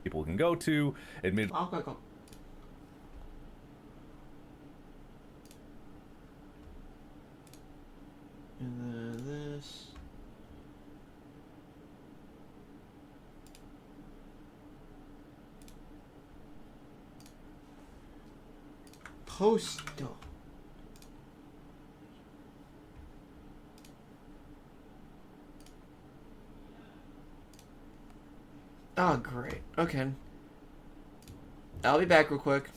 people can go to. Admit. Go. And then this. Postal. Oh, great. Okay. I'll be back real quick.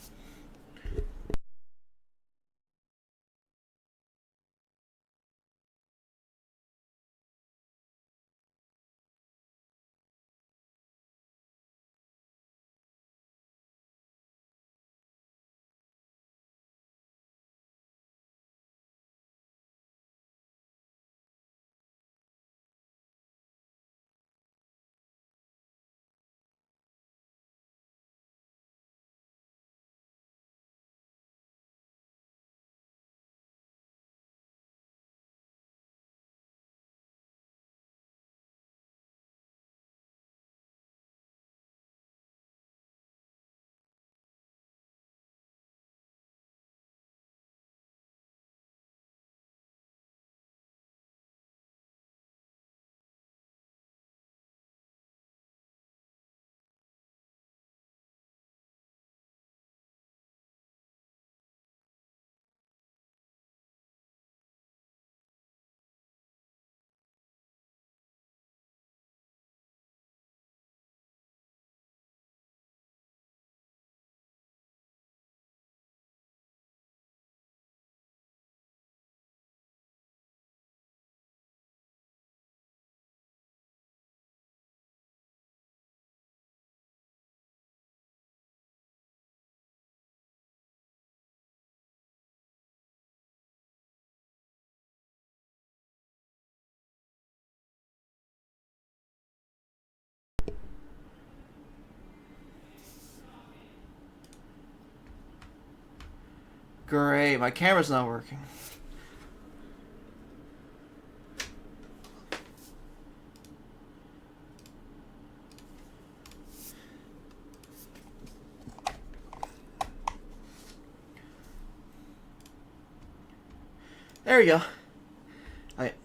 Great, my camera's not working. There we go. Alright.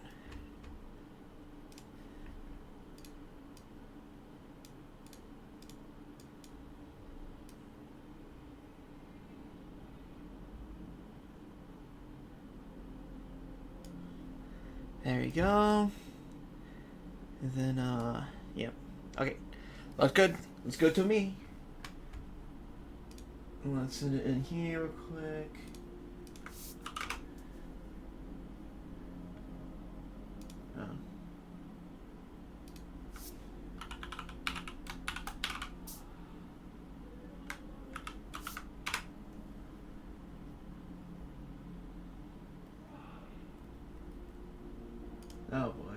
There you go. And then, yep. Okay. Looks good. Looks good to me. Let's send it in here real quick. Oh boy.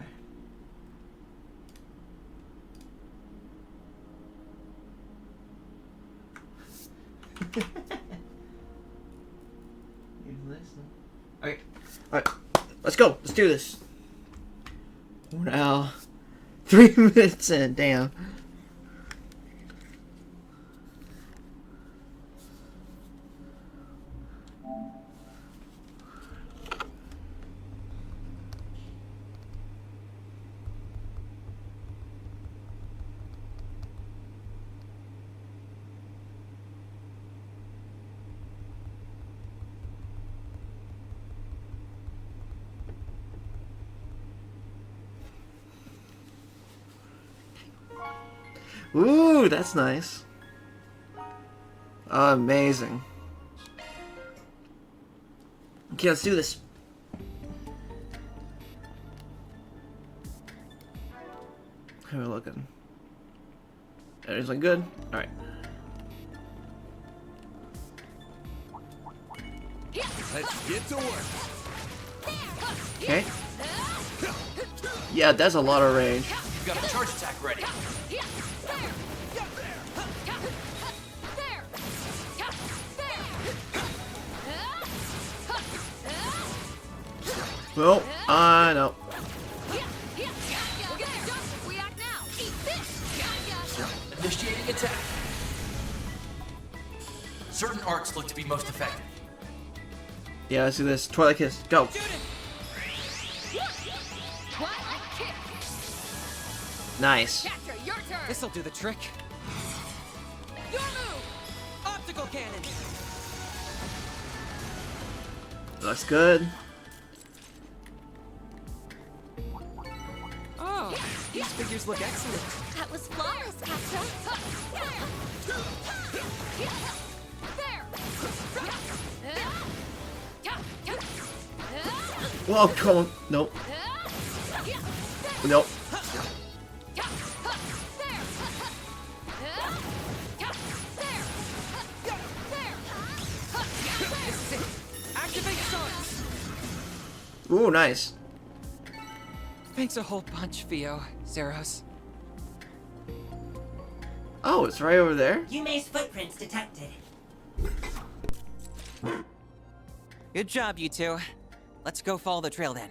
Okay. Alright. Let's go. Let's do this. We're now 3 minutes in. Damn. Ooh, that's nice. Amazing. Okay, let's do this. How are we looking? Everything's good? Alright. Let's get to work. Okay. Yeah, that's a lot of range. You've got a charge attack ready. Well, I know. Initiating attack. Certain arts look to be most effective. Yeah, let's do this. Twilight Kiss, go. Nice. Your turn. This'll do the trick. Your move. Optical cannon. Looks good. Oh, these figures look excellent. That was flawless, Captain. Whoa, come on. Nope. Nope. This is it. Activate swords. Ooh, nice. Thanks a whole bunch, Theo, Zeros. Oh, it's right over there. Yume's footprints detected. Good job, you two. Let's go follow the trail then.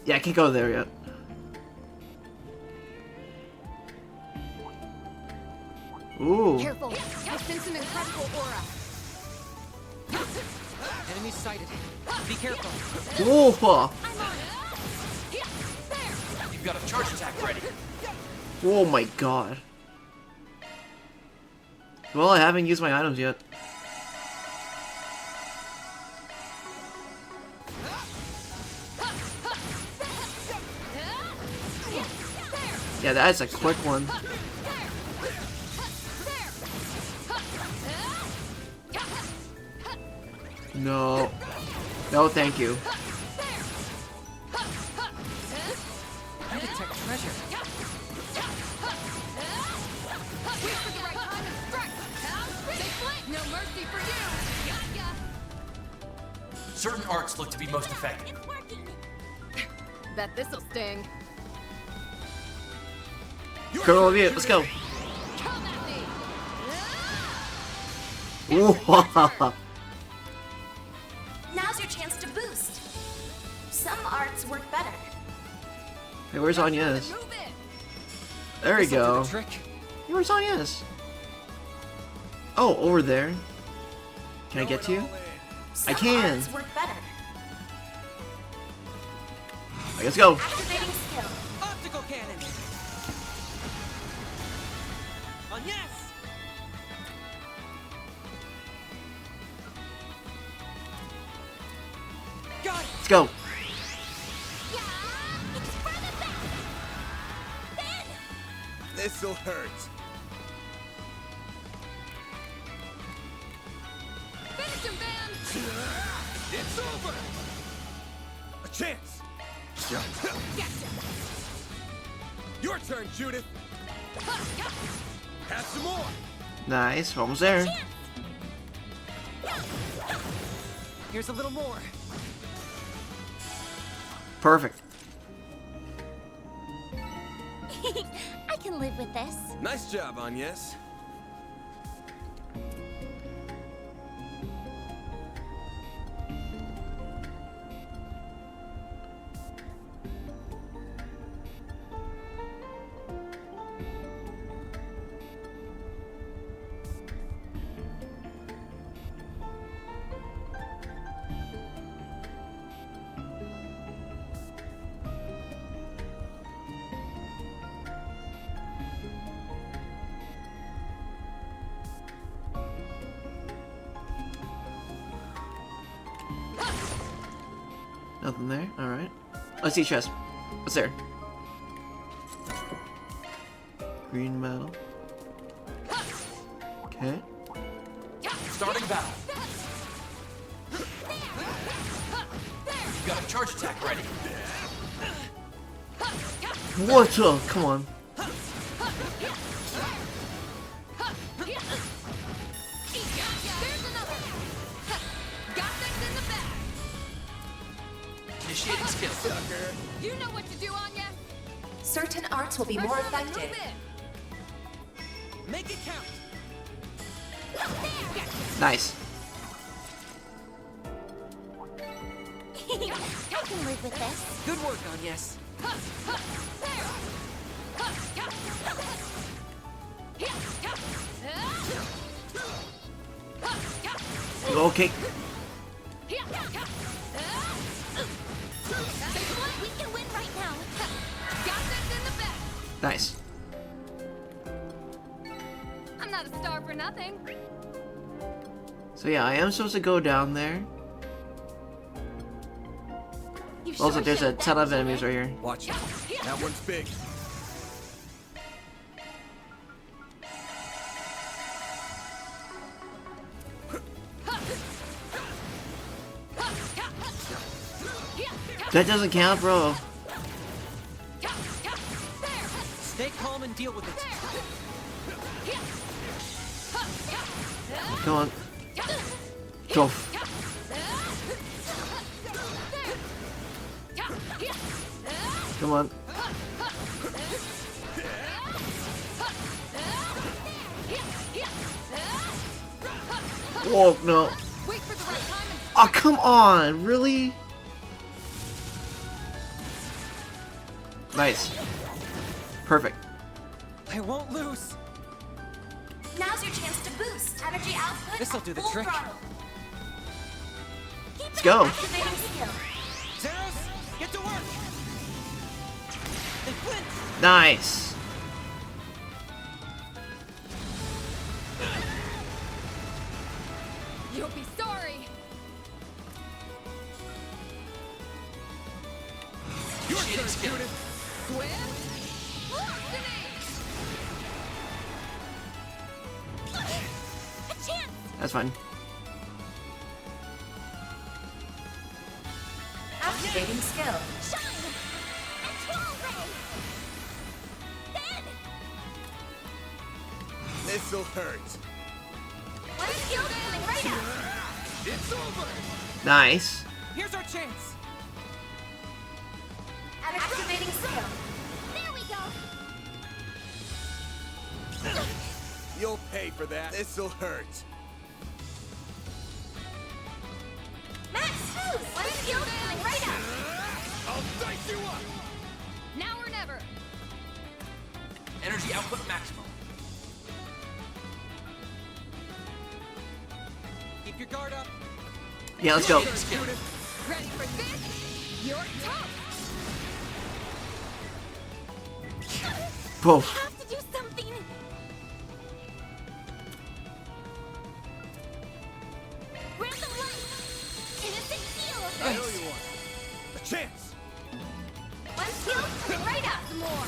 Yeah, I can't go there yet. Ooh. Careful. I sense an incredible aura. Enemy sighted. Be careful. Ooh. I'm on it. You've got a charge attack ready. Oh my god. Well, I haven't used my items yet. Yeah, that's a quick one. No. No, thank you. I detect treasure. Wait for the right time and strike. They flank. No mercy for you. Got Certain arts look to be most effective. ya. Bet this'll sting. Colonel of it, let's go. Come at me. Ooh. Now's your chance to boost. Some arts work better. Hey, where's Anya's? Move it. There we This'll do go. the trick. Hey, where's Anya's? Oh, over there. Can I get to you? Some can. arts work better. Let's go. Activating skill. Optical cannon. On yes. Got it. Let's go. Yeah. It's for the best. Ben. This'll hurt. Finish him, Ben. It's over. A chance. Gotcha. Your turn, Judith. Have some more. Nice. Almost there. Here's a little more. Perfect. I can live with this. Nice job, Agnes. Nothing there. All right. Let's see chest. What's there? Green metal. Okay. Starting battle. You've got a charge attack ready. What the? Come on. There's another. Got things in the bag. Initiating skill. You know what to do, Anya. Certain arts will be more effective. Move it. Make it count. Nice. can live with this. Good work, Agnes. Okay. We can win right now. Got this in the bag. Nice. I'm not a star for nothing. So yeah, I am supposed to go down there. You Also, sure there's a showed ton that of enemies right here. Watch it. That one's big. That doesn't count, bro. Stay calm and deal with it. Come on. Go. Come on. Whoa, no. Wait for the right time and Oh, come on. Really? Nice. Perfect. I won't lose. Now's your chance to boost. Energy output. This'll do the full trick. throttle. Keep Let's it go. up. Activating skill. Zeros, get to work. They flinch. Nice. you'll be sorry. Your turn, student. Swift. Lightning. A chance. That's fine. Activating skill. Shine. Control ray. Then. This'll hurt. One skill coming right up. It's over. Nice. Here's our chance. Activating skill. There we go. You'll pay for that. This'll hurt. Max boost. One skill coming right up. I'll dice you up. Now or never. Energy output maximum. Keep your guard up. Yeah, let's go. Student. Ready for this? You're tough. Whoa. Have to do something. Random life. Innocent heal. I know you want. A chance. One skill coming right up. Some more.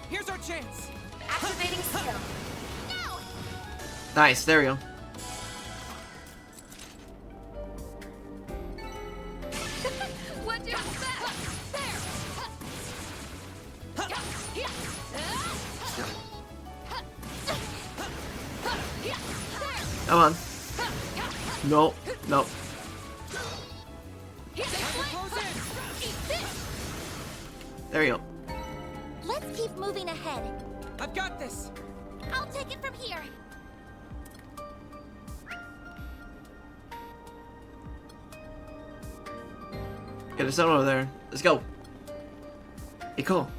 Here's our chance. Activating skill. Now. Nice. There we go. What do you expect? Come on. Nope. Nope. Close in. There we go. Let's keep moving ahead. I've got this. I'll take it from here. Get a sun over there. Let's go. Hey, cool.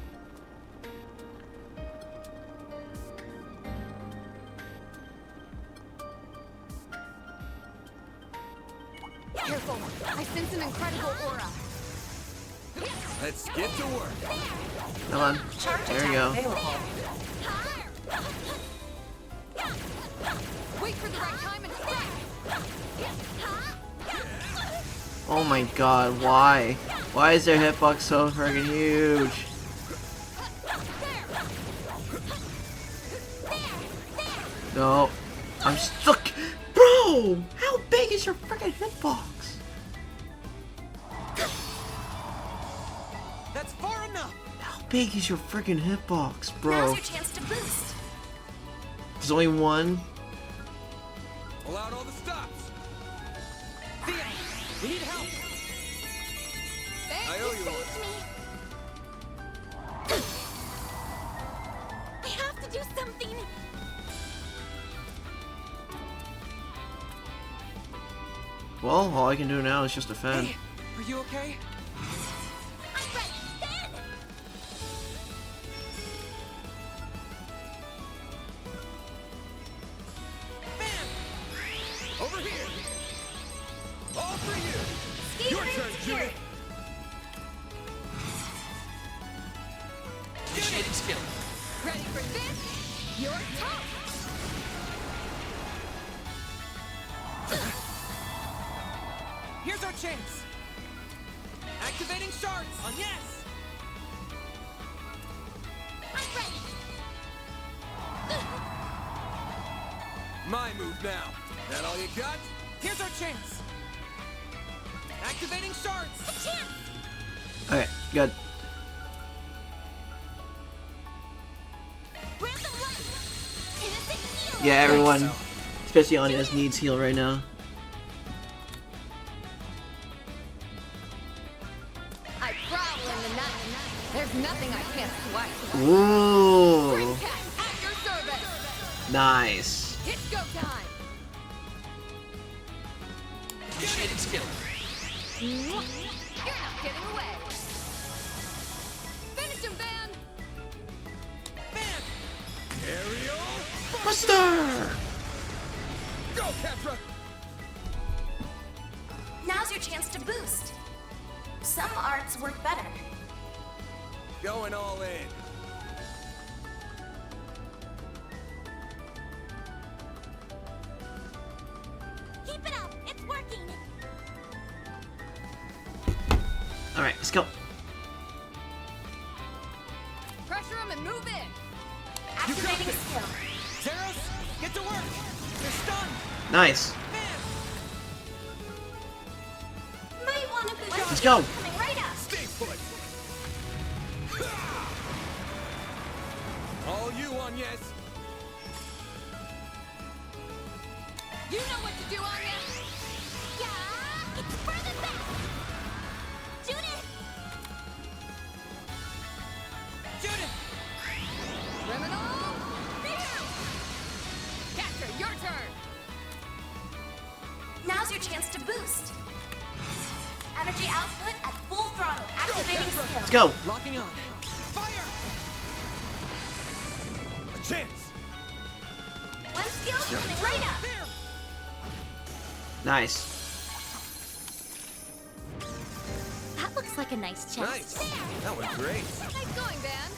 Careful. I sense an incredible aura. Let's get to work. Come on. There we go. Wait for the right time and strike. Oh my god, why? Why is their hitbox so friggin' huge? No. I'm stuck. Bro! How big is your friggin' hitbox? That's far enough. How big is your friggin' hitbox, bro? Now's your chance to boost. There's only one. Pull out all the stops. Thea, we need help. I owe you one. Saved me. I have to do something. Well, all I can do now is just defend. Hey, Are you okay? I'm ready. Stand! Bam! Over here! All for you! Ski Your boots turn, here. Judith! Initiating skill. Ready for this? Your top! Here's our chance. Activating shards. On yes. I'm ready. My move now. That all you got? Here's our chance. Activating shards. A chance. Okay, good. Random light. Innocent heal. Yeah, everyone, especially Anya's, needs heal right now. I prowl in the night. There's nothing I can't swipe. Ooh, Cat at your service. nice. It's go time. Initiating skill. You're not getting away. Finish him, Van. Bam! Aerial. Buster! Go, Capra! Now's your chance to boost. Some arts work better. Going all in. Keep it up. It's working. All right, let's go. Pressure him and move in. Activating this. skill. Zeros, get to work. They're stunned. Nice. Bam! Might want to boost. Let's go. Coming right up. Stay put. All you on yes. You know what to do, Anya. Yeah, it's for the best. Judith. Judith! Criminal. Catcher, your turn. Now's your chance to boost. Energy output at full throttle. Activating skill. Let's go. Locking on. Fire! A chance. One skill coming right up. There! Nice. That looks like a nice chest. Nice. That was great. Nice going, Van.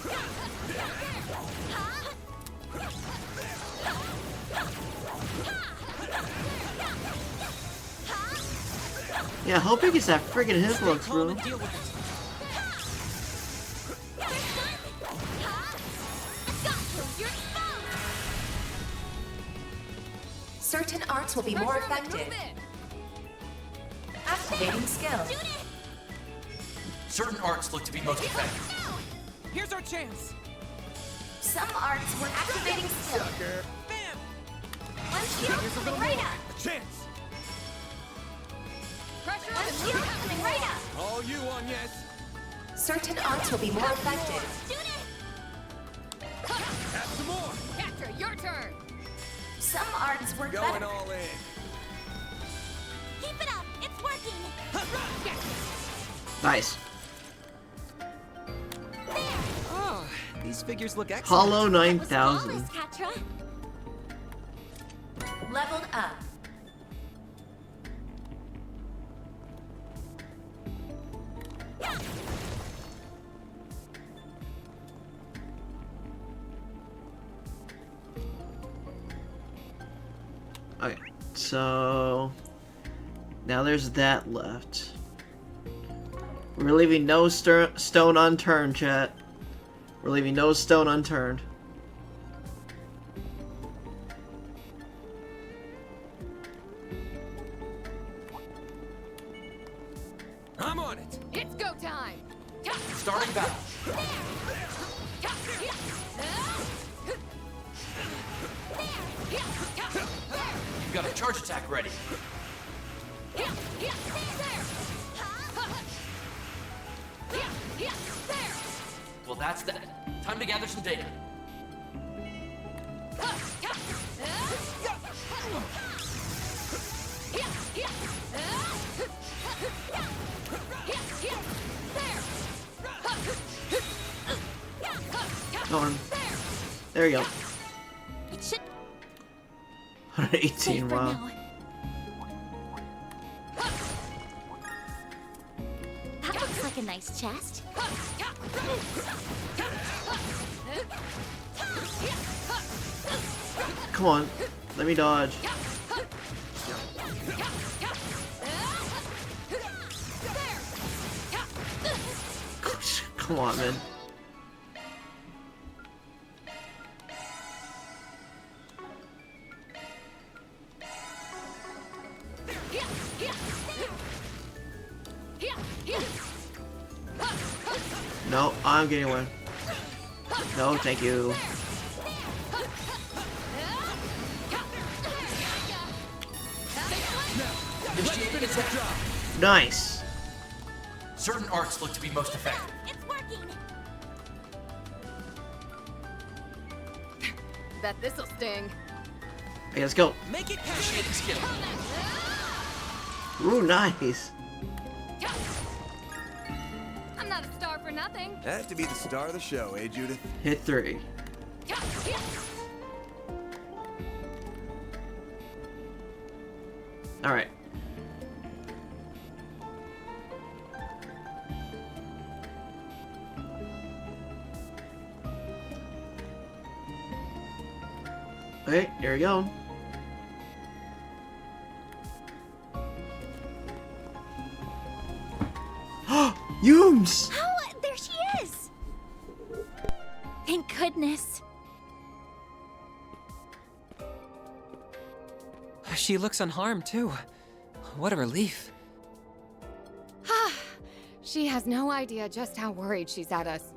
Yeah, how big is that friggin' hitbox, Calm bro? and deal with it. Certain arts will be more Pressure him and effective. move in. Activating skill. Certain arts look to be most effective. Here's our chance. Some arts were activating skill. Bam! One skill coming right up. A chance. Pressure One him and skill move in. coming right up. All you on yes. Certain arts will be more effective. Have some more. Catcher, your turn. Some arts work Going better. all in. Keep it up. It's working. Nice. Oh, these figures look excellent. Hollow That was 9000. flawless, Katra. Leveled up. Okay, so now there's that left. We're leaving no stone unturned, chat. We're leaving no stone unturned. I'm on it. It's go time. Starting battle. You got a charge attack ready. Well, that's that. Time to gather some data. Come on. There you go. It should 118, stay for wow. now. That looks like a nice chest. Come on. Let me dodge. Come on, man. No, I'm getting one. No, thank you. Initiate attack. Nice. Certain arts look to be most effective. It's working. Bet this'll sting. Okay, let's go. Make it count. Initiating skill. Ooh, nice. I'm not a star for nothing. Has to be the star of the show, eh, Judith? Hit 3. Alright. Okay, here we go. Yumes! Oh, there she is. Thank goodness. She looks unharmed, too. What a relief. She has no idea just how worried she's at us.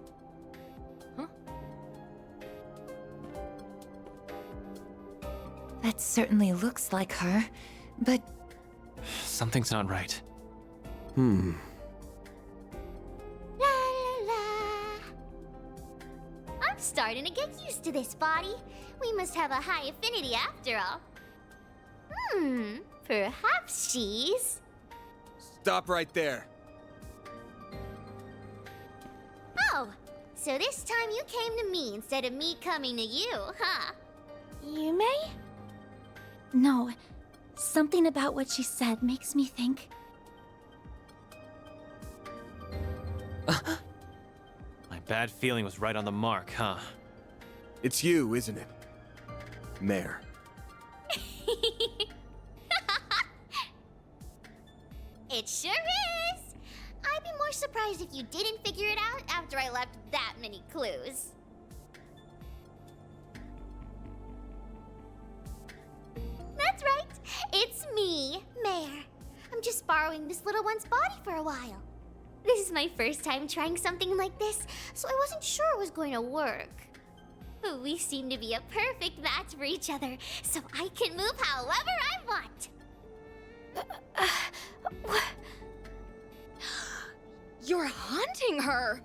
That certainly looks like her, but Something's not right. La la la. I'm starting to get used to this body. We must have a high affinity after all. Perhaps she's... Stop right there. Oh, so this time you came to me instead of me coming to you, huh? Yume? No, something about what she said makes me think. My bad feeling was right on the mark, huh? It's you, isn't it? Mayor. It sure is! I'd be more surprised if you didn't figure it out after I left that many clues. That's right! It's me, Mayor. I'm just borrowing this little one's body for a while. This is my first time trying something like this, so I wasn't sure it was going to work. But we seem to be a perfect match for each other, so I can move however I want. You're haunting her!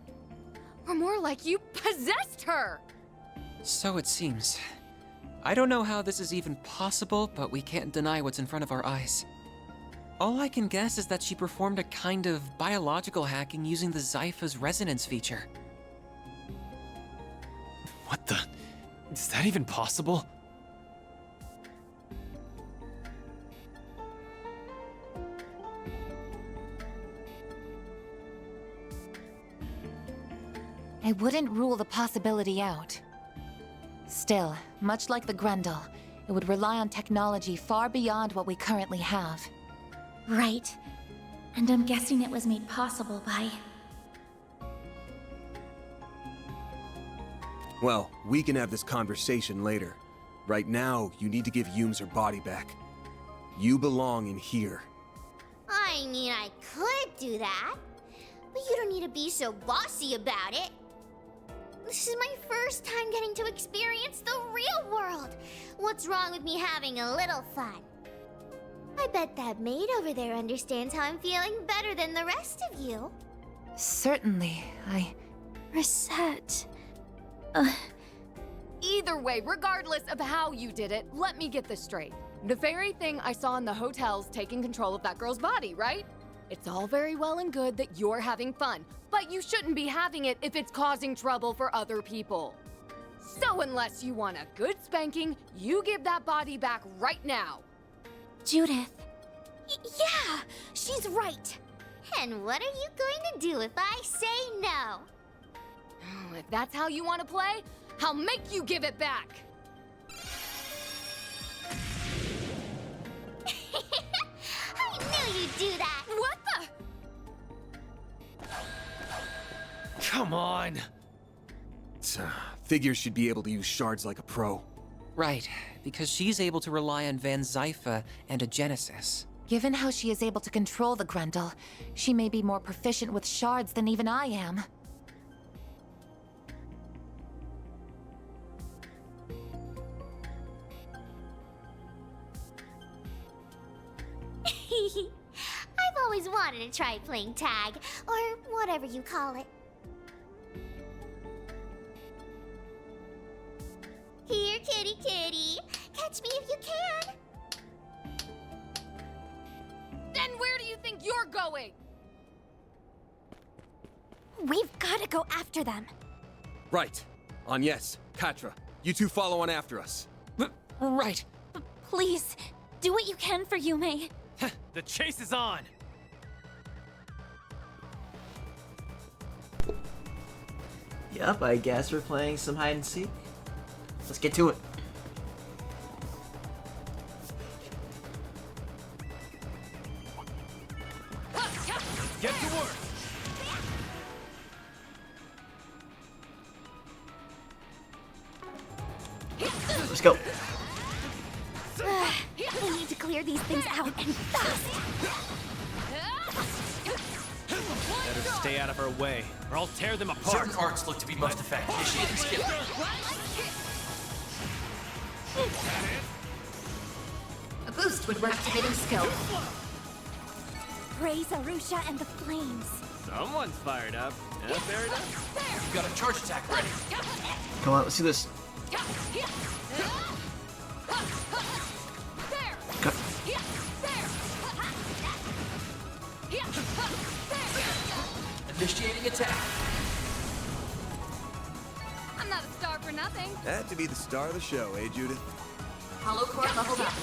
Or more like you possessed her! So it seems. I don't know how this is even possible, but we can't deny what's in front of our eyes. All I can guess is that she performed a kind of biological hacking using the Zypha's resonance feature. What the? Is that even possible? I wouldn't rule the possibility out. Still, much like the Grendel, it would rely on technology far beyond what we currently have. Right. And I'm guessing it was made possible by... Well, we can have this conversation later. Right now, you need to give Yumes her body back. You belong in here. I mean, I could do that, but you don't need to be so bossy about it. This is my first time getting to experience the real world. What's wrong with me having a little fun? I bet that maid over there understands how I'm feeling better than the rest of you. Certainly, Reset. Either way, regardless of how you did it, let me get this straight. The very thing I saw in the hotel's taking control of that girl's body, right? It's all very well and good that you're having fun, but you shouldn't be having it if it's causing trouble for other people. So unless you want a good spanking, you give that body back right now. Judith. Yeah, she's right. And what are you going to do if I say no? If that's how you want to play, I'll make you give it back. I knew you'd do that. What the? Come on! Figures should be able to use shards like a pro. Right, because she's able to rely on Van Zypha and a Genesis. Given how she is able to control the Grendel, she may be more proficient with shards than even I am. I've always wanted to try playing tag, or whatever you call it. Here, kitty kitty. Catch me if you can. Then where do you think you're going? We've got to go after them. Right. Agnes, Katra, you two follow on after us. Right. Please, do what you can for Yume. The chase is on! Yep, I guess we're playing some hide and seek. Let's get to it. Get to work! Let's go. We need to clear these things out and fast. Better stay out of our way, or I'll tear them apart. Certain arts look to be most effective. Initiating skill. A boost with activating skill. Praise Arusha and the flames. Someone's fired up. Yeah, fair enough. You got a charge attack ready. Come on, let's do this. Go. Initiating attack. I'm not a star for nothing. Had to be the star of the show, eh, Judith? Hollow core leveled up.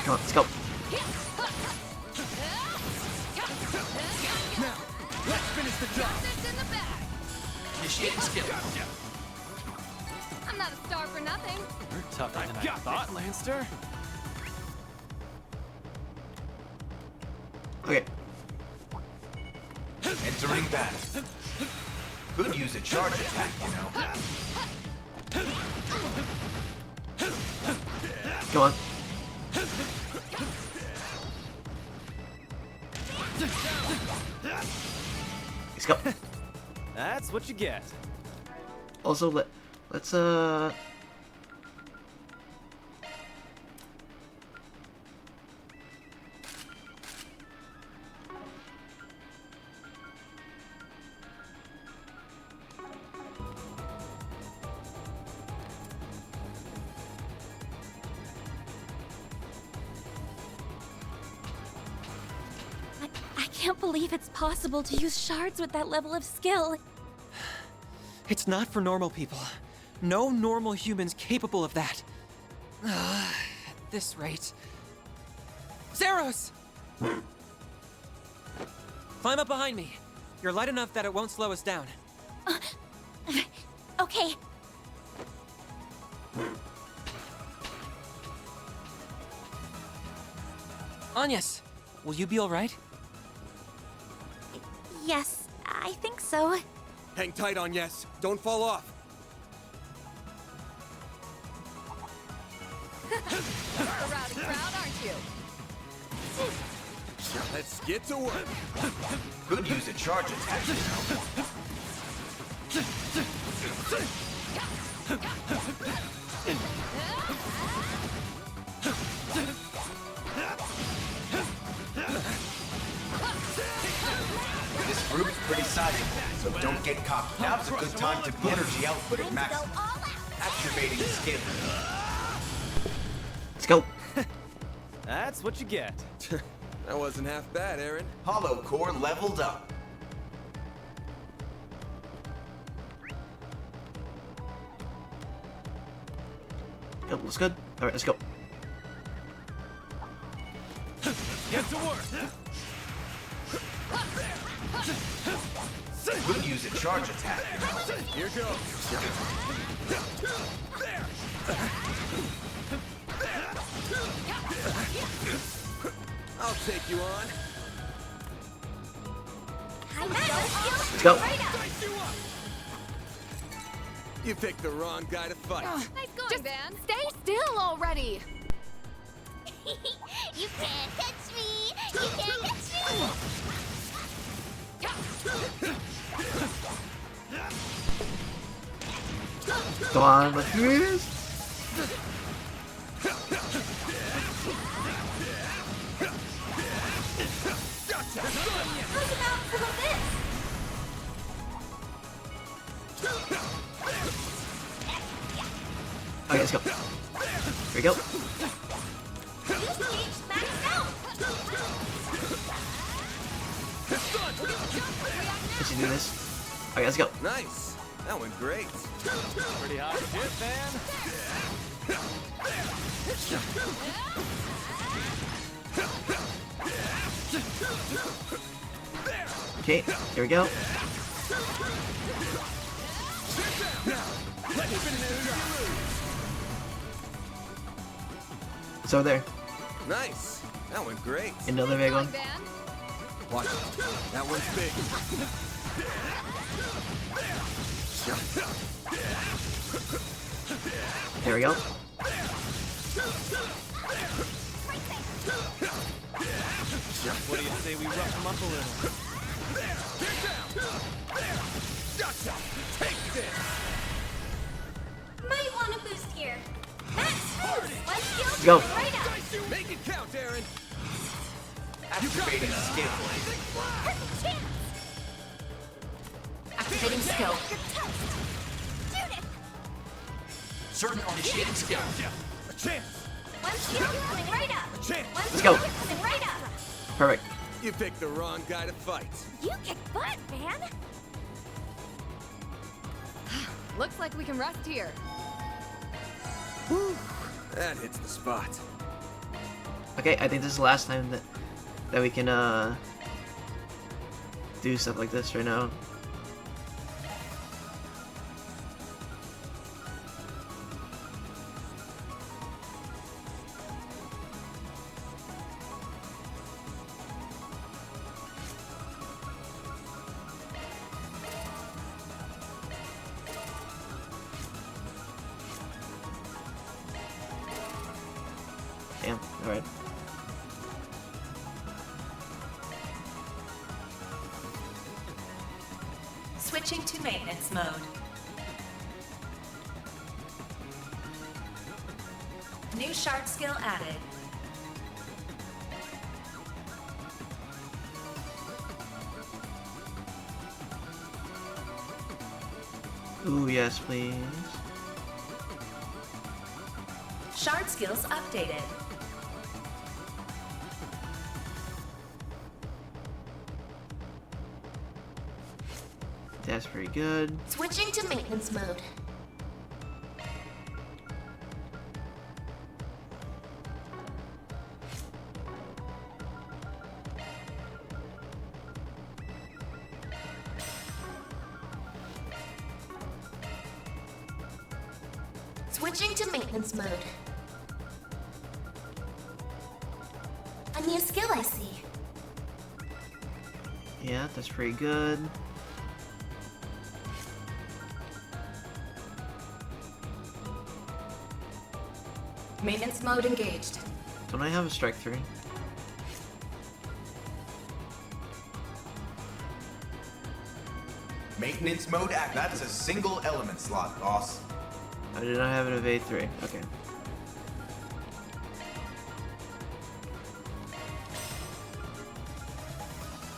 Come on, let's go. Now, let's finish the job. This in the bag. Initiating skill. I'm not a star for nothing. You're tougher than I thought, Lanster. Okay. Entering battle. Could use a charge attack, you know. Come on. Let's go. That's what you get. Also, let's I can't believe it's possible to use shards with that level of skill. It's not for normal people. No normal humans capable of that. At this rate. Zeros! Climb up behind me. You're light enough that it won't slow us down. Okay. Agnes, will you be alright? Yes, I think so. Hang tight, Agnes. Don't fall off. You're a rowdy crowd, aren't you? Let's get to work. Could use a charge attack, you know. This group's pretty sizable, so don't get cocky. Now's a good time to be energy output at maximum. Activating skill. let's go. That's what you get. That wasn't half bad, Aaron. Hollow core leveled up. Yep, looks good. Alright, let's go. Get to work. Could use a charge attack, you know. Here goes. I'll take you on. Let's go. You picked the wrong guy to fight. Nice going, Van. Stay still already. You can't touch me! You can't touch me! Go on, let's do this. Okay, let's go. Here we go. Let's do this. Okay, let's go. Nice. That went great. Pretty hot shit, man. Okay, here we go. It's over there. Nice. That went great. Another big one. Van. Watch it. That one's big. There we go. What do you say we rough him up a little? Might want to boost here. Let's go. Right up. Make it count, Aaron. Activating skill. Activating skill. Certain initiating skill. A chance. One skill coming right up. A chance. One Let's go. skill coming right up. Perfect. You picked the wrong guy to fight. You kick butt, man! Looks like we can rest here. That hits the spot. Okay, I think this is the last time that we can do stuff like this right now. Damn, alright. Switching to maintenance mode. New shard skill added. Ooh, yes, please. Shard skills updated. That's pretty good. Switching to maintenance mode. Switching to maintenance mode. A new skill I see. Yeah, that's pretty good. Maintenance mode engaged. Don't I have a strike 3? Maintenance mode act. That's a single element slot, boss. I do not have an evade 3. Okay.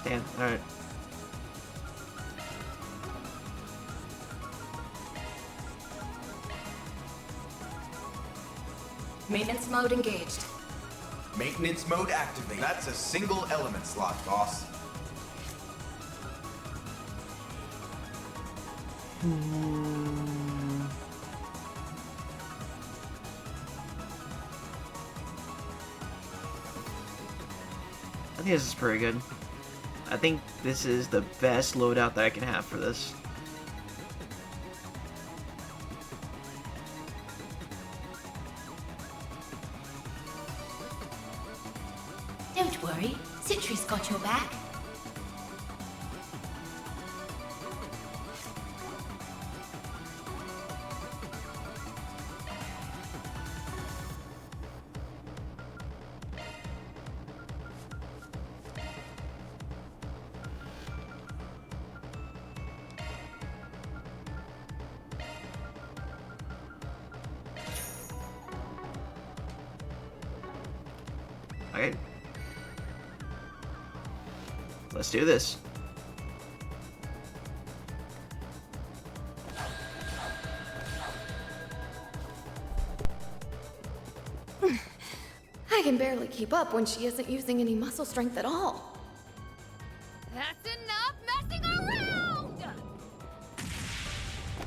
Damn, alright. Maintenance mode engaged. Maintenance mode activate. That's a single element slot, boss. I think this is pretty good. I think this is the best loadout that I can have for this. Don't worry, Citri's got your back. Alright. Let's do this. I can barely keep up when she isn't using any muscle strength at all. That's enough messing around!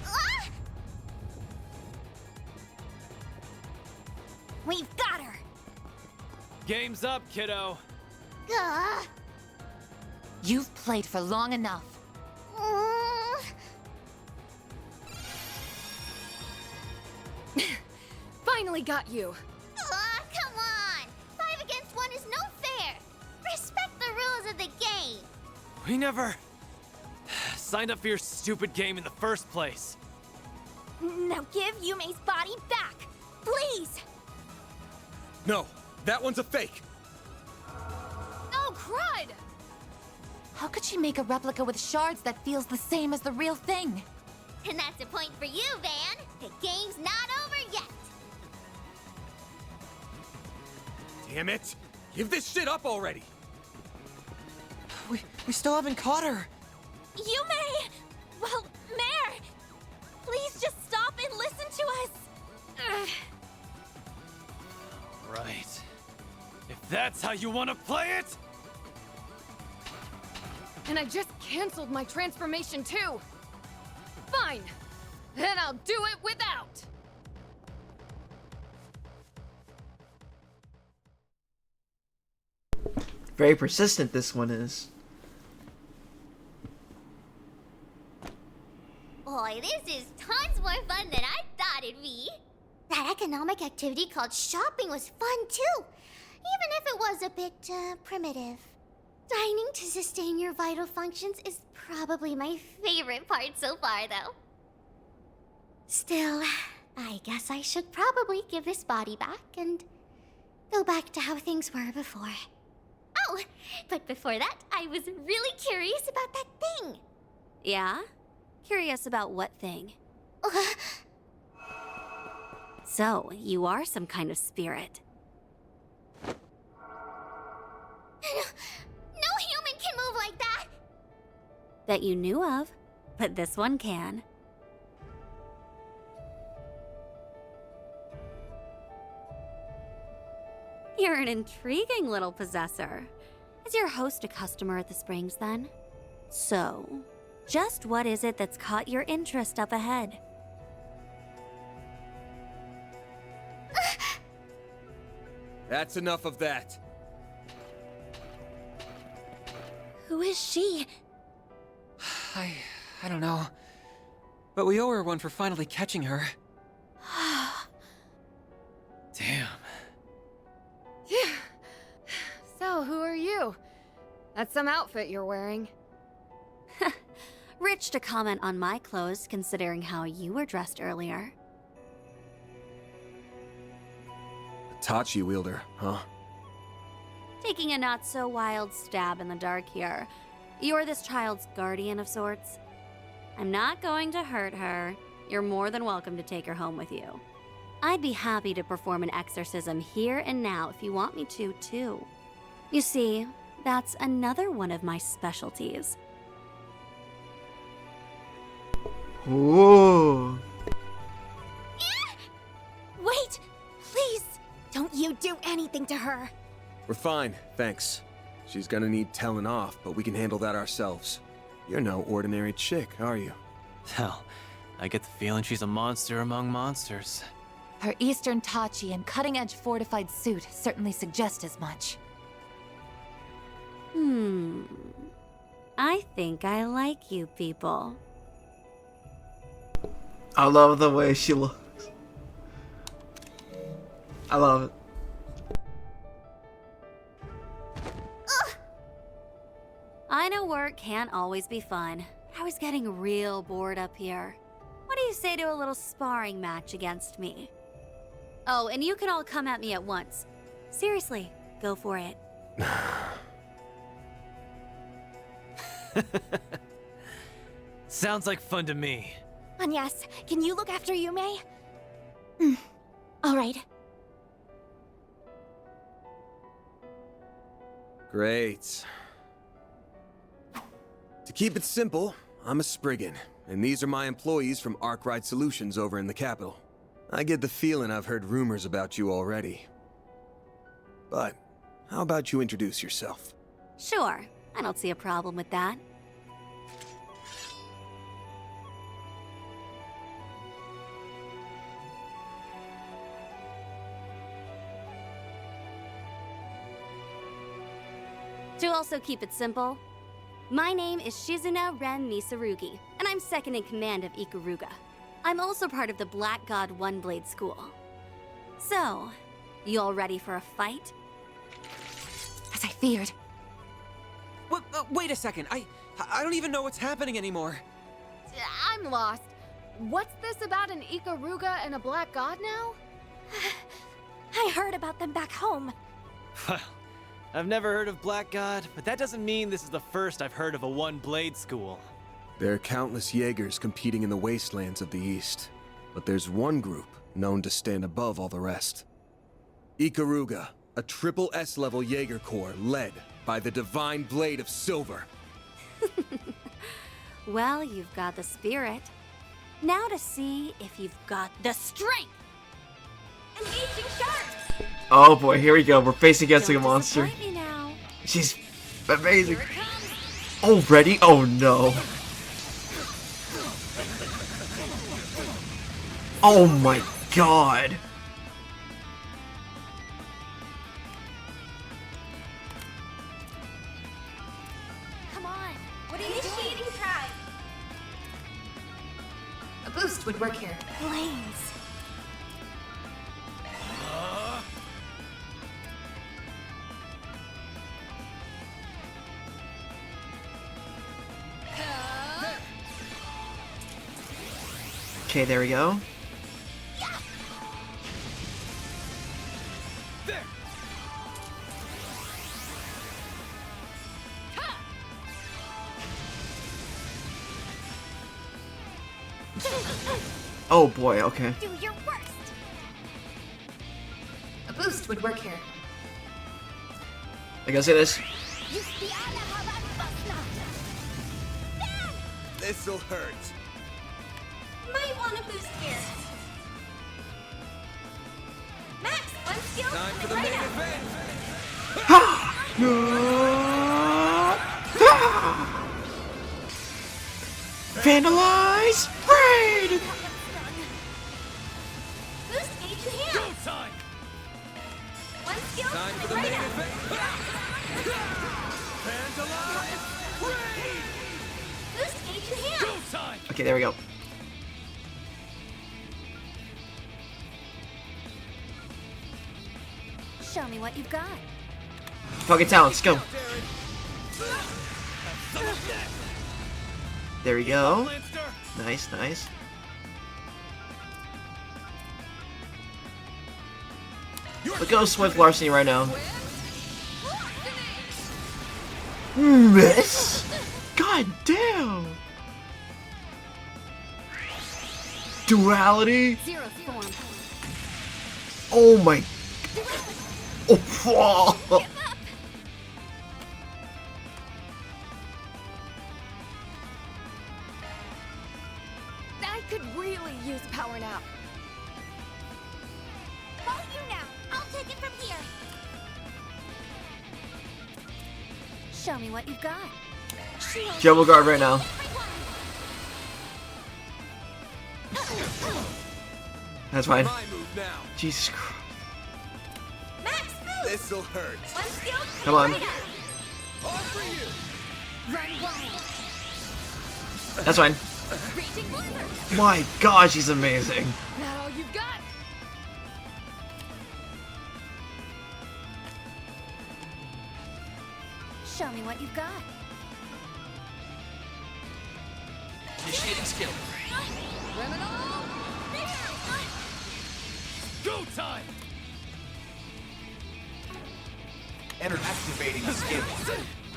Ah! We've got her! Game's up, kiddo. Gah. You've played for long enough. Finally got you. Come on! 5 against 1 is no fair! Respect the rules of the game! We never signed up for your stupid game in the first place. Now give Yume's body back! Please! No, that one's a fake. Oh, crud! How could she make a replica with shards that feels the same as the real thing? And that's a point for you, Van! The game's not over yet! Damn it! Give this shit up already! We still haven't caught her. Yume! Well, Mare! Please just stop and listen to us! Right. If that's how you want to play it! And I just canceled my transformation too. Fine. Then I'll do it without. Very persistent this one is. Boy, this is tons more fun than I thought it'd be. That economic activity called shopping was fun too, even if it was a bit, primitive. Dining to sustain your vital functions is probably my favorite part so far, though. Still, I guess I should probably give this body back and go back to how things were before. Oh, but before that, I was really curious about that thing. Yeah? Curious about what thing? So, you are some kind of spirit. No human can move like that! That you knew of, but this one can. You're an intriguing little possessor. Is your host a customer at the Springs, then? So, just what is it that's caught your interest up ahead? That's enough of that. Who is she? I don't know. But we owe her one for finally catching her. Damn. Yeah. So, who are you? That's some outfit you're wearing. Rich to comment on my clothes, considering how you were dressed earlier. Tachi wielder, huh? Taking a not-so-wild stab in the dark here. You're this child's guardian of sorts. I'm not going to hurt her. You're more than welcome to take her home with you. I'd be happy to perform an exorcism here and now if you want me to, too. You see, that's another one of my specialties. Ooh. Wait! Please! Don't you do anything to her! We're fine, thanks. She's gonna need telling off, but we can handle that ourselves. You're no ordinary chick, are you? Hell, I get the feeling she's a monster among monsters. Her Eastern Tachi and cutting-edge fortified suit certainly suggest as much. I think I like you people. I love the way she looks. I love it. I know work can't always be fun. I was getting real bored up here. What do you say to a little sparring match against me? Oh, and you can all come at me at once. Seriously, go for it. Sounds like fun to me. Anyas, can you look after Yume? All right. Great. To keep it simple, I'm a Spriggan, and these are my employees from Arkwright Solutions over in the capital. I get the feeling I've heard rumors about you already. But how about you introduce yourself? Sure, I don't see a problem with that. To also keep it simple, my name is Shizuna Ren Misarugi, and I'm second in command of Ikaruga. I'm also part of the Black God One Blade School. So, you all ready for a fight? As I feared. Wait a second, I don't even know what's happening anymore. I'm lost. What's this about an Ikaruga and a Black God now? I heard about them back home. Well, I've never heard of Black God, but that doesn't mean this is the first I've heard of a one-blade school. There are countless Jaegers competing in the wastelands of the East, but there's one group known to stand above all the rest. Ikaruga, a triple S-level Jaeger Corps led by the Divine Blade of Silver. Well, you've got the spirit. Now to see if you've got the strength! Engaging sharks! Oh boy, here we go. We're facing against a Don't monster. disappoint me now. She's amazing. Already? Oh no. Oh my god. Come on. What are you initiating try? A boost would work here. Flames. Okay, there we go. Oh boy, okay. Do your worst. A boost would work here. I gotta say this. This'll hurt. Might want to boost here. Max, one skill. Time for the main event. Vandalize! Raid! Boost gauge in hand. Go time! One skill. Time for the main event. Vandalize! Raid! Boost gauge in hand. Go time! Okay, there we go. Show me what you've got. Pocket talents, go. There we go. Nice, nice. Let's go Swift Larceny right now. Miss? God damn! Duality? Zero form. Oh my... Oh, wow. I could really use a power nap. All you now. I'll take it from here. Show me what you've got. Jumbo guard right now. That's fine. My move now. Jesus Christ. This'll hurt. Come on. All for you. That's fine. My gosh, he's amazing. That all you've got? Show me what you've got. Initiating skill. Go time! Enter activating skill.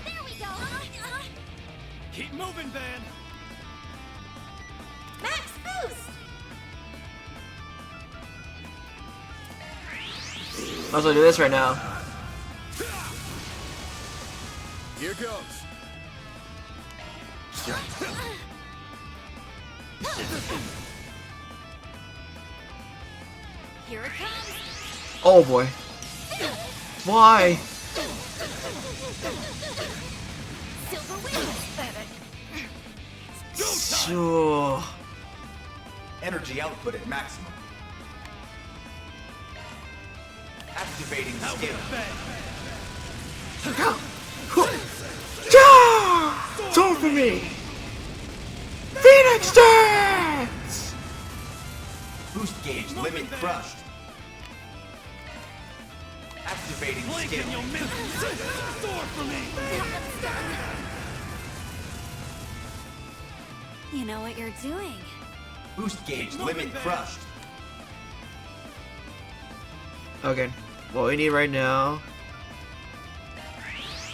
There we go. Keep moving, Van. Max boost. Might as well do this right now. Here goes. Here it comes. Oh boy. Why? Silver wings. So... Energy output at maximum. Activating skill. It's all for me! Phoenix Dance! Boost gauge limit crushed. Activating skill. You know what you're doing. Boost gauge limit crushed. Okay. What we need right now...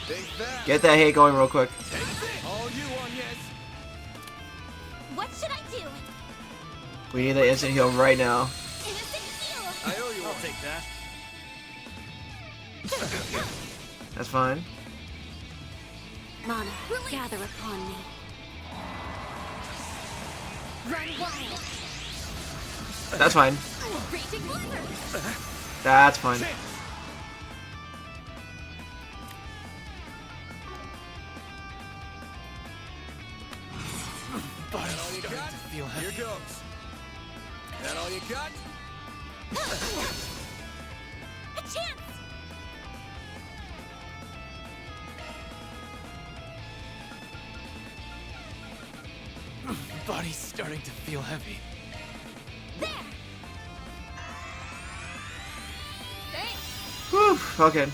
Think fast. Get that hate going real quick. All you on, yes. What should I do? We need the instant heal right now. Innocent heal. I owe you I'll one. take that. That's fine. Mana, gather upon me. Run wild. That's fine. Raging blizzard. That's fine. Body's all you starting got? to feel Here heavy. goes. That all you got? A chance. Body's starting to feel heavy. There. Whew, okay.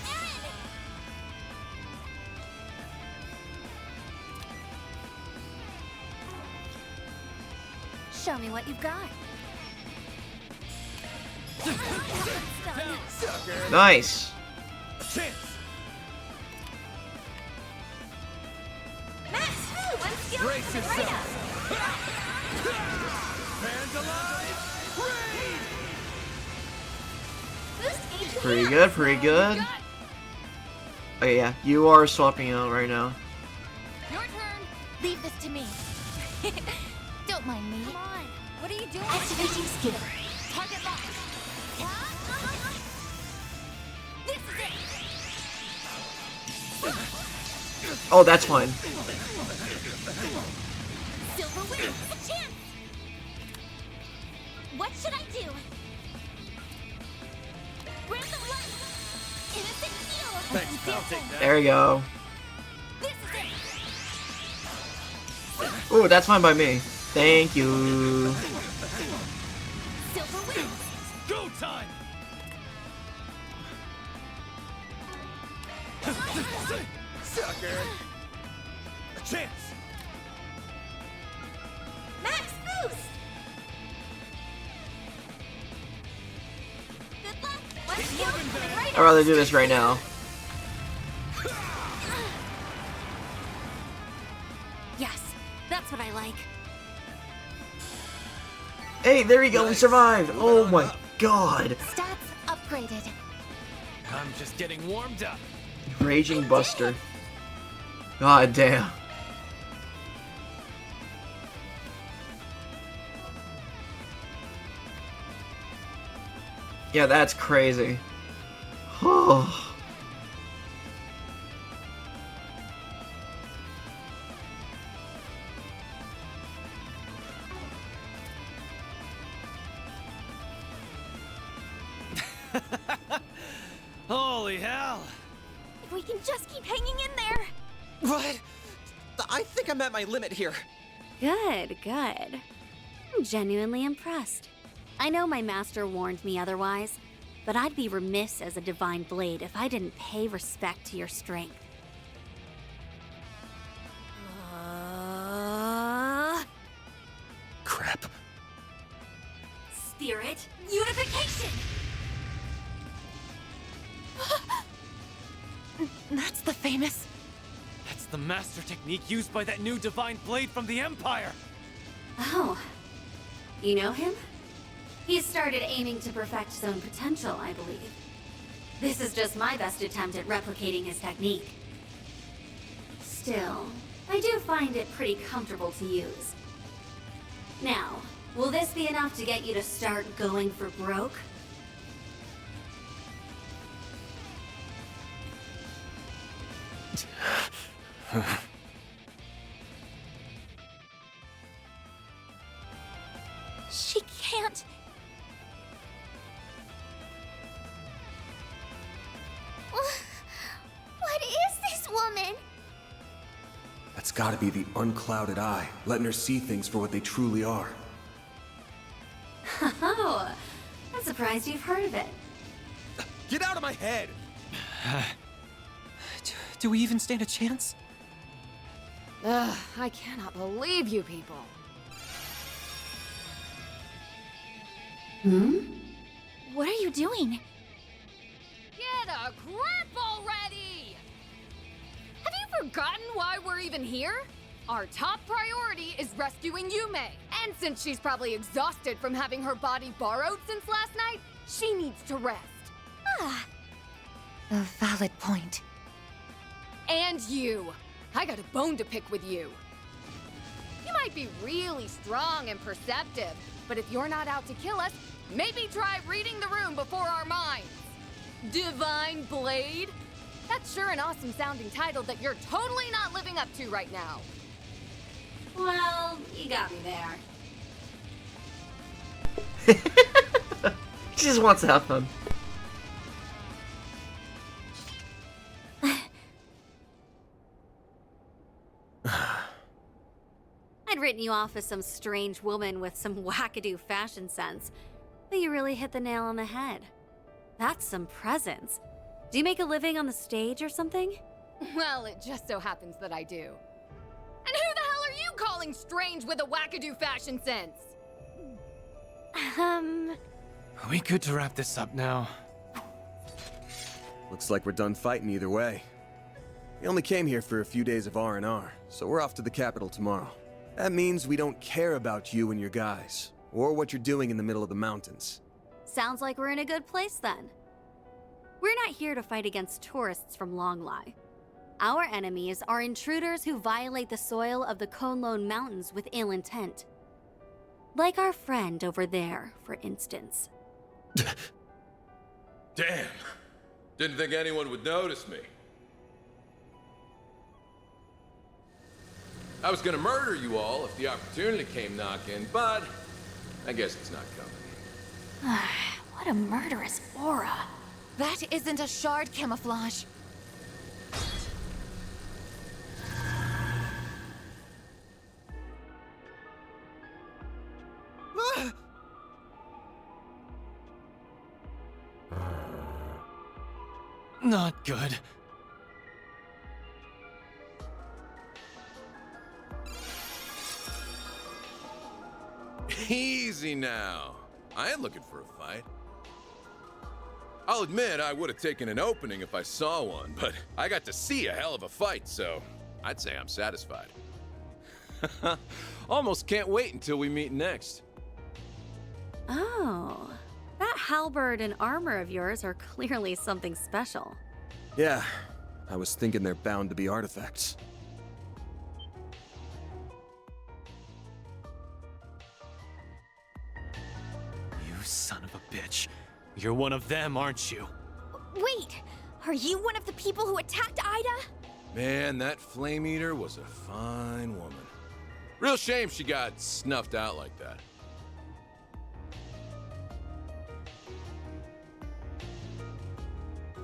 Show me what you've got. Nice. Chance! Max boost. One skill. Brace Right yourself. up. Fans alive! Boost gauge Pretty clear. good, pretty good. Okay, yeah. You are swapping out right now. Your turn. Leave this to me. Don't mind me. Come on. What are you doing? Activating skill. Target locked. This is it. Oh, that's fine. Silver wings. A chance. What should I do? Random light. Innocent heal. Thanks, I'll take that. There you go. This is it. Oh, that's fine by me. Thank you. Silver wings. Go time! Sucker. A chance! Max boost. Good luck. One skill. Right I'd rather do this right now. Yes, that's what I like. Hey, there you go. We Nice. survived. Moving Oh on my up. god. Stats upgraded. I'm just getting warmed up. Raging Buster. God damn. Yeah, that's crazy. Oh. Holy hell! If we can just keep hanging in there. What? I think I'm at my limit here. Good, good. I'm genuinely impressed. I know my master warned me otherwise, but I'd be remiss as a divine blade if I didn't pay respect to your strength. Crap. Spirit unification! That's the famous... That's the master technique used by that new divine blade from the Empire! Oh. You know him? He's started aiming to perfect his own potential, I believe. This is just my best attempt at replicating his technique. Still, I do find it pretty comfortable to use. Now, will this be enough to get you to start going for broke? She can't. What is this woman? That's gotta be the unclouded eye, letting her see things for what they truly are. Oh, I'm surprised you've heard of it. Get out of my head! Do we even stand a chance? Ugh, I cannot believe you people. What are you doing? Get a grip already! Have you forgotten why we're even here? Our top priority is rescuing Yume. And since she's probably exhausted from having her body borrowed since last night, she needs to rest. Ah, A valid point. And you! I got a bone to pick with you. You might be really strong and perceptive, but if you're not out to kill us, maybe try reading the room before our minds. Divine Blade? That's sure an awesome sounding title that you're totally not living up to right now. Well, you got me there. She just wants to have fun. I'd written you off as some strange woman with some wackadoo fashion sense, but you really hit the nail on the head. That's some presence. Do you make a living on the stage or something? Well, it just so happens that I do. And who the hell are you calling strange with a wackadoo fashion sense? Are we good to wrap this up now? Looks like we're done fighting either way. We only came here for a few days of R&R, so we're off to the capital tomorrow. That means we don't care about you and your guys, or what you're doing in the middle of the mountains. Sounds like we're in a good place then. We're not here to fight against tourists from Longlai. Our enemies are intruders who violate the soil of the Konlone Mountains with ill intent. Like our friend over there, for instance. Damn! Didn't think anyone would notice me. I was gonna murder you all if the opportunity came knocking, but I guess it's not coming. what a murderous aura. That isn't a shard camouflage. Not good. Easy now. I ain't looking for a fight. I'll admit I would have taken an opening if I saw one, but I got to see a hell of a fight, so I'd say I'm satisfied. Almost can't wait until we meet next. Oh, that halberd and armor of yours are clearly something special. Yeah, I was thinking they're bound to be artifacts. You son of a bitch. You're one of them, aren't you? Wait, are you one of the people who attacked Ida? Man, that Flame Eater was a fine woman. Real shame she got snuffed out like that.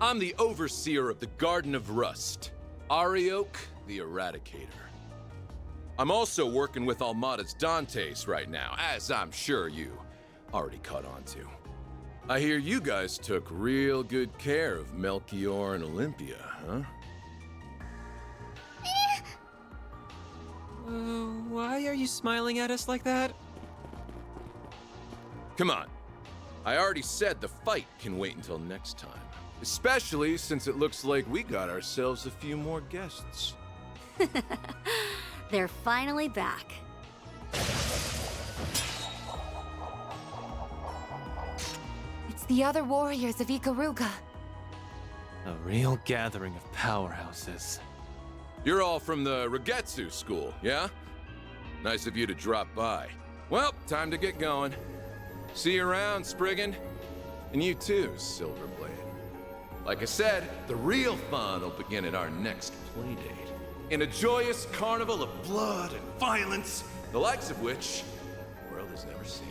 I'm the overseer of the Garden of Rust, Arioch the Eradicator. I'm also working with Almada's Dantes right now, as I'm sure you already caught on to. I hear you guys took real good care of Melchior and Olympia, huh? Why are you smiling at us like that? Come on. I already said the fight can wait until next time. Especially since it looks like we got ourselves a few more guests. They're finally back. It's the other warriors of Ikaruga. A real gathering of powerhouses. You're all from the Regetsu school, yeah? Nice of you to drop by. Well, time to get going. See you around, Spriggan. And you too, Silverblade. Like I said, the real fun will begin at our next playdate. In a joyous carnival of blood and violence, the likes of which the world has never seen.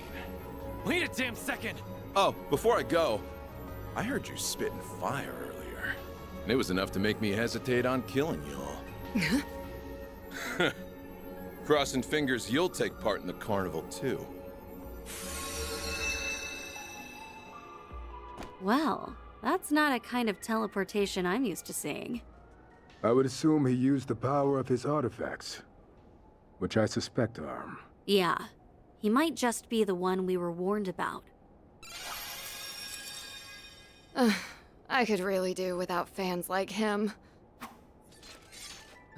Wait a damn second! Oh, before I go, I heard you spitting fire earlier. And it was enough to make me hesitate on killing y'all. Crossing fingers you'll take part in the carnival too. Well, that's not a kind of teleportation I'm used to seeing. I would assume he used the power of his artifacts, which I suspect are. Yeah, he might just be the one we were warned about. I could really do without fans like him.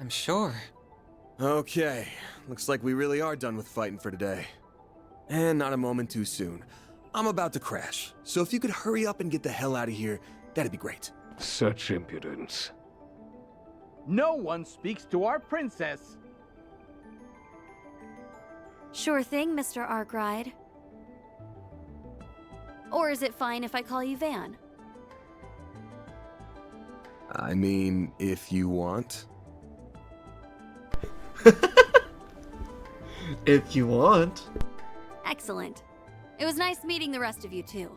I'm sure. Okay, looks like we really are done with fighting for today. And not a moment too soon. I'm about to crash, so if you could hurry up and get the hell out of here, that'd be great. Such impudence. No one speaks to our princess. Sure thing, Mr. Arkride. Or is it fine if I call you Van? I mean, if you want. If you want. Excellent. It was nice meeting the rest of you too.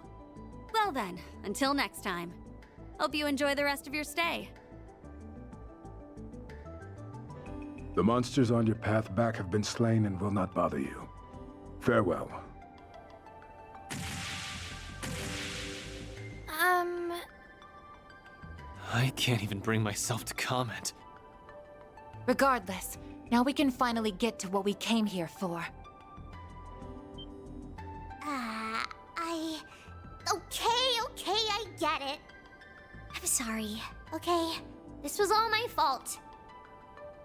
Well then, until next time. Hope you enjoy the rest of your stay. The monsters on your path back have been slain and will not bother you. Farewell. I can't even bring myself to comment. Regardless, now we can finally get to what we came here for. Okay, I get it. I'm sorry, okay? This was all my fault.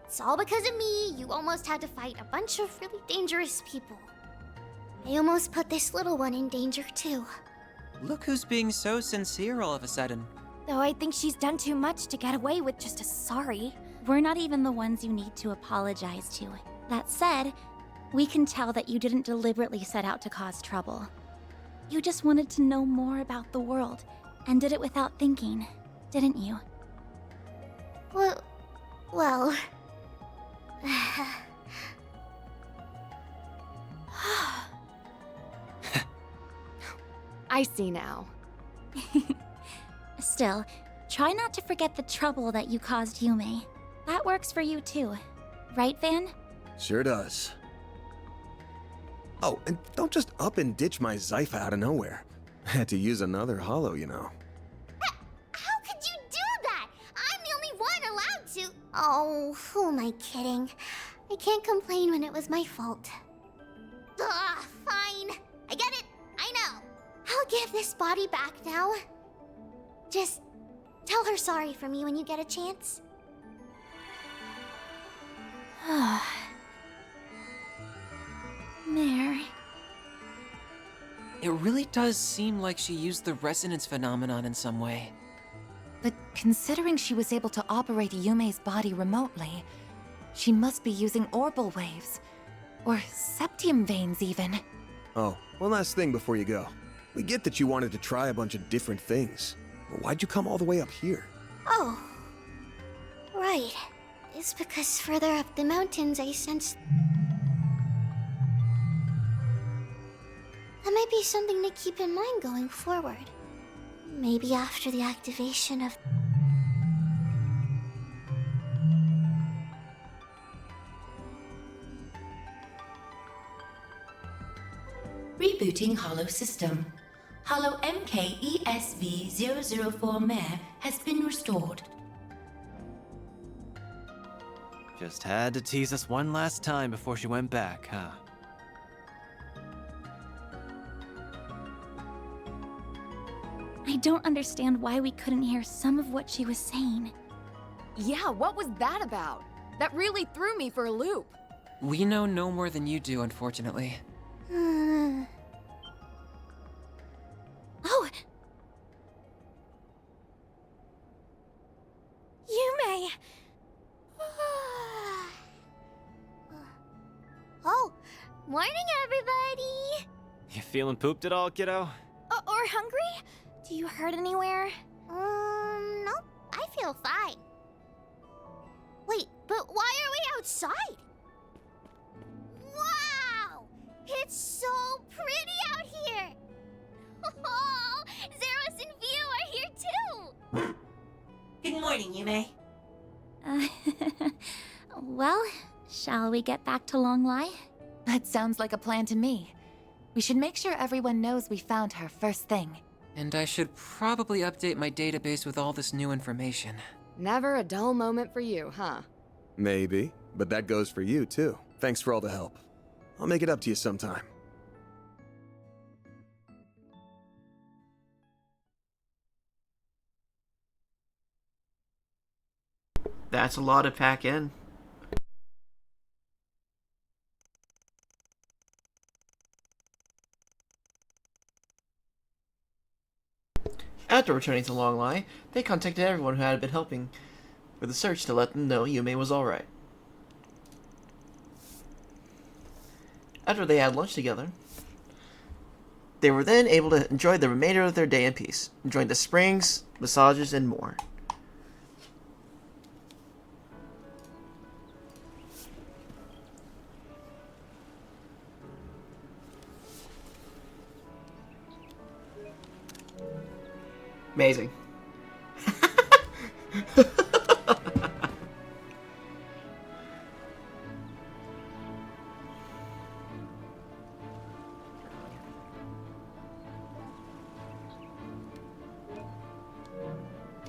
It's all because of me. You almost had to fight a bunch of really dangerous people. I almost put this little one in danger, too. Look who's being so sincere all of a sudden. Though I think she's done too much to get away with just a sorry. We're not even the ones you need to apologize to. That said, we can tell that you didn't deliberately set out to cause trouble. You just wanted to know more about the world, and did it without thinking, didn't you? Well... I see now. Still, try not to forget the trouble that you caused Yume. That works for you too. Right, Van? Sure does. Oh, and don't just up and ditch my Zypha out of nowhere. I had to use another hollow, you know. How could you do that? I'm the only one allowed to... Oh, who am I kidding? I can't complain when it was my fault. Ugh, fine. I get it. I know. I'll give this body back now. Just tell her sorry for me when you get a chance. Mare. It really does seem like she used the resonance phenomenon in some way. But considering she was able to operate Yume's body remotely, she must be using orbal waves. Or septium veins, even. Oh, one last thing before you go. We get that you wanted to try a bunch of different things. But why'd you come all the way up here? Oh, right. It's because further up the mountains I sensed... That might be something to keep in mind going forward. Maybe after the activation of... Rebooting Hollow System. Hollow MKESV-004 Mare has been restored. Just had to tease us one last time before she went back, huh? I don't understand why we couldn't hear some of what she was saying. Yeah, what was that about? That really threw me for a loop. We know no more than you do, unfortunately. Oh! Yume! Oh, morning, everybody! You feeling pooped at all, kiddo? Or hungry? Do you hurt anywhere? Nope. I feel fine. Wait, but why are we outside? Wow! It's so pretty out here! Oh, Zeros and View are here too! Good morning, Yume. Well, shall we get back to Longlai? That sounds like a plan to me. We should make sure everyone knows we found her first thing. And I should probably update my database with all this new information. Never a dull moment for you, huh? Maybe, but that goes for you too. Thanks for all the help. I'll make it up to you sometime. That's a lot to pack in. After returning to Longlai, they contacted everyone who had been helping with the search to let them know Yume was alright. After they had lunch together, they were then able to enjoy the remainder of their day in peace, enjoying the springs, massages, and more. Amazing.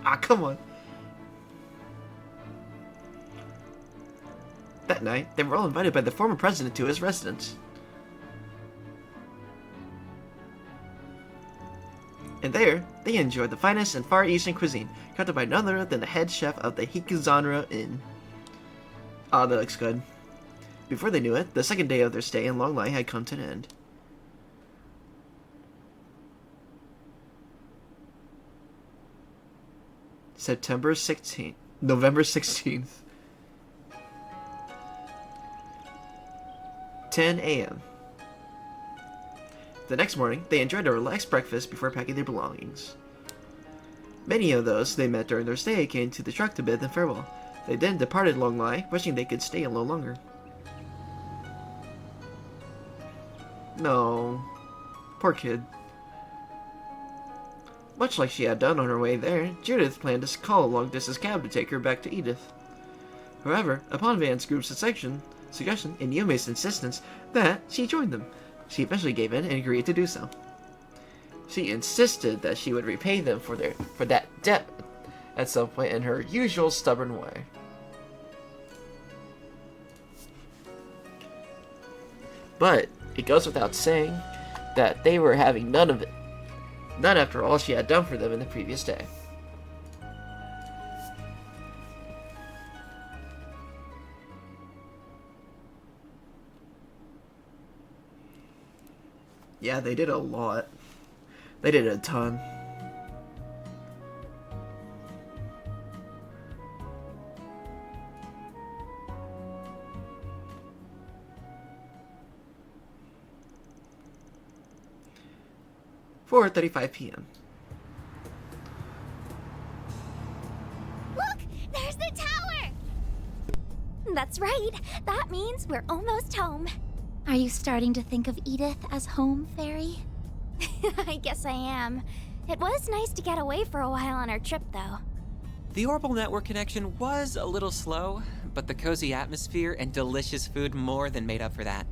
Ah, come on. That night, they were all invited by the former president to his residence. And there, they enjoyed the finest and Far Eastern cuisine, crafted by none other than the head chef of the Hikizanra Inn. Ah, that looks good. Before they knew it, the second day of their stay in Longlai had come to an end. November 16th. 10 a.m. The next morning, they enjoyed a relaxed breakfast before packing their belongings. Many of those they met during their stay came to the truck to bid them farewell. They then departed Longlai, wishing they could stay a little longer. No. Poor kid. Much like she had done on her way there, Judith planned to call a long-distance cab to take her back to Edith. However, upon Van's group's suggestion and Yume's insistence that she join them, she eventually gave in and agreed to do so. She insisted that she would repay them for that debt at some point in her usual stubborn way. But it goes without saying that they were having none of it. Not after all she had done for them in the previous day. Yeah, they did a lot. They did a ton. At 4:35 p.m. Look! There's the tower! That's right. That means we're almost home. Are you starting to think of Edith as home, Fairy? I guess I am. It was nice to get away for a while on our trip, though. The Orbital Network connection was a little slow, but the cozy atmosphere and delicious food more than made up for that.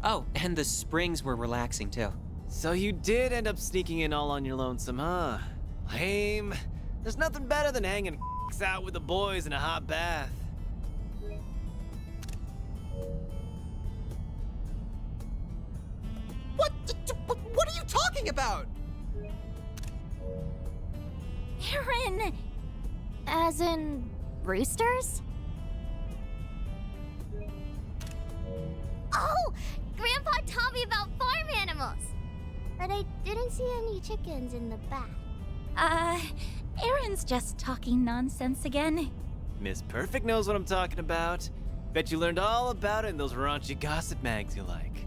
Oh, and the springs were relaxing too. So you did end up sneaking in all on your lonesome, huh? Lame. There's nothing better than hanging out with the boys in a hot bath. What are you talking about? Aaron! As in, roosters? Oh! Grandpa taught me about farm animals! But I didn't see any chickens in the back. Aaron's just talking nonsense again. Miss Perfect knows what I'm talking about. Bet you learned all about it in those raunchy gossip mags you like.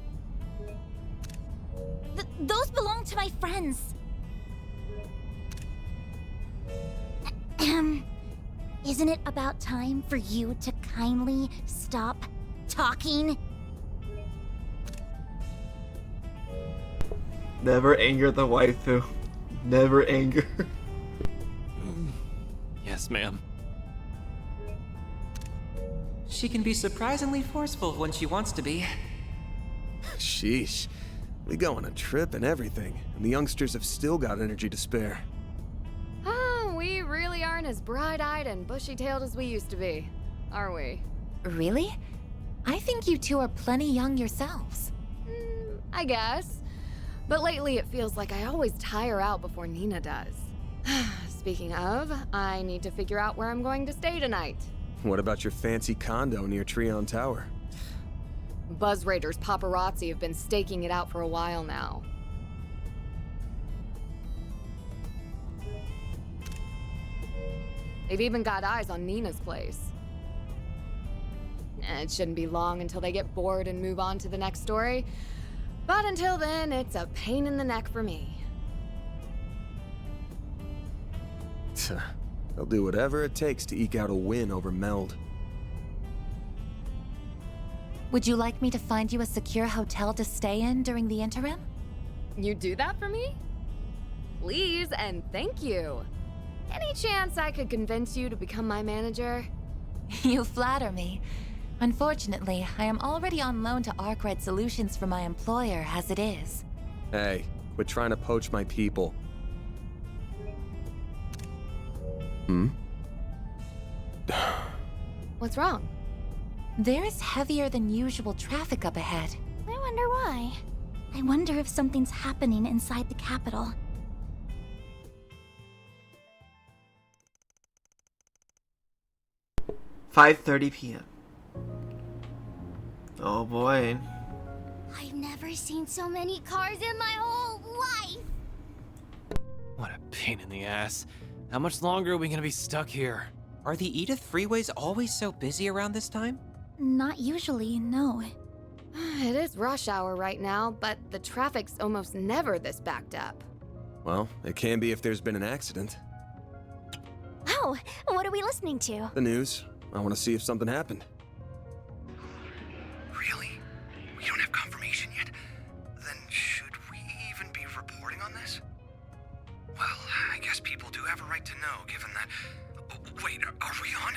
Those belong to my friends. Isn't it about time for you to kindly stop talking? Never anger the waifu. Never anger. Yes, ma'am. She can be surprisingly forceful when she wants to be. Sheesh. We go on a trip and everything, and the youngsters have still got energy to spare. Oh, we really aren't as bright-eyed and bushy-tailed as we used to be, are we? Really? I think you two are plenty young yourselves. I guess. But lately it feels like I always tire out before Nina does. Speaking of, I need to figure out where I'm going to stay tonight. What about your fancy condo near Treon Tower? Buzz Raiders paparazzi have been staking it out for a while now. They've even got eyes on Nina's place. It shouldn't be long until they get bored and move on to the next story. But until then, it's a pain in the neck for me. They'll do whatever it takes to eke out a win over Meld. Would you like me to find you a secure hotel to stay in during the interim? You do that for me? Please and thank you. Any chance I could convince you to become my manager? You flatter me. Unfortunately, I am already on loan to Arkwright Solutions for my employer as it is. Hey, quit trying to poach my people. What's wrong? There's heavier than usual traffic up ahead. I wonder why. I wonder if something's happening inside the capital. "5:30 p.m. Oh boy. I've never seen so many cars in my whole life! What a pain in the ass. How much longer are we gonna be stuck here? Are the Edith freeways always so busy around this time? Not usually, no. It is rush hour right now, but the traffic's almost never this backed up. Well, it can be if there's been an accident. Oh, what are we listening to? The news. I want to see if something happened. Really? We don't have confirmation yet? Then should we even be reporting on this? Well, I guess people do have a right to know, given that... Oh, wait, are we on?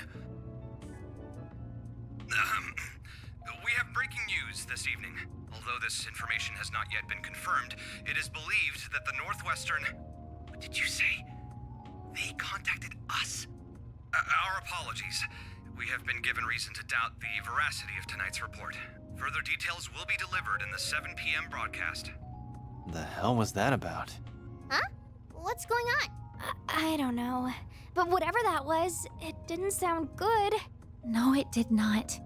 We have breaking news this evening. Although this information has not yet been confirmed, it is believed that the Northwestern... What did you say? They contacted us? Our apologies. We have been given reason to doubt the veracity of tonight's report. Further details will be delivered in the 7 p.m. broadcast. The hell was that about? Huh? What's going on? I don't know. But whatever that was, it didn't sound good. No, it did not.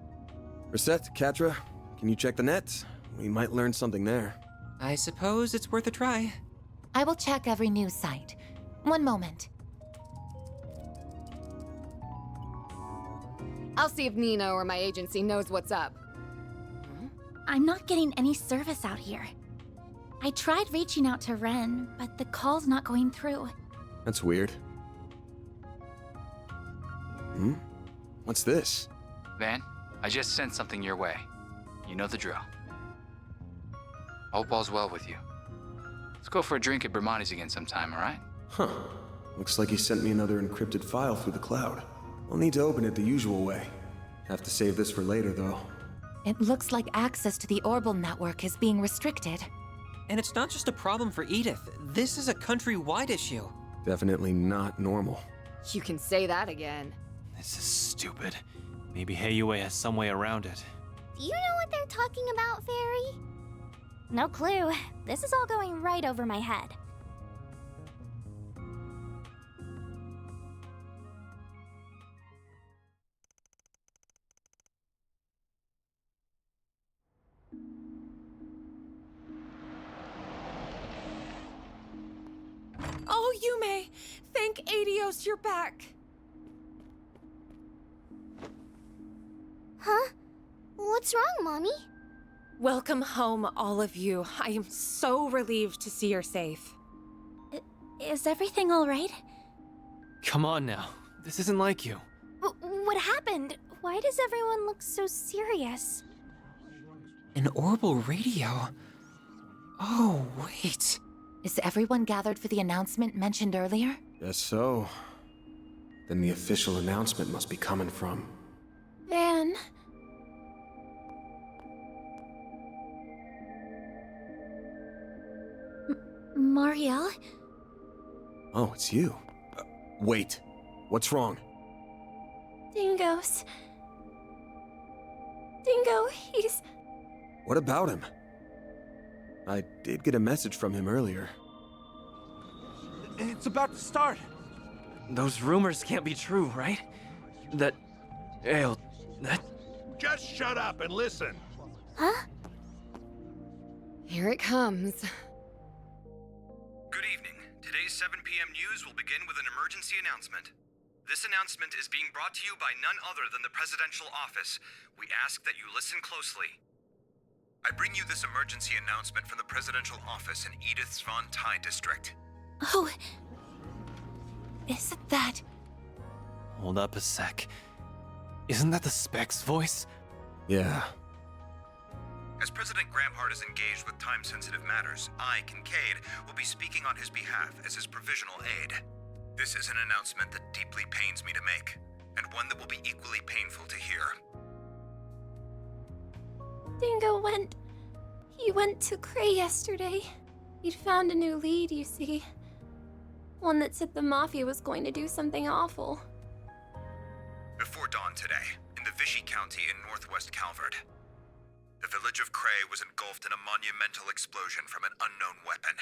Reset, Katra, can you check the net? We might learn something there. I suppose it's worth a try. I will check every news site. One moment. I'll see if Nina or my agency knows what's up. I'm not getting any service out here. I tried reaching out to Ren, but the call's not going through. That's weird. What's this? Van, I just sent something your way. You know the drill. Hope all's well with you. Let's go for a drink at Bermonti's again sometime, alright? Huh. Looks like he sent me another encrypted file through the cloud. I'll need to open it the usual way. Have to save this for later, though. It looks like access to the Orbital network is being restricted. And it's not just a problem for Edith. This is a countrywide issue. Definitely not normal. You can say that again. This is stupid. Maybe Heiyue has some way around it. Do you know what they're talking about, Fairy? No clue. This is all going right over my head. Oh, Yume! Thank Adios you're back! Huh? What's wrong, Mommy? Welcome home, all of you. I am so relieved to see you're safe. Is everything all right? Come on now. This isn't like you. What happened? Why does everyone look so serious? An orbital radio? Oh, wait. Is everyone gathered for the announcement mentioned earlier? Guess so. Then the official announcement must be coming from... Van... Marielle? Oh, it's you. Wait. What's wrong? Dingo's... Dingo, he's... What about him? I did get a message from him earlier. It's about to start. Those rumors can't be true, right? That... Just shut up and listen. Huh? Here it comes. Good evening. Today's 7 p.m. news will begin with an emergency announcement. This announcement is being brought to you by none other than the Presidential Office. We ask that you listen closely. I bring you this emergency announcement from the Presidential Office in Edith's Von Tai district. Oh... Isn't that... Hold up a sec. Isn't that the Spec's voice? Yeah. As President Gramhart is engaged with time-sensitive matters, I, Kincaid, will be speaking on his behalf as his provisional aide. This is an announcement that deeply pains me to make, and one that will be equally painful to hear. Dingo went... He went to Cray yesterday. He'd found a new lead, you see. One that said the Mafia was going to do something awful. Before dawn today, in the Vichy County in northwest Calvert, the village of Cray was engulfed in a monumental explosion from an unknown weapon.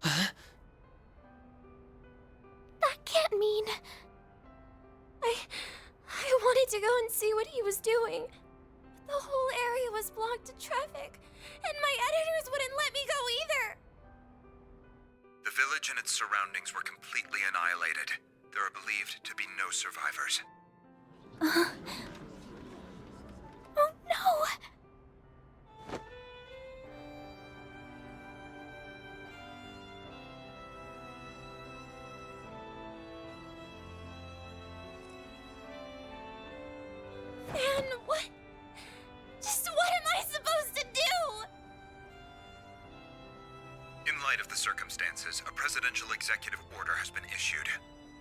Huh? That can't mean... I wanted to go and see what he was doing. But the whole area was blocked to traffic, and my editors wouldn't let me go either. The village and its surroundings were completely annihilated. There are believed to be no survivors. Oh no! And what? Just what am I supposed to do? In light of the circumstances, a presidential executive order has been issued,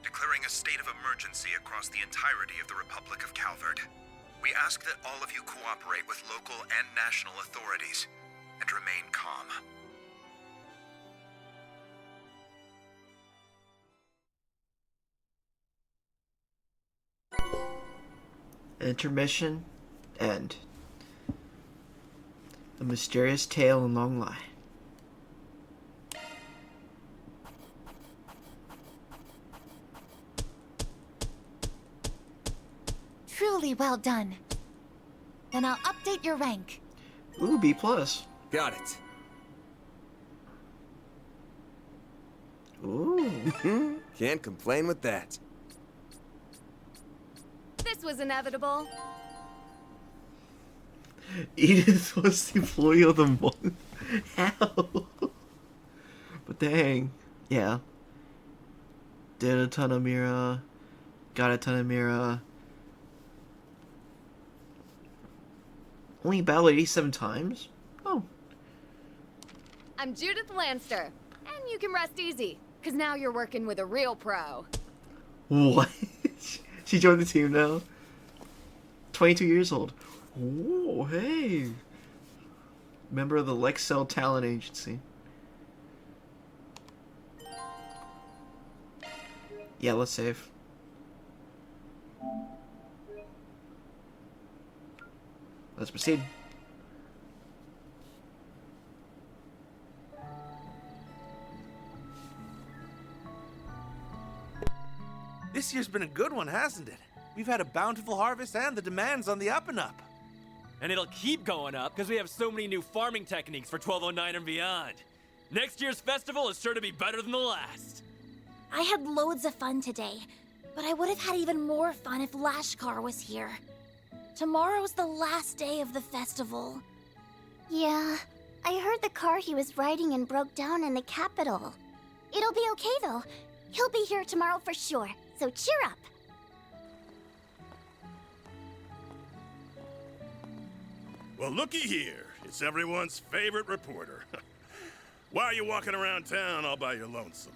declaring a state of emergency across the entirety of the Republic of Calvert. We ask that all of you cooperate with local and national authorities and remain calm. Intermission. End. A mysterious tale and long lie. Truly well done. Then I'll update your rank. Ooh, B+. Got it. Ooh. Can't complain with that. This was inevitable. Edith was the employee of the month. How? But dang. Yeah. Did a ton of Mira. Got a ton of Mira. Only battled 87 times? Oh. I'm Judith Lanster, and you can rest easy. Because now you're working with a real pro. What? She joined the team now. 22 years old. Oh, hey. Member of the Lexel Talent Agency. Yeah, let's save. Let's proceed. This year's been a good one, hasn't it? We've had a bountiful harvest and the demand's on the up and up. And it'll keep going up because we have so many new farming techniques for 1209 and beyond. Next year's festival is sure to be better than the last. I had loads of fun today, but I would have had even more fun if Lashkar was here. Tomorrow's the last day of the festival. Yeah, I heard the car he was riding in broke down in the capital. It'll be okay though. He'll be here tomorrow for sure, so cheer up. Well, looky here. It's everyone's favorite reporter. Why are you walking around town all by your lonesome?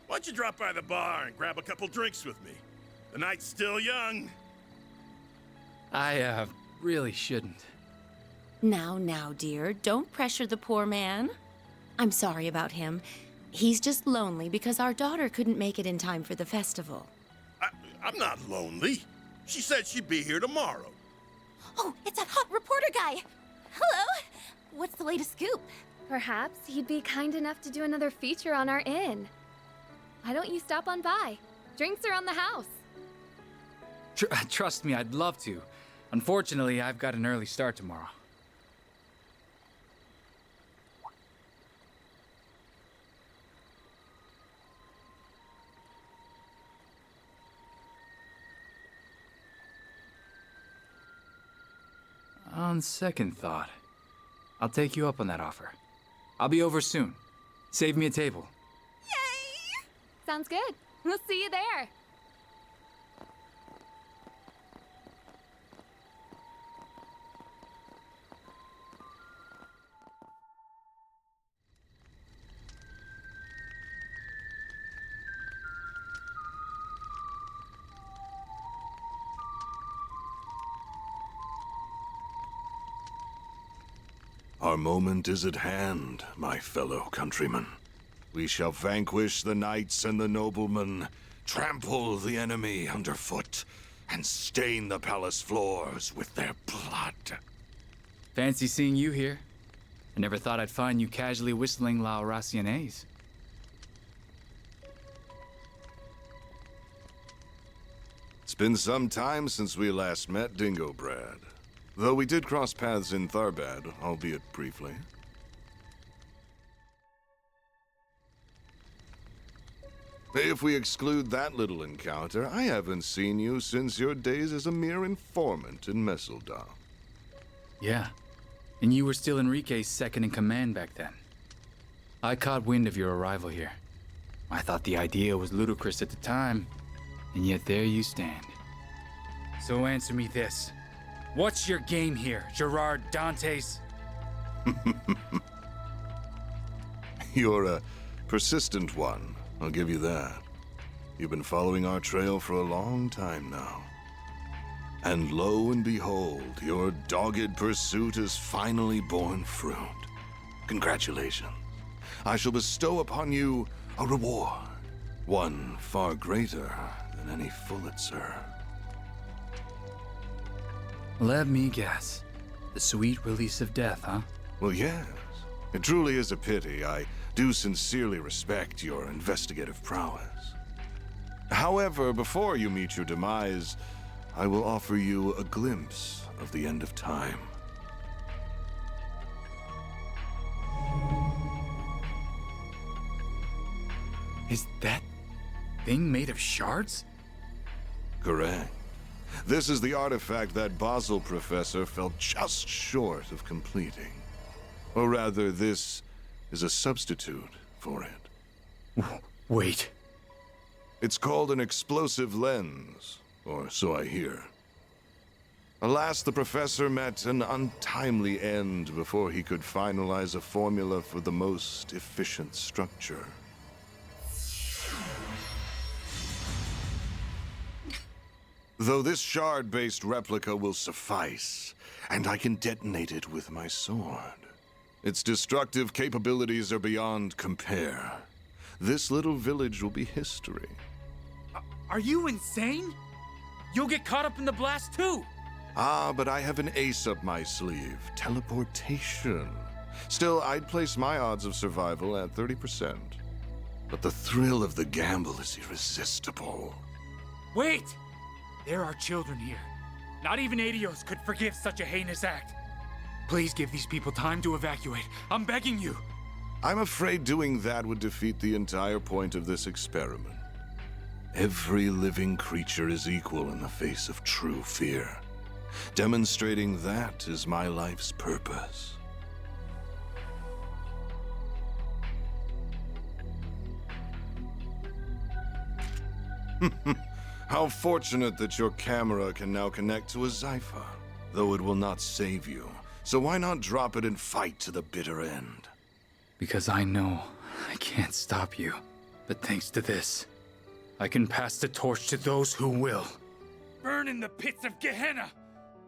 Why don't you drop by the bar and grab a couple drinks with me? The night's still young. I, really shouldn't. Now, dear, don't pressure the poor man. I'm sorry about him. He's just lonely because our daughter couldn't make it in time for the festival. I'm not lonely. She said she'd be here tomorrow. Oh, it's that hot reporter guy! Hello! What's the latest scoop? Perhaps he'd be kind enough to do another feature on our inn. Why don't you stop on by? Drinks are on the house. Trust me, I'd love to. Unfortunately, I've got an early start tomorrow. On second thought, I'll take you up on that offer. I'll be over soon. Save me a table. Sounds good. We'll see you there. Our moment is at hand, my fellow countrymen. We shall vanquish the knights and the noblemen, trample the enemy underfoot, and stain the palace floors with their blood. Fancy seeing you here. I never thought I'd find you casually whistling La Raciones. It's been some time since we last met, Dingo Brad. Though we did cross paths in Tharbad, albeit briefly. If we exclude that little encounter, I haven't seen you since your days as a mere informant in Messeldorf. Yeah, and you were still Enrique's second in command back then. I caught wind of your arrival here. I thought the idea was ludicrous at the time, and yet there you stand. So answer me this. What's your game here, Gerard Dantes? You're a persistent one, I'll give you that. You've been following our trail for a long time now. And lo and behold, your dogged pursuit has finally borne fruit. Congratulations. I shall bestow upon you a reward, one far greater than any Pulitzer. Let me guess. The sweet release of death, huh? Well, yes. It truly is a pity. I do sincerely respect your investigative prowess. However, before you meet your demise, I will offer you a glimpse of the end of time. Is that thing made of shards? Correct. This is the artifact that Basel professor fell just short of completing. Or rather, this is a substitute for it. Wait. It's called an explosive lens, or so I hear. Alas, the professor met an untimely end before he could finalize a formula for the most efficient structure. Though this shard-based replica will suffice, and I can detonate it with my sword. Its destructive capabilities are beyond compare. This little village will be history. Are you insane? You'll get caught up in the blast too! Ah, but I have an ace up my sleeve. Teleportation. Still, I'd place my odds of survival at 30%. But the thrill of the gamble is irresistible. Wait! There are children here. Not even Adios could forgive such a heinous act. Please give these people time to evacuate. I'm begging you. I'm afraid doing that would defeat the entire point of this experiment. Every living creature is equal in the face of true fear. Demonstrating that is my life's purpose. How fortunate that your camera can now connect to a Zypha, though it will not save you. So why not drop it and fight to the bitter end? Because I know I can't stop you. But thanks to this, I can pass the torch to those who will. Burn in the pits of Gehenna!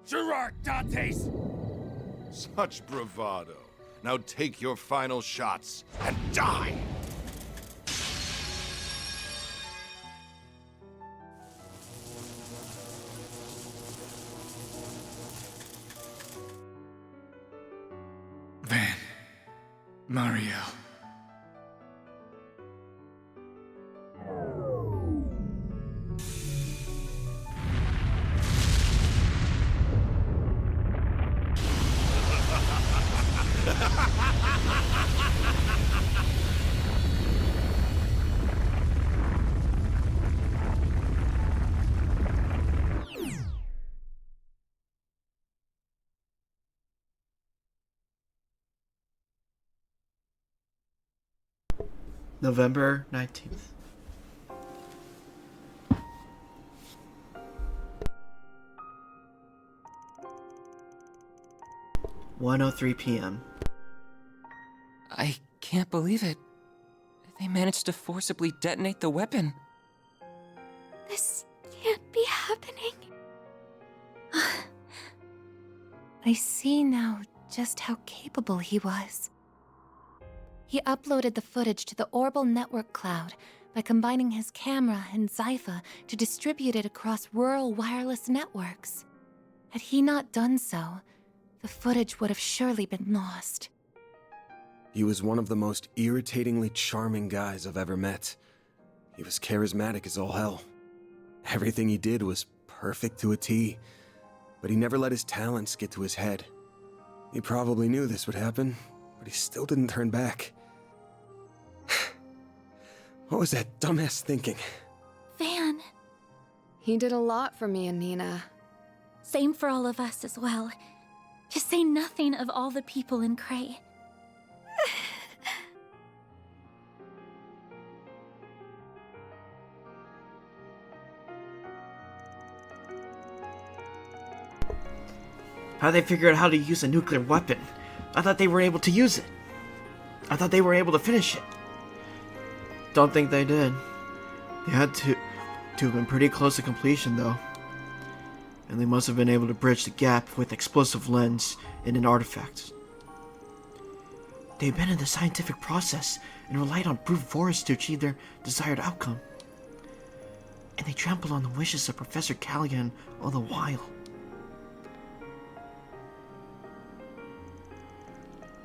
Gerard Dantes! Such bravado. Now take your final shots and die! Van. Mario. November 19th. (1:03 p.m.) I can't believe it. They managed to forcibly detonate the weapon. This can't be happening. I see now just how capable he was. He uploaded the footage to the Orbal network cloud by combining his camera and Zypha to distribute it across rural wireless networks. Had he not done so, the footage would have surely been lost. He was one of the most irritatingly charming guys I've ever met. He was charismatic as all hell. Everything he did was perfect to a T, but he never let his talents get to his head. He probably knew this would happen, but he still didn't turn back. What was that dumbass thinking? Van. He did a lot for me and Nina. Same for all of us as well. Just say nothing of all the people in Cray. How'd they figure out how to use a nuclear weapon? I thought they were able to use it. I thought they were able to finish it. Don't think they did. They had to have been pretty close to completion, though. And they must have been able to bridge the gap with explosive lens and an artifact. They've been in the scientific process and relied on brute force to achieve their desired outcome. And they trampled on the wishes of Professor Callaghan all the while.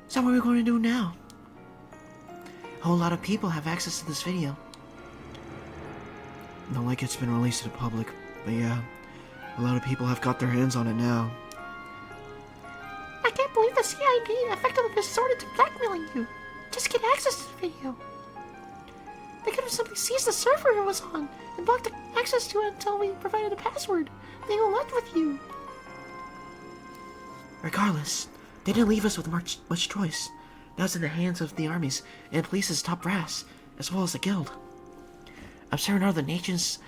So what are we going to do now? A whole lot of people have access to this video. Not like it's been released to the public, but yeah, a lot of people have got their hands on it now. I can't believe the CID effectively resorted to blackmailing you. Just get access to the video. They could have simply seized the server it was on and blocked access to it until we provided a password. They were left with you. Regardless, they didn't leave us with much choice. Now it's in the hands of the armies and police's top brass, as well as the guild. I'm certain other nations'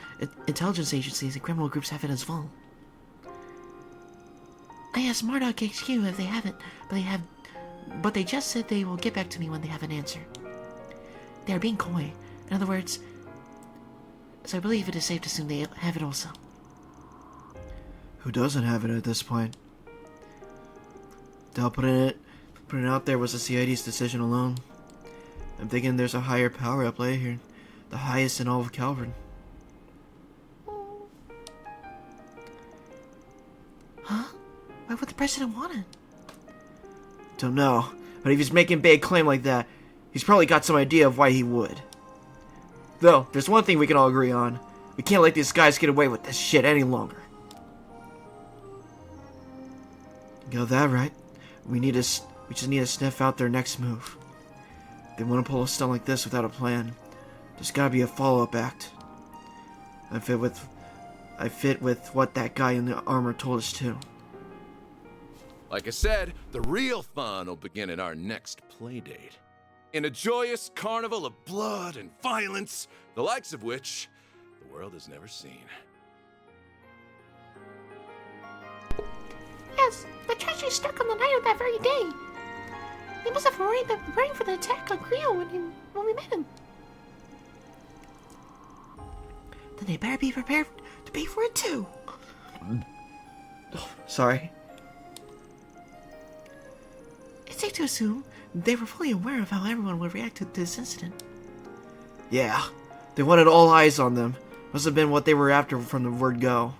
intelligence agencies and criminal groups have it as well. I asked Marduk HQ if they haven't, but they just said they will get back to me when they have an answer. They are being coy. In other words, so I believe it is safe to assume they have it also. Who doesn't have it at this point? Doubt putting it out there was the CID's decision alone. I'm thinking there's a higher power at play here. The highest in all of Calvin. Huh? Why would the president want it? Don't know, but if he's making a big claim like that, he's probably got some idea of why he would. Though, there's one thing we can all agree on. We can't let these guys get away with this shit any longer. You got that right. We just need to sniff out their next move. They want to pull a stunt like this without a plan. There's gotta be a follow-up act. I fit with what that guy in the armor told us too. Like I said, the real fun will begin at our next playdate. In a joyous carnival of blood and violence, the likes of which the world has never seen. Yes, the tragedy struck on the night of that very day. He must have already been preparing for the attack on Creo when we met him. Then they better be prepared to pay for it too. Sorry. It's safe to assume they were fully aware of how everyone would react to this incident. Yeah, they wanted all eyes on them. Must have been what they were after from the word go.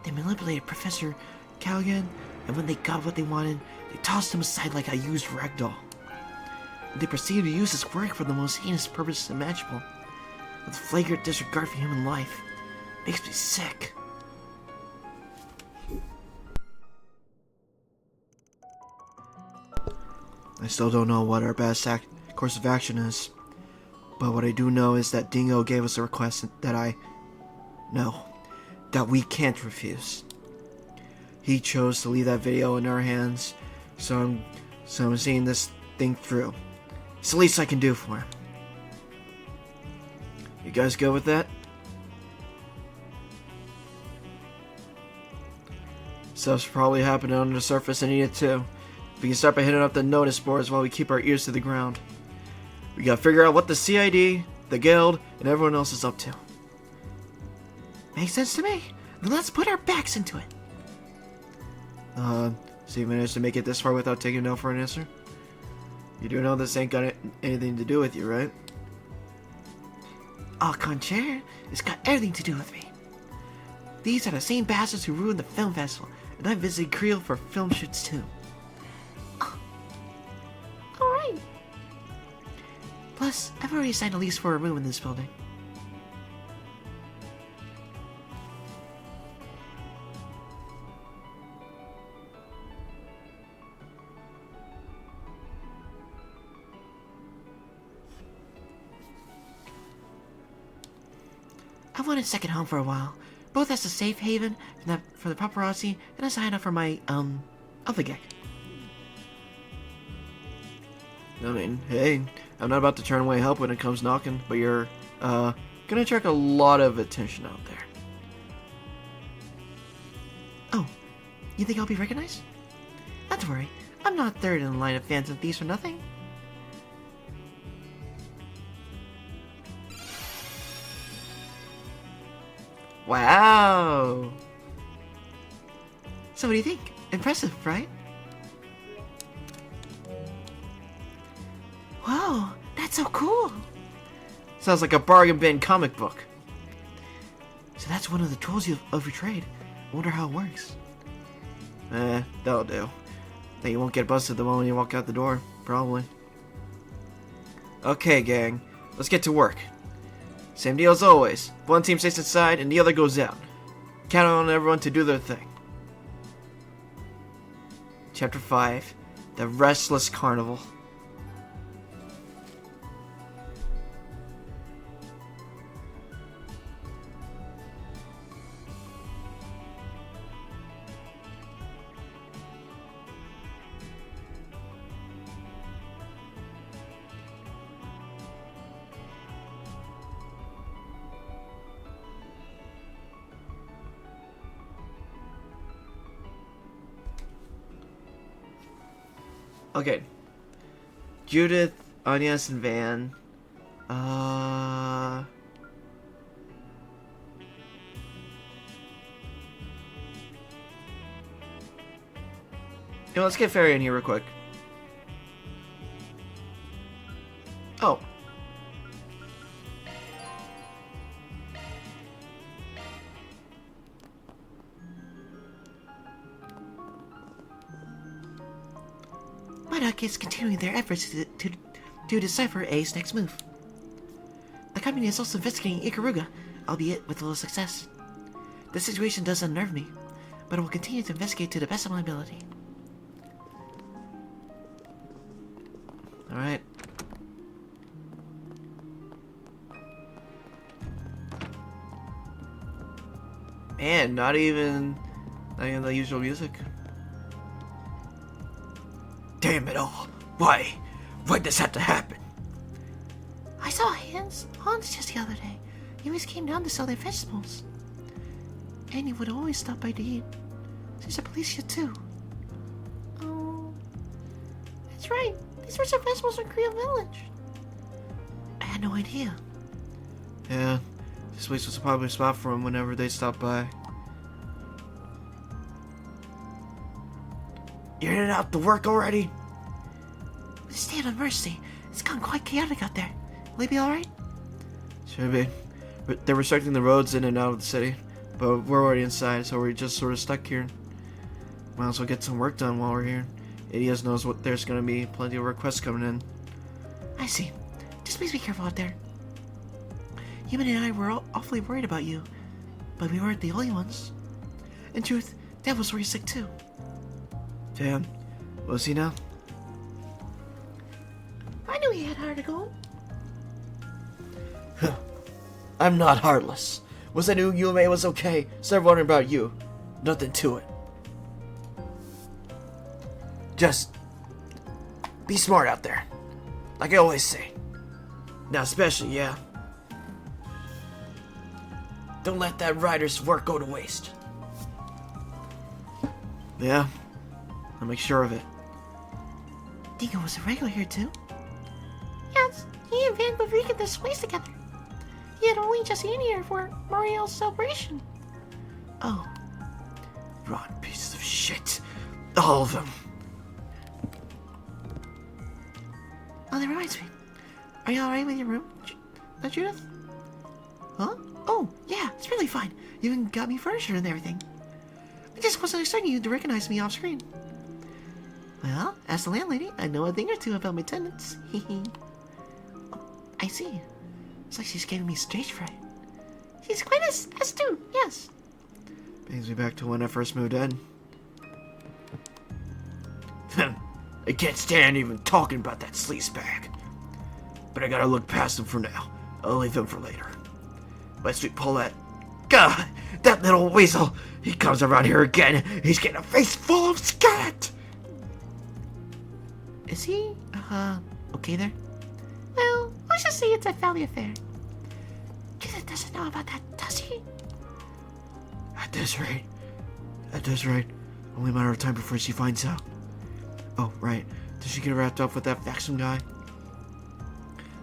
They manipulated Professor Callaghan, and when they got what they wanted, they tossed him aside like a used ragdoll. They proceeded to use his work for the most heinous purpose imaginable, with flagrant disregard for human life. Makes me sick. I still don't know what our best course of action is, but what I do know is that Dingo gave us a request that we can't refuse. He chose to leave that video in our hands, so I'm seeing this thing through. It's the least I can do for him. You guys go with that? Stuff's probably happening under the surface and it too. We can start by hitting up the notice boards while we keep our ears to the ground. We gotta figure out what the CID, the Guild, and everyone else is up to. Makes sense to me. Then let's put our backs into it. So you managed to make it this far without taking no for an answer? You do know this ain't got anything to do with you, right? Au contraire, it's got everything to do with me. These are the same bastards who ruined the film festival, and I visited Creel for film shoots too. Alright. Plus, I've already signed a lease for a room in this building. I wanted a second home for a while, both as a safe haven for the paparazzi and as a hideout for my, other gig. I mean, hey, I'm not about to turn away help when it comes knocking, but you're, gonna attract a lot of attention out there. Oh, you think I'll be recognized? Not to worry, I'm not third in the line of fans and thieves for nothing. Wow! So what do you think? Impressive, right? Whoa, that's so cool! Sounds like a bargain bin comic book. So that's one of the tools of your trade. I wonder how it works. That'll do. Then you won't get busted the moment you walk out the door, probably. Okay, gang, let's get to work. Same deal as always. One team stays inside and the other goes out. Count on everyone to do their thing. Chapter 5, The Restless Carnival. Okay. Judith, Agnes, and Van. Yeah, let's get Fairy in here real quick. Oh. Muddock is continuing their efforts to decipher A's next move. The company is also investigating Ikaruga, albeit with little success. The situation does unnerve me, but I will continue to investigate to the best of my ability. Alright. Man, not even the usual music. Damn it all. Why? Why'd this have to happen? I saw Hans just the other day. He always came down to sell their vegetables. And he would always stop by to eat. There's a police here too. Oh. That's right. These sorts of vegetables from Korea Village. I had no idea. Yeah, this place was a popular spot for them whenever they stopped by. You're headed out to work already? With the state of mercy, it's gone quite chaotic out there. Will you be alright? Should be. They're restricting the roads in and out of the city, but we're already inside, so we're just sort of stuck here. Might as well get some work done while we're here. Idios knows what there's gonna be plenty of requests coming in. I see. Just please be careful out there. Human and I were awfully worried about you, but we weren't the only ones. In truth, Dad was worried sick too. Damn. Was he now? I knew he had heart to go. I'm not heartless. Was I knew UMA was okay, started wondering about you. Nothing to it. Just be smart out there. Like I always say. Now especially, yeah. Don't let that rider's work go to waste. Yeah, I'll make sure of it. Dingo was a regular here too? Yes, he and Van would frequent this place together. He had only just in here for Mario's celebration. Oh. Rotten pieces of shit. All of them. Oh, that reminds me. Are you alright with your room, Judith? Huh? Oh, yeah, it's really fine. You even got me furniture and everything. I just wasn't expecting you to recognize me off screen. Well, as the landlady, I know a thing or two about my tenants. Oh, I see. It's like she's giving me stage fright. She's quite astute, yes. Brings me back to when I first moved in. I can't stand even talking about that sleazebag. But I gotta look past him for now. I'll leave him for later. My sweet Paulette. God, that little weasel. He comes around here again. He's getting a face full of scat. Is he, okay there? Well, let's just say it's a family affair. Judith doesn't know about that, does he? At this rate, only a matter of time before she finds out. Oh, right. Did she get wrapped up with that Vaxum guy?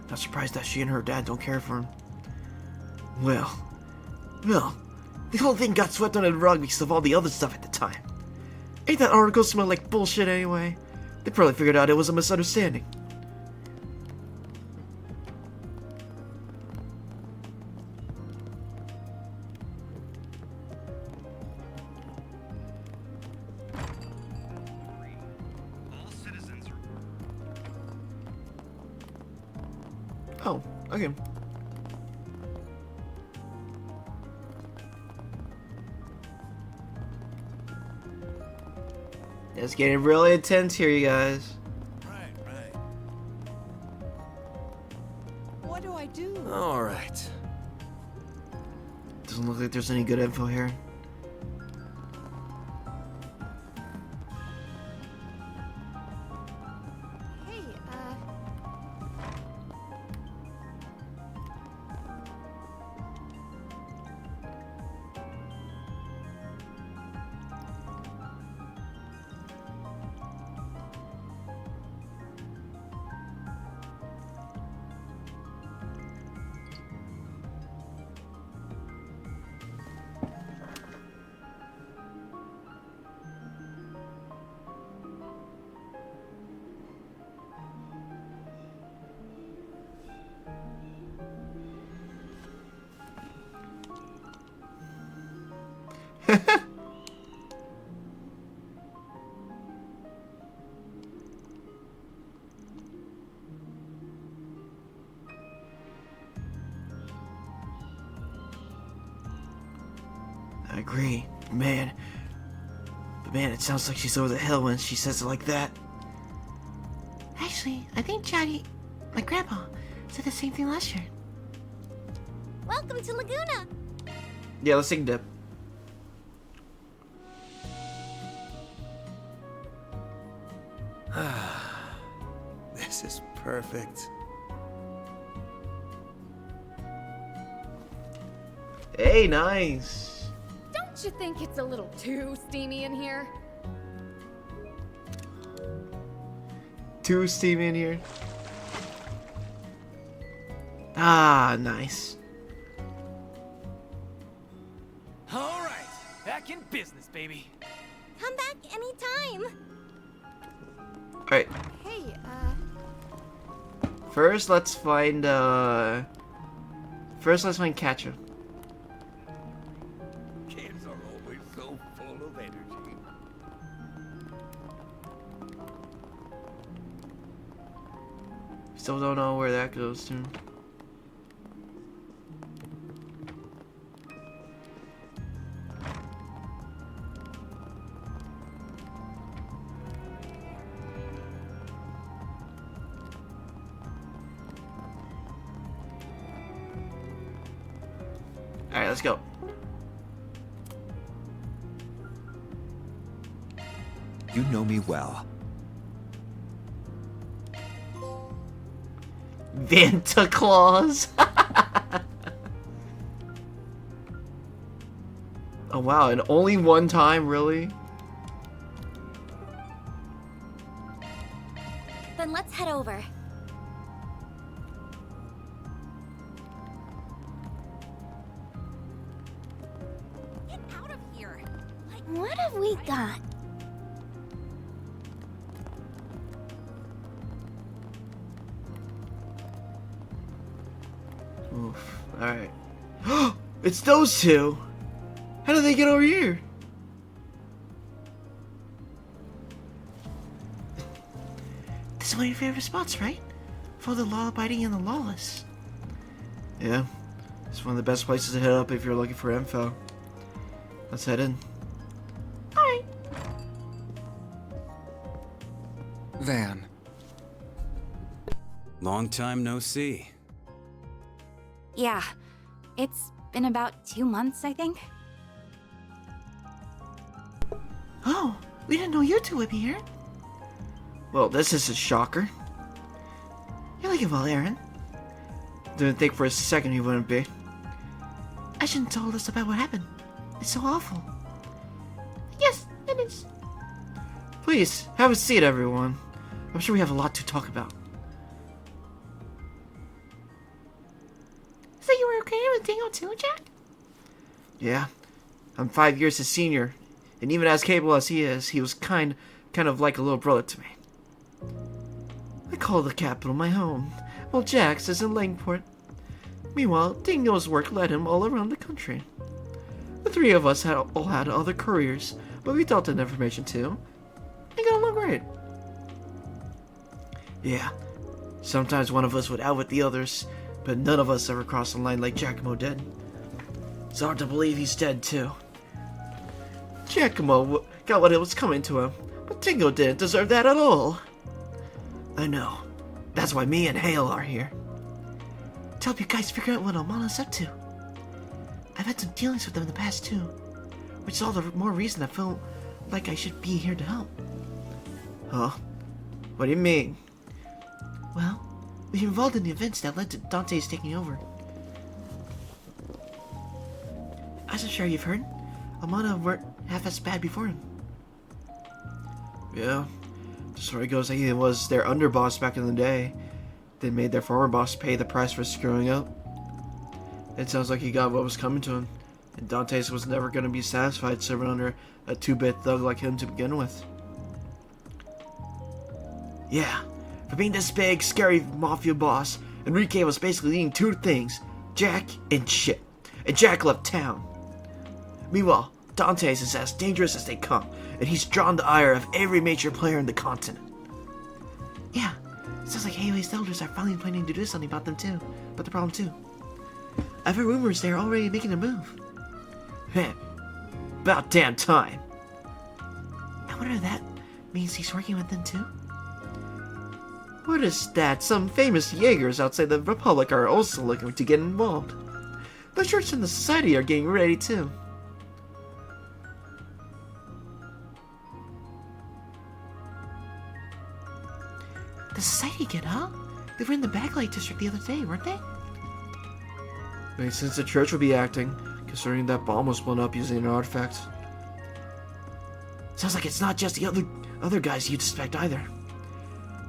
Not surprised that she and her dad don't care for him. Well, the whole thing got swept under the rug because of all the other stuff at the time. Ain't that article smell like bullshit anyway? They probably figured out it was a misunderstanding. Oh, okay. It's getting really intense here, you guys. Right. What do I do? Alright. Doesn't look like there's any good info here. I agree, man. But man, it sounds like she's over the hill when she says it like that. Actually, I think Chatty, my grandpa, said the same thing last year. Welcome to Laguna. Yeah, let's take a dip. This is perfect. Hey, nice. Don't you think it's a little too steamy in here? Too steamy in here. Ah, nice. All right, back in business, baby. Come back anytime. Alright, Hey, first let's find Katja. Kids are always so full of energy. Still don't know where that goes to. Alright, let's go. You know me well. Vanta Claus. Oh wow, and only one time, really? Then let's head over. Get out of here. What have we got? Oof. Alright. It's those two! How did they get over here? This is one of your favorite spots, right? For the law-abiding and the lawless. Yeah. It's one of the best places to hit up if you're looking for info. Let's head in. Alright. Van. Long time no see. Yeah, it's been about 2 months, I think. Oh, we didn't know you two would be here. Well, this is a shocker. You're looking well, Aaron. Didn't think for a second he wouldn't be. I shouldn't have told us about what happened. It's so awful. Yes, it is. Please, have a seat, everyone. I'm sure we have a lot to talk about. So you were okay with Dingo too, Jack? Yeah. I'm 5 years his senior, and even as capable as he is, he was kind of like a little brother to me. I call the capital my home, while Jack's is in Langport. Meanwhile, Dingo's work led him all around the country. The three of us all had other careers, but we dealt in information too. We got along great. Yeah, sometimes one of us would outwit the others, but none of us ever crossed the line like Giacomo did. It's hard to believe he's dead too. Giacomo got what it was coming to him, but Dingo didn't deserve that at all. I know. That's why me and Hale are here. To help you guys figure out what Amana's up to. I've had some dealings with them in the past too, which is all the more reason I feel like I should be here to help. Huh? What do you mean? Well, we've been involved in the events that led to Dante's taking over. As I'm sure you've heard, Amana weren't half as bad before him. Yeah. The story goes that he was their underboss back in the day. They made their former boss pay the price for screwing up. It sounds like he got what was coming to him, and Dante's was never going to be satisfied serving under a two-bit thug like him to begin with. Yeah, for being this big, scary mafia boss, Enrique was basically eating two things, Jack and shit. And Jack left town. Meanwhile, Dante is as dangerous as they come, and he's drawn the ire of every major player in the continent. Yeah, it sounds like Heiwei's elders are finally planning to do something about them too. But the problem too. I've heard rumors they're already making a move. Heh, about damn time. I wonder if that means he's working with them too? What is that? Some famous Jaegers outside the Republic are also looking to get involved. The church and the society are getting ready too. The society again, huh? They were in the Backlight District the other day, weren't they? Makes sense the church would be acting, considering that bomb was blown up using an artifact. Sounds like it's not just the other guys you'd suspect either.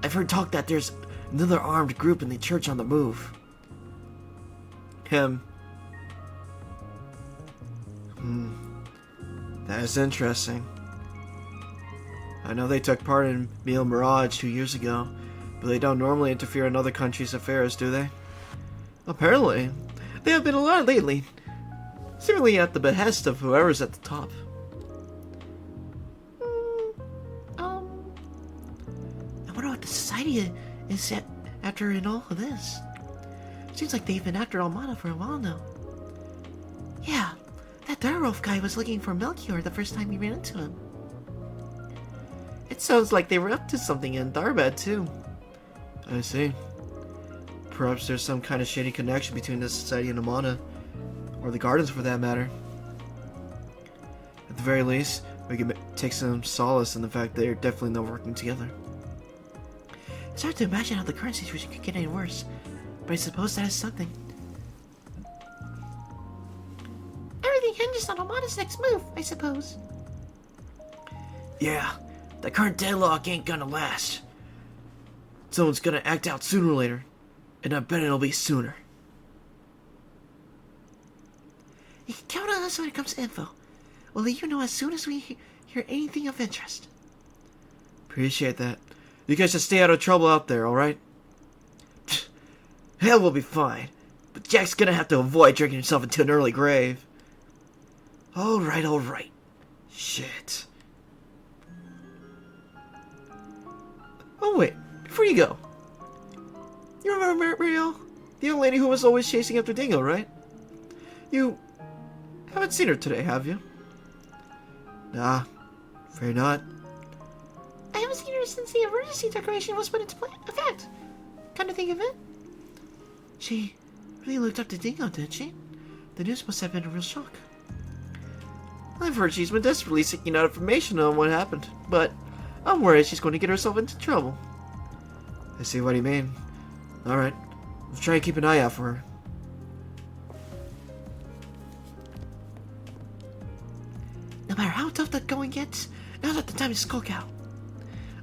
I've heard talk that there's another armed group in the church on the move. That is interesting. I know they took part in Meal Mirage 2 years ago, but they don't normally interfere in other countries' affairs, do they? Apparently. They have been a lot lately, seemingly at the behest of whoever's at the top. I wonder what the society is after in all of this. Seems like they've been after Almana for a while now. Yeah, that Direwolf guy was looking for Melchior the first time we ran into him. It sounds like they were up to something in Darbad too. I see. Perhaps there's some kind of shady connection between the society and Amana, or the gardens for that matter. At the very least, we can take some solace in the fact that they're definitely not working together. It's hard to imagine how the current situation could get any worse, but I suppose that is something. Everything hinges on Amana's next move, I suppose. Yeah, the current deadlock ain't gonna last. Someone's gonna act out sooner or later. And I bet it'll be sooner. You can count on us when it comes to info. We'll let you know as soon as we hear anything of interest. Appreciate that. You guys just stay out of trouble out there, alright? Hell will be fine. But Jack's gonna have to avoid drinking himself into an early grave. Alright. Shit. Oh wait, before you go. You remember Muriel? The young lady who was always chasing after Dingo, right? You haven't seen her today, have you? Nah, afraid not. I haven't seen her since the emergency declaration was put into effect. Come to think of it. She really looked up to Dingo, didn't she? The news must have been a real shock. I've heard she's been desperately seeking out information on what happened, but I'm worried she's going to get herself into trouble. I see what you mean. Alright, we'll try and keep an eye out for her. No matter how tough that going gets, now's not the time to skulk out.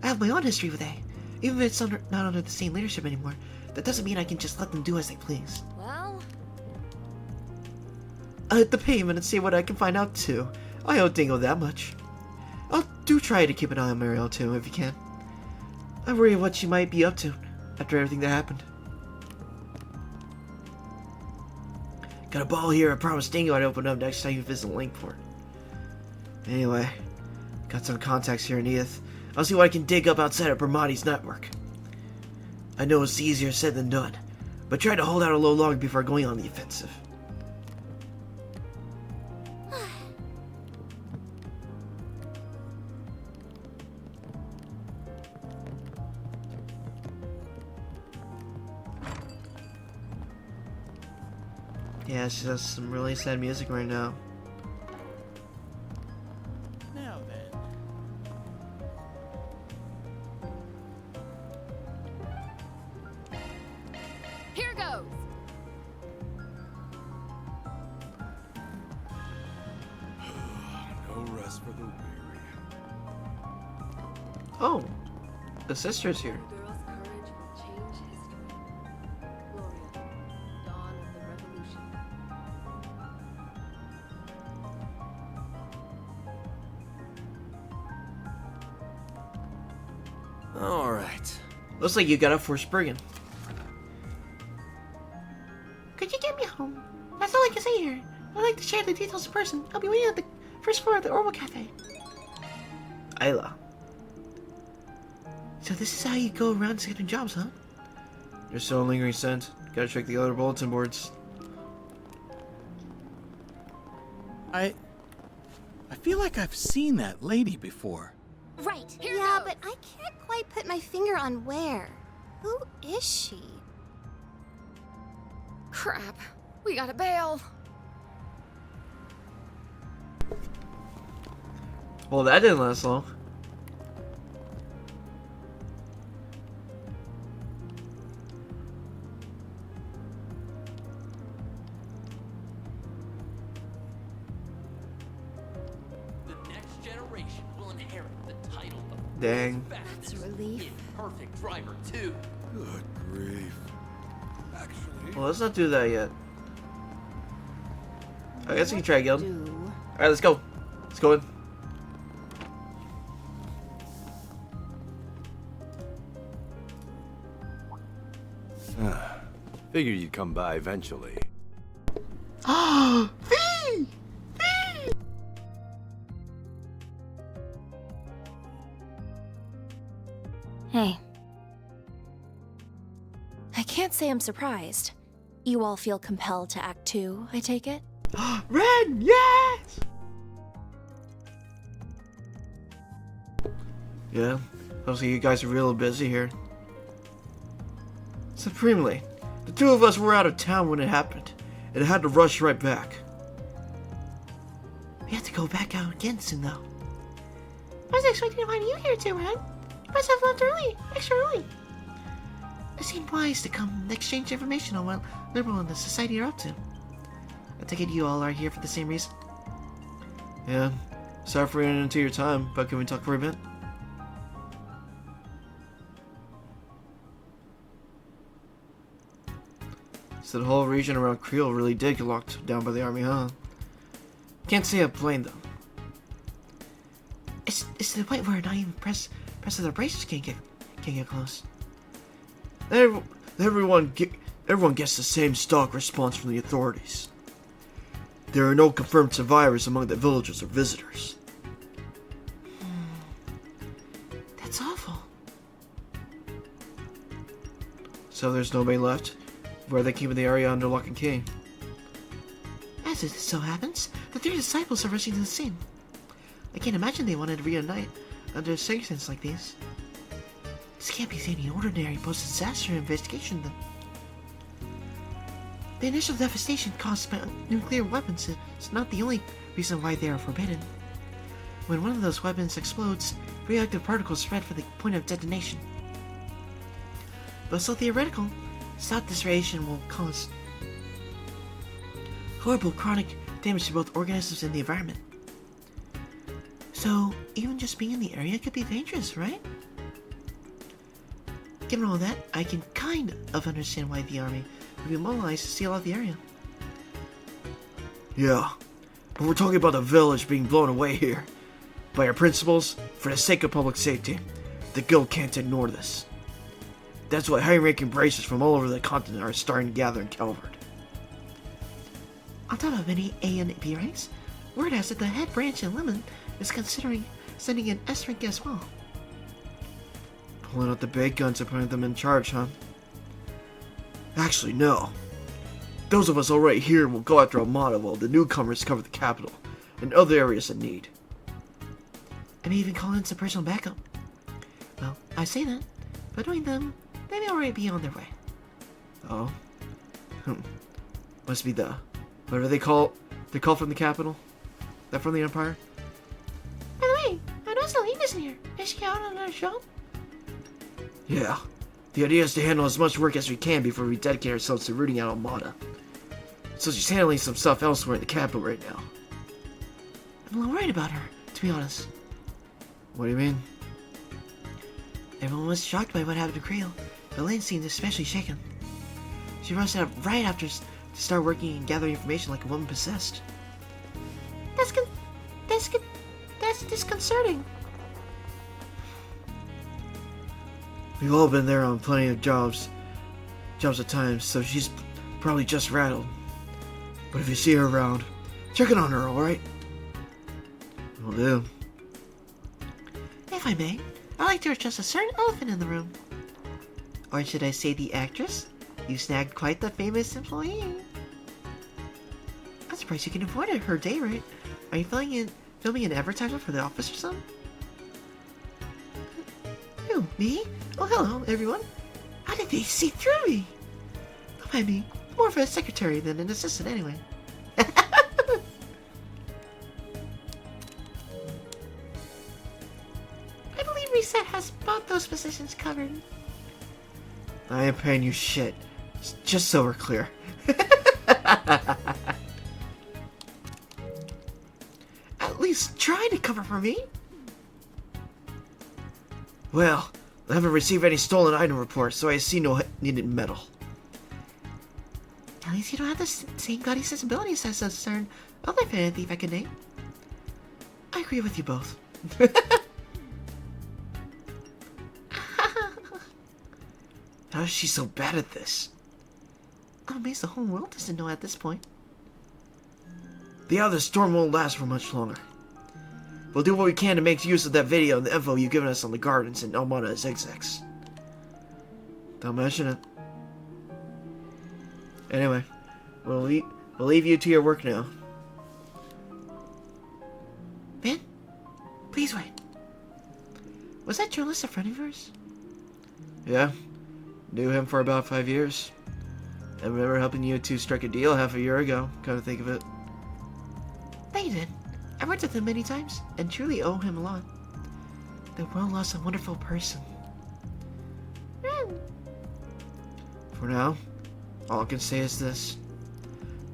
I have my own history with A. Even if it's not under the same leadership anymore, that doesn't mean I can just let them do as they please. Well... I'll hit the pavement and see what I can find out too. I owe Dingo that much. I'll try to keep an eye on Mariel too, if you can. I worry what she might be up to after everything that happened. Got a ball here I promised Dingo I'd open up next time you visit Linkport. Anyway, got some contacts here in Edith. I'll see what I can dig up outside of Bramati's network. I know it's easier said than done, but try to hold out a little longer before going on the offensive. Yeah, she has some really sad music right now. Now then. Here goes! No rest for the weary. Oh, the sister's here. Girl's courage will change history. Gloria, dawn of the revolution. Alright. Looks like you got up for Spriggan. Could you get me home? That's all I can say here. I'd like to share the details in person. I'll be waiting at the First floor of the Orbital Cafe. Ayla. So this is how you go around skipping jobs, huh? There's still a lingering scent. Gotta check the other bulletin boards. I feel like I've seen that lady before. Right. Yeah, but I can't quite put my finger on where. Who is she? Crap. We gotta bail. Well, that didn't last long. Dang. That's a relief. Perfect driver too. Good grief. Actually, Well, let's not do that yet. I guess we can try again. Alright, let's go. Let's go in. Figured you'd come by eventually. Ah, V! Hey. I can't say I'm surprised. You all feel compelled to act too, I take it? Ren, yes! Yeah. Obviously, you guys are real busy here. Supremely, the two of us were out of town when it happened, and had to rush right back. We have to go back out again soon, though. I was expecting to find you here too, Ren. You must have left early, extra early. It seemed wise to come and exchange information on what Liberal and the Society are up to. I take it you all are here for the same reason. Yeah. Sorry for running into your time, but can we talk for a bit? So the whole region around Creel really did get locked down by the army, huh? Can't say I blame them. It's to the point where not even press of their braces can't get close. Everyone gets the same stock response from the authorities. There are no confirmed survivors among the villagers or visitors. That's awful. So there's nobody left? Where are they keeping the area under lock and key? As it so happens, the three disciples are rushing to the scene. I can't imagine they wanted to reunite under circumstances like these. This can't be any ordinary post-disaster investigation, then. The initial devastation caused by nuclear weapons is not the only reason why they are forbidden. When one of those weapons explodes, radioactive particles spread from the point of detonation. Though so theoretical, stop this radiation will cause horrible chronic damage to both organisms and the environment. So, even just being in the area could be dangerous, right? Given all that, I can kind of understand why the army would be mobilized to seal out the area. Yeah, but we're talking about the village being blown away here. By our principals, for the sake of public safety, the guild can't ignore this. That's why high-ranking bracers from all over the continent are starting to gather in Calvert. On top of many A and B ranks, word has it the head branch in Lemon is considering sending an S rank as well. Pulling out the big guns and putting them in charge, huh? Actually, no. Those of us already here will go after Armada while the newcomers cover the capital and other areas in need. And even call in some personal backup. Well, I say that, but knowing them, they may already be on their way. Oh? Must be the... whatever they call from the capital? That from the Empire? By the way, I noticed Aline isn't here. Is she out on her show? Yeah. The idea is to handle as much work as we can before we dedicate ourselves to rooting out Armada. So she's handling some stuff elsewhere in the capital right now. I'm a little worried about her, to be honest. What do you mean? Everyone was shocked by what happened to Creel, but Lynn seemed especially shaken. She rushed out right after to start working and gathering information like a woman possessed. That's disconcerting. We've all been there on plenty of jobs at times, so she's probably just rattled. But if you see her around, check in on her, alright? Will do. If I may, I'd like to address a certain elephant in the room. Or should I say the actress? You snagged quite the famous employee. I'm surprised you can afford it, her day rate. Are you filming an advertisement for the office or something? Who, me? Oh, hello, everyone. How did they see through me? Don't mind me. More of a secretary than an assistant, anyway. I believe Reset has both those positions covered. I am paying you shit. Just so we're clear. At least try to cover for me. Well, I haven't received any stolen item reports, so I see no needed metal. At least you don't have the same gaudy sensibilities as a certain other fan thief I can name. I agree with you both. How is she so bad at this? I'm amazed the whole world doesn't know at this point. The other storm won't last for much longer. We'll do what we can to make use of that video and the info you've given us on the gardens and Almana Zigzags. Don't mention it. Anyway, we'll leave you to your work now. Ben? Please wait. Was that journalist a friend of yours? Yeah. Knew him for about 5 years. I remember helping you two strike a deal half a year ago, kind of think of it. They did. I worked with him many times, and truly owe him a lot. The world lost a wonderful person. For now, all I can say is this.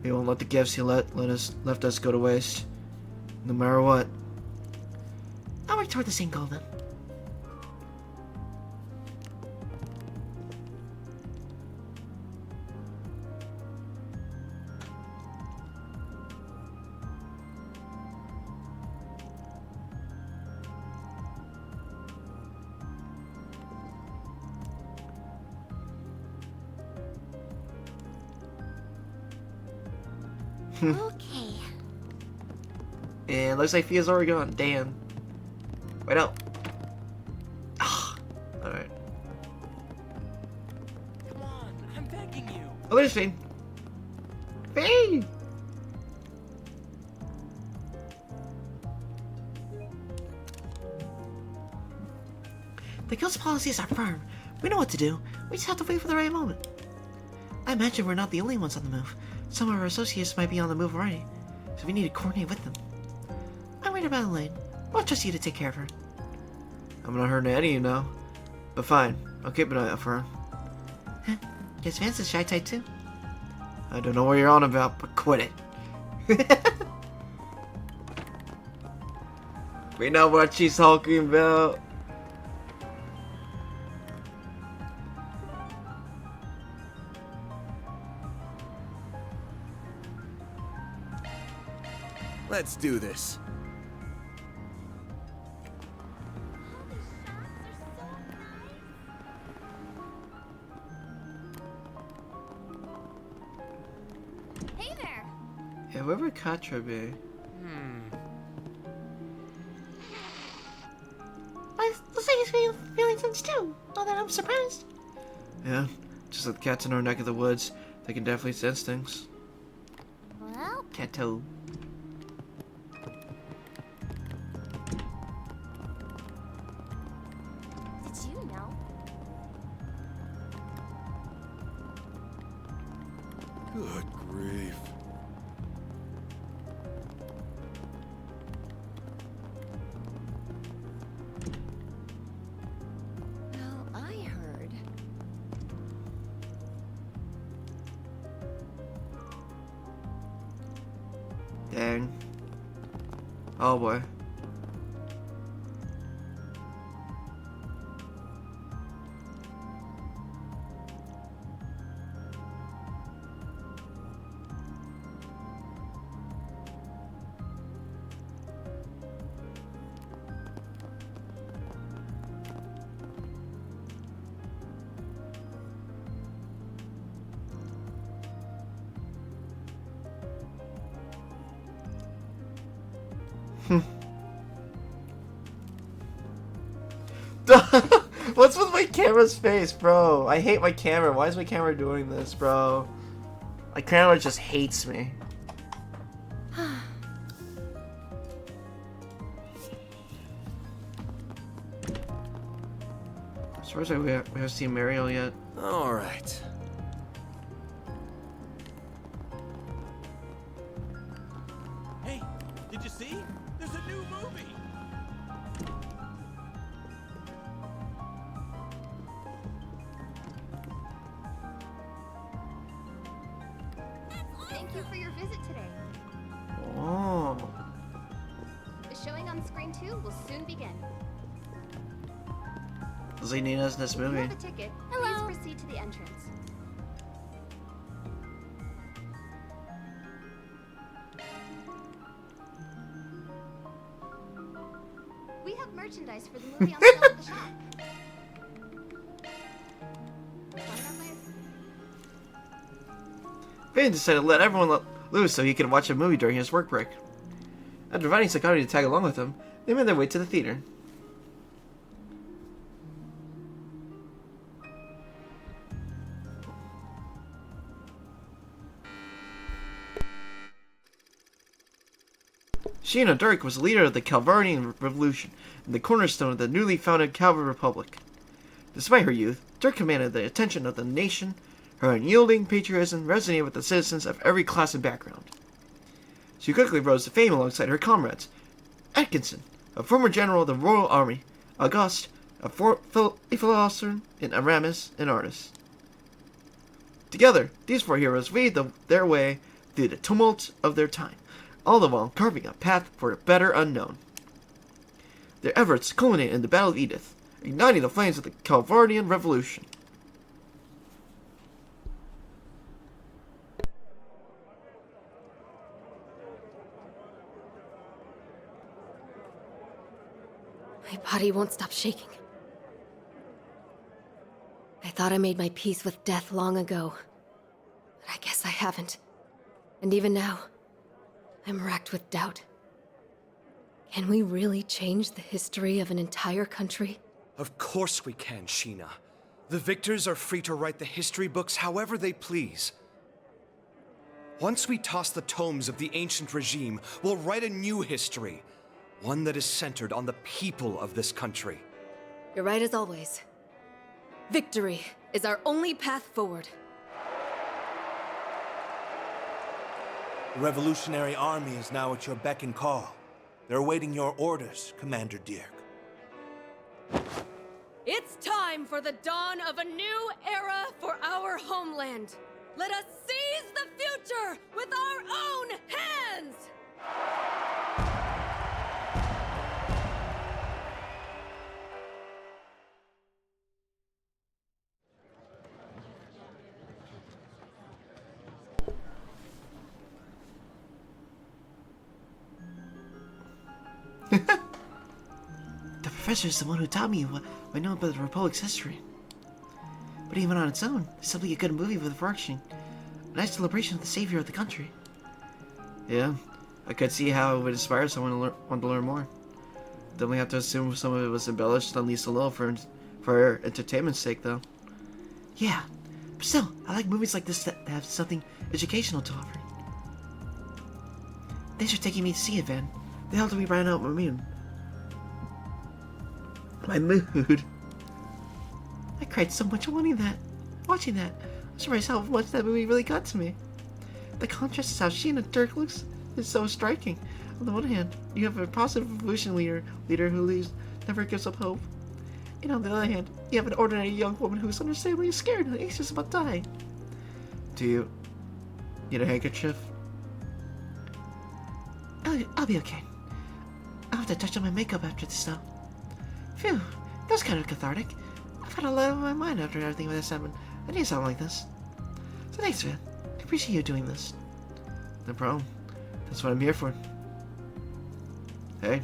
We won't let the gifts he left us go to waste. No matter what. I'll work toward the same goal then. Okay. And looks like Fia's already gone. Damn. Wait up. Alright. Come on, I'm begging you. Oh, there's Fane. Fane! The guild's policies are firm. We know what to do. We just have to wait for the right moment. I imagine we're not the only ones on the move. Some of our associates might be on the move already, so we need to coordinate with them. I'm worried about Elaine. I'll trust you to take care of her. I'm not hurting any of you now. But fine, I'll keep an eye out for her. Huh? Guess Vance is shy type too. I don't know what you're on about, but quit it. We know what she's talking about. Let's do this. Hey there. Yeah, where would Katra be? Looks like he's feeling things too. Not that I'm surprised. Yeah, just like the cats in our neck of the woods, they can definitely sense things. Well, Cato. did you know? Good grief. Well, I heard. Dang. Oh boy. What's with my camera's face, bro? I hate my camera. Why is my camera doing this, bro? My camera just hates me. As far as we haven't seen Mario yet. All right. Hey, did you see? There's a new movie. Thank you for your visit today. Oh. The showing on screen 2 will soon begin. Nina's in this If you movie. have a ticket, please proceed to the entrance. We have merchandise for the movie on sale at the shop. Van decided to let everyone loose so he could watch a movie during his work break. After inviting Sakari to tag along with him, they made their way to the theater. Sheena Dirk was leader of the Calvarnian Revolution and the cornerstone of the newly founded Calvar Republic. Despite her youth, Dirk commanded the attention of the nation. Her unyielding patriotism resonated with the citizens of every class and background. She quickly rose to fame alongside her comrades. Atkinson, a former general of the Royal Army, Auguste, a philosopher, and Aramis, an artist. Together, these four heroes weaved their way through the tumult of their time, all the while carving a path for a better unknown. Their efforts culminated in the Battle of Edith, igniting the flames of the Calvarnian Revolution. My body won't stop shaking. I thought I made my peace with death long ago, but I guess I haven't. And even now, I'm racked with doubt. Can we really change the history of an entire country? Of course we can, Sheena. The victors are free to write the history books however they please. Once we toss the tomes of the ancient regime, we'll write a new history. One that is centered on the people of this country. You're right as always. Victory is our only path forward. The Revolutionary Army is now at your beck and call. They're awaiting your orders, Commander Dirk. It's time for the dawn of a new era for our homeland. Let us seize the future with our own hands! The professor is the one who taught me what I know about the Republic's history. But even on its own, it's simply a good movie with overarching. A nice celebration of the savior of the country. Yeah, I could see how it would inspire someone to want to learn more. Then we have to assume some of it was embellished at least a little for entertainment's sake, though. Yeah, but still, I like movies like this that have something educational to offer. Thanks for taking me to see it, Van. The hell did we run out my mood? My mood. I cried so much watching that. I'm surprised how much that movie really got to me. The contrast is how Sheena Dirk looks is so striking. On the one hand, you have a positive revolution leader who never gives up hope. And on the other hand, you have an ordinary young woman who's understandably scared and anxious about dying. Do you need a handkerchief? I'll be okay. I'll have to touch up my makeup after this though. Phew, that was kind of cathartic. I've had a lot on my mind after everything that's happened. I need something like this. So thanks, Van. I appreciate you doing this. No problem. That's what I'm here for. Hey,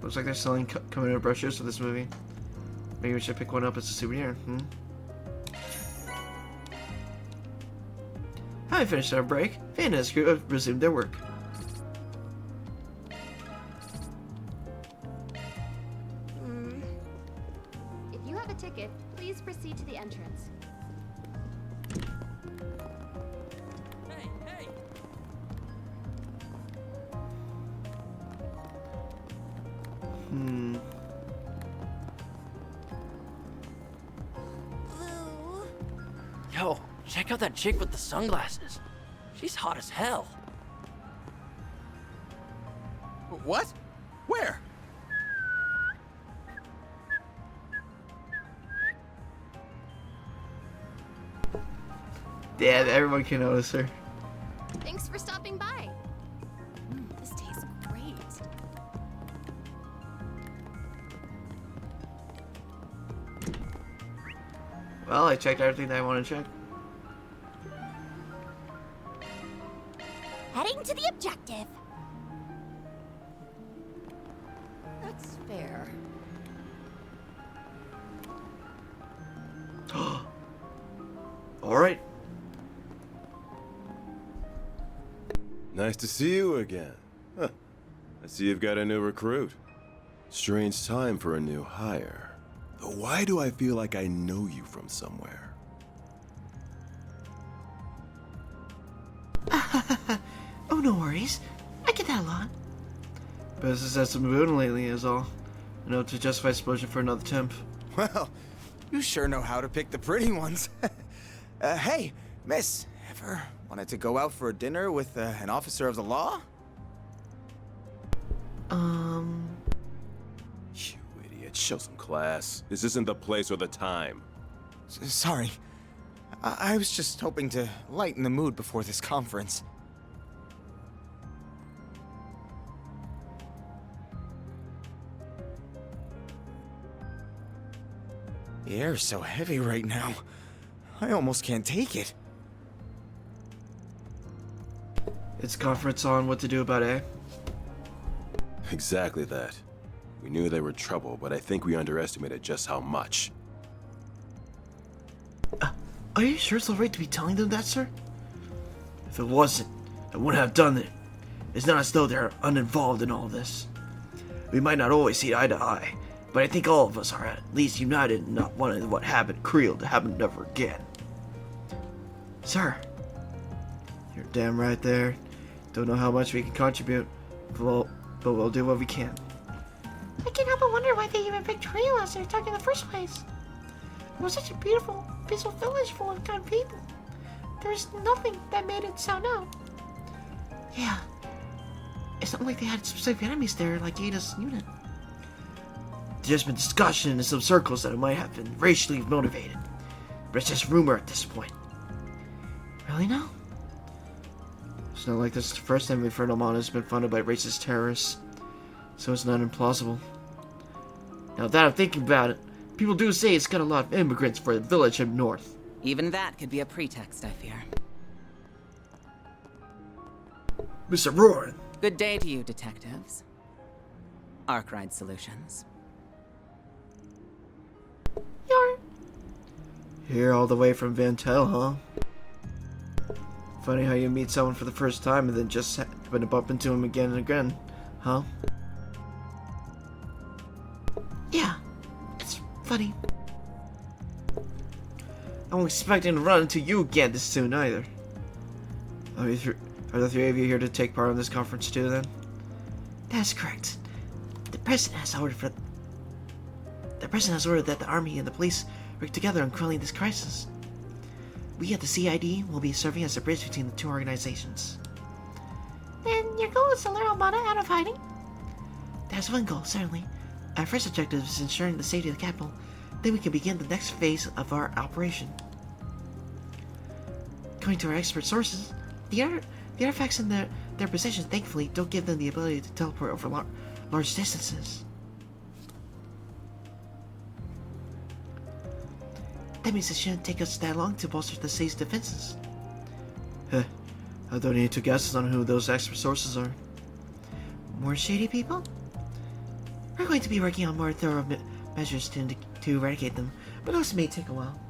looks like they're selling commemorative brochures for this movie. Maybe we should pick one up as a souvenir, Having finished our break, Van and his crew have resumed their work. a ticket, please proceed to the entrance. Hey, hey! Yo, check out that chick with the sunglasses. She's hot as hell. What? Where? Yeah, everyone can notice her. Thanks for stopping by. This tastes great. Well, I checked everything that I want to check. Heading to the objective. That's fair. Alright. Nice to see you again. Huh. I see you've got a new recruit. Strange time for a new hire. Though why do I feel like I know you from somewhere? Oh, no worries. I get that a lot. Business has been booming lately is all. Enough to justify explosion for another temp. Well, you sure know how to pick the pretty ones. Hey, miss, ever wanted to go out for a dinner with an officer of the law? You idiot, show some class. This isn't the place or the time. Sorry. I was just hoping to lighten the mood before this conference. The air's so heavy right now. I almost can't take it. It's conference on what to do about A. Exactly that. We knew they were trouble, but I think we underestimated just how much. Are you sure it's alright to be telling them that, sir? If it wasn't, I wouldn't have done it. It's not as though they're uninvolved in all this. We might not always see eye to eye, but I think all of us are at least united in not wanting what happened Creel to happen ever again. Sir, you're damn right there. Don't know how much we can contribute, but we'll do what we can. I can't help but wonder why they even picked Creel as their target in the first place. It was such a beautiful, peaceful village full of kind people. There's nothing that made it sound out. Yeah. It's not like they had specific enemies there like Ada's unit. There's just been discussion in some circles that it might have been racially motivated. But it's just rumor at this point. Really now? It's not like this is the first time we've heard Amana has been funded by racist terrorists. So it's not implausible. Now that I'm thinking about it, people do say it's got a lot of immigrants for the village up north. Even that could be a pretext, I fear. Mr. Roaring. Good day to you, detectives. Arkwright Solutions. You're... Here all the way from Vantel, huh? Funny how you meet someone for the first time and then just happen to bump into him again and again, huh? Yeah, it's funny. I wasn't expecting to run into you again this soon either. Are the three of you here to take part in this conference too, then? That's correct. The president has ordered that the army and the police work together on quelling this crisis. We at the CID will be serving as a bridge between the two organizations. Then your goal is to lure Amana out of hiding? That's one goal, certainly. Our first objective is ensuring the safety of the capital. Then we can begin the next phase of our operation. According to our expert sources, the artifacts in their possession thankfully don't give them the ability to teleport over large distances. That means it shouldn't take us that long to bolster the city's defenses. I don't need to guess on who those expert sources are. More shady people? We're going to be working on more thorough measures to eradicate them, but those may take a while.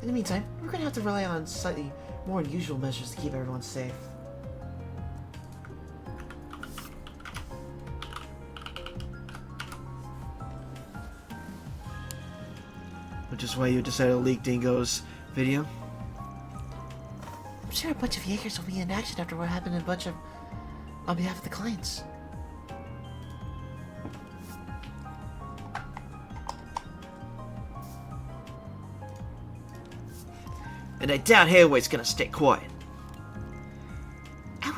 In the meantime, we're going to have to rely on slightly more unusual measures to keep everyone safe. which is why you decided to leak Dingo's video. I'm sure a bunch of Jaegers will be in action after what happened in a bunch of... on behalf of the clients. And I doubt Hayway's gonna stay quiet. I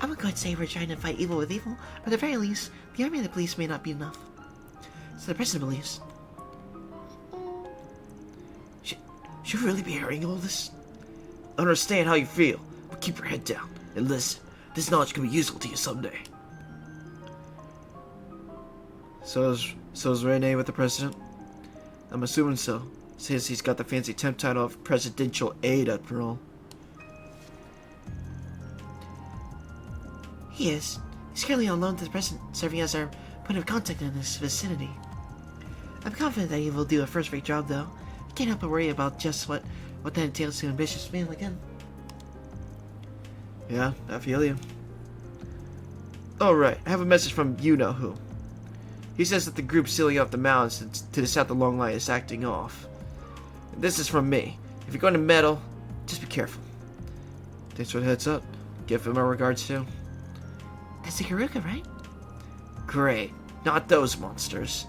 would go and say we're trying to fight evil with evil, but at the very least, the army and the police may not be enough. So the president believes. Should you really be hearing all this? I understand how you feel, but keep your head down and listen. This knowledge can be useful to you someday. So is Rene with the president? I'm assuming so, since he's got the fancy temp title of presidential aide after all. He is. He's currently on loan to the president, serving as our point of contact in this vicinity. I'm confident that he will do a first-rate job, though. I can't help but worry about just what that entails to an ambitious man like him. Yeah, I feel you. Alright, I have a message from you-know-who. He says that the group sealing off the mountains to the south of Long Line is acting off. This is from me. If you're going to meddle, just be careful. Thanks for the heads up. Give him our regards too. That's the Garuka, right? Great. Not those monsters.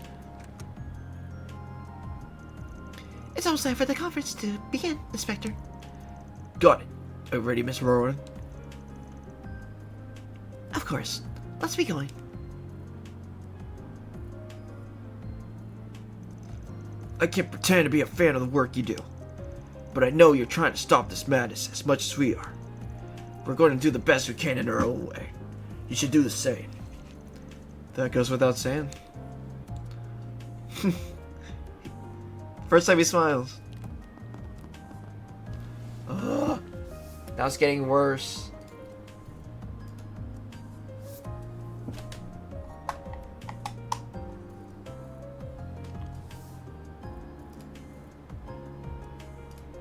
It's almost time for the conference to begin, Inspector. Got it. Are you ready, Miss Rowan? Of course. Let's be going. I can't pretend to be a fan of the work you do, but I know you're trying to stop this madness as much as we are. We're going to do the best we can in our own way. You should do the same. That goes without saying. First time he smiles. Ugh. Now it's getting worse.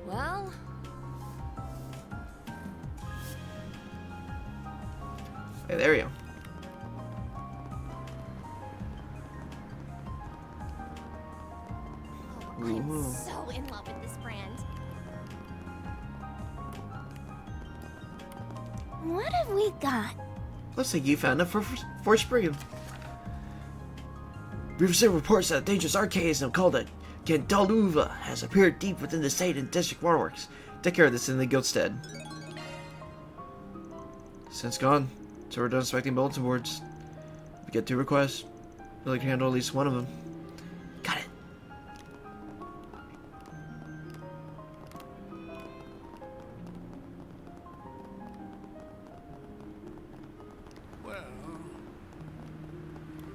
Well... Hey, there we go. I'm so in love with this brand. What have we got? Looks like you found enough for Spriggan. We've received reports that a dangerous archaism called a Gendaluva has appeared deep within the state and district waterworks. Take care of this in the Guildstead. Since gone, so we're done inspecting bulletin boards. We get 2 requests. We'd like to handle at least one of them. Got it.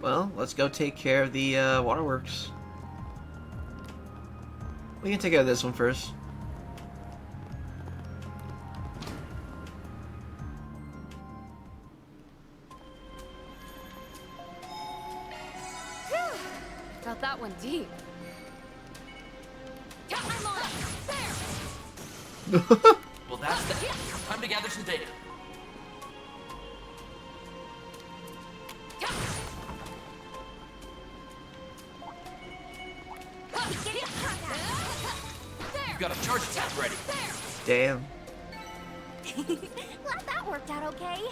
Well, let's go take care of the waterworks. We can take care of this one first. Got that one deep. I'm on. There. Well, that's the... Time to gather some data. You've got a charge attack ready. Damn. Glad that worked out okay.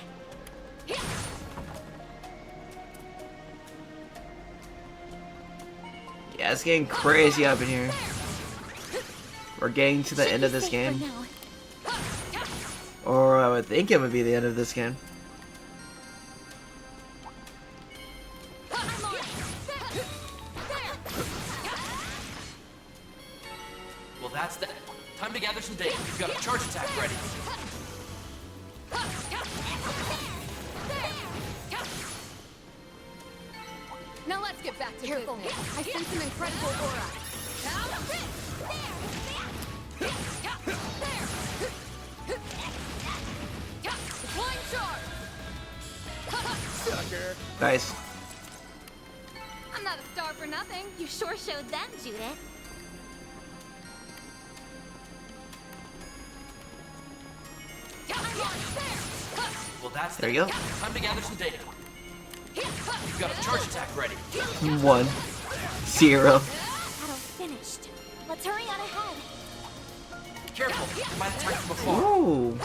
Yeah, it's getting crazy up in here. We're getting to the end of this game. Or I would think it would be the end of this game. Well, that's the... Time to gather some data. You've got a charge attack ready. Now let's get back to business. I sense an incredible aura. Deploying charge. Sucker. Nice. I'm not a star for nothing. You sure showed them, Judith. Well, that's There you go. Time to gather some data. You've got a charge attack ready. 1, 0. Battle finished. Let's hurry on ahead. Careful, you might attack from afar. Ooh.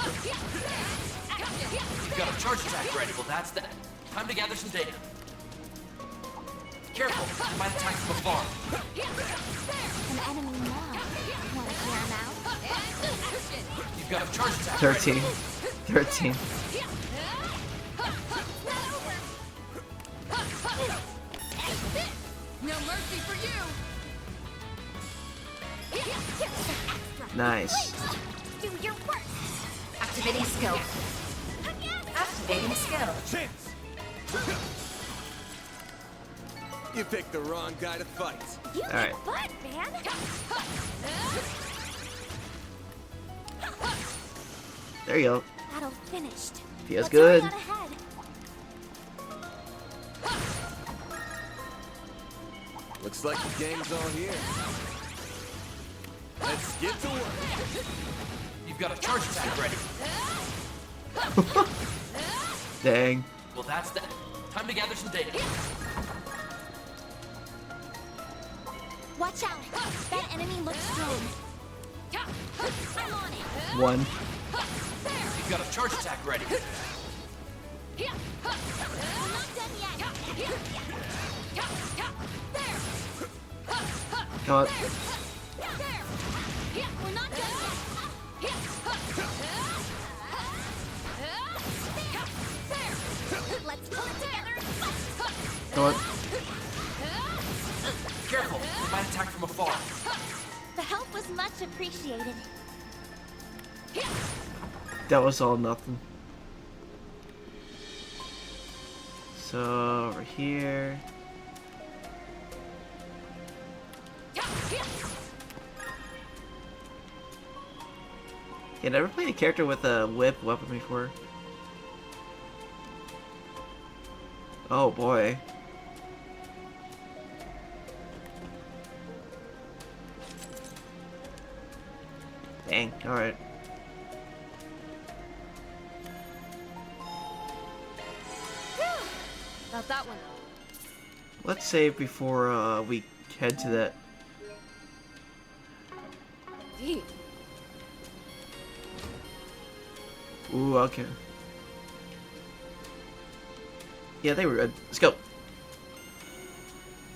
You've got a charge attack ready. Well, that's that. Time to gather some data. Careful, you might attack from afar. An enemy mob. Want to hear him out? You've got a charge attack 13. ready. 13. No mercy for you. Nice. Do your work. Activating skill. Activating skill. Chance! You picked the wrong guy to fight. You All right. butt, man. There you go. Battle finished. Feels Let's good. hurry on ahead. Looks like the gang's all here. Let's get to work. You've got a charge attack ready. Dang. Well, that's that. Time to gather some data. Watch out. That enemy looks strong. I'm on it. 1. You've got a charge attack ready. We're not done yet. Come on. We're not done yet. Let's pull it together and fight. Come on. Careful, you might attack from afar. The help was much appreciated. That was all nothing. So over here. Yeah, never played a character with a whip weapon before. Oh boy. Dang, alright. About that one. Let's save before we head to that. Gee. Ooh, okay. Yeah, they were good. Let's go.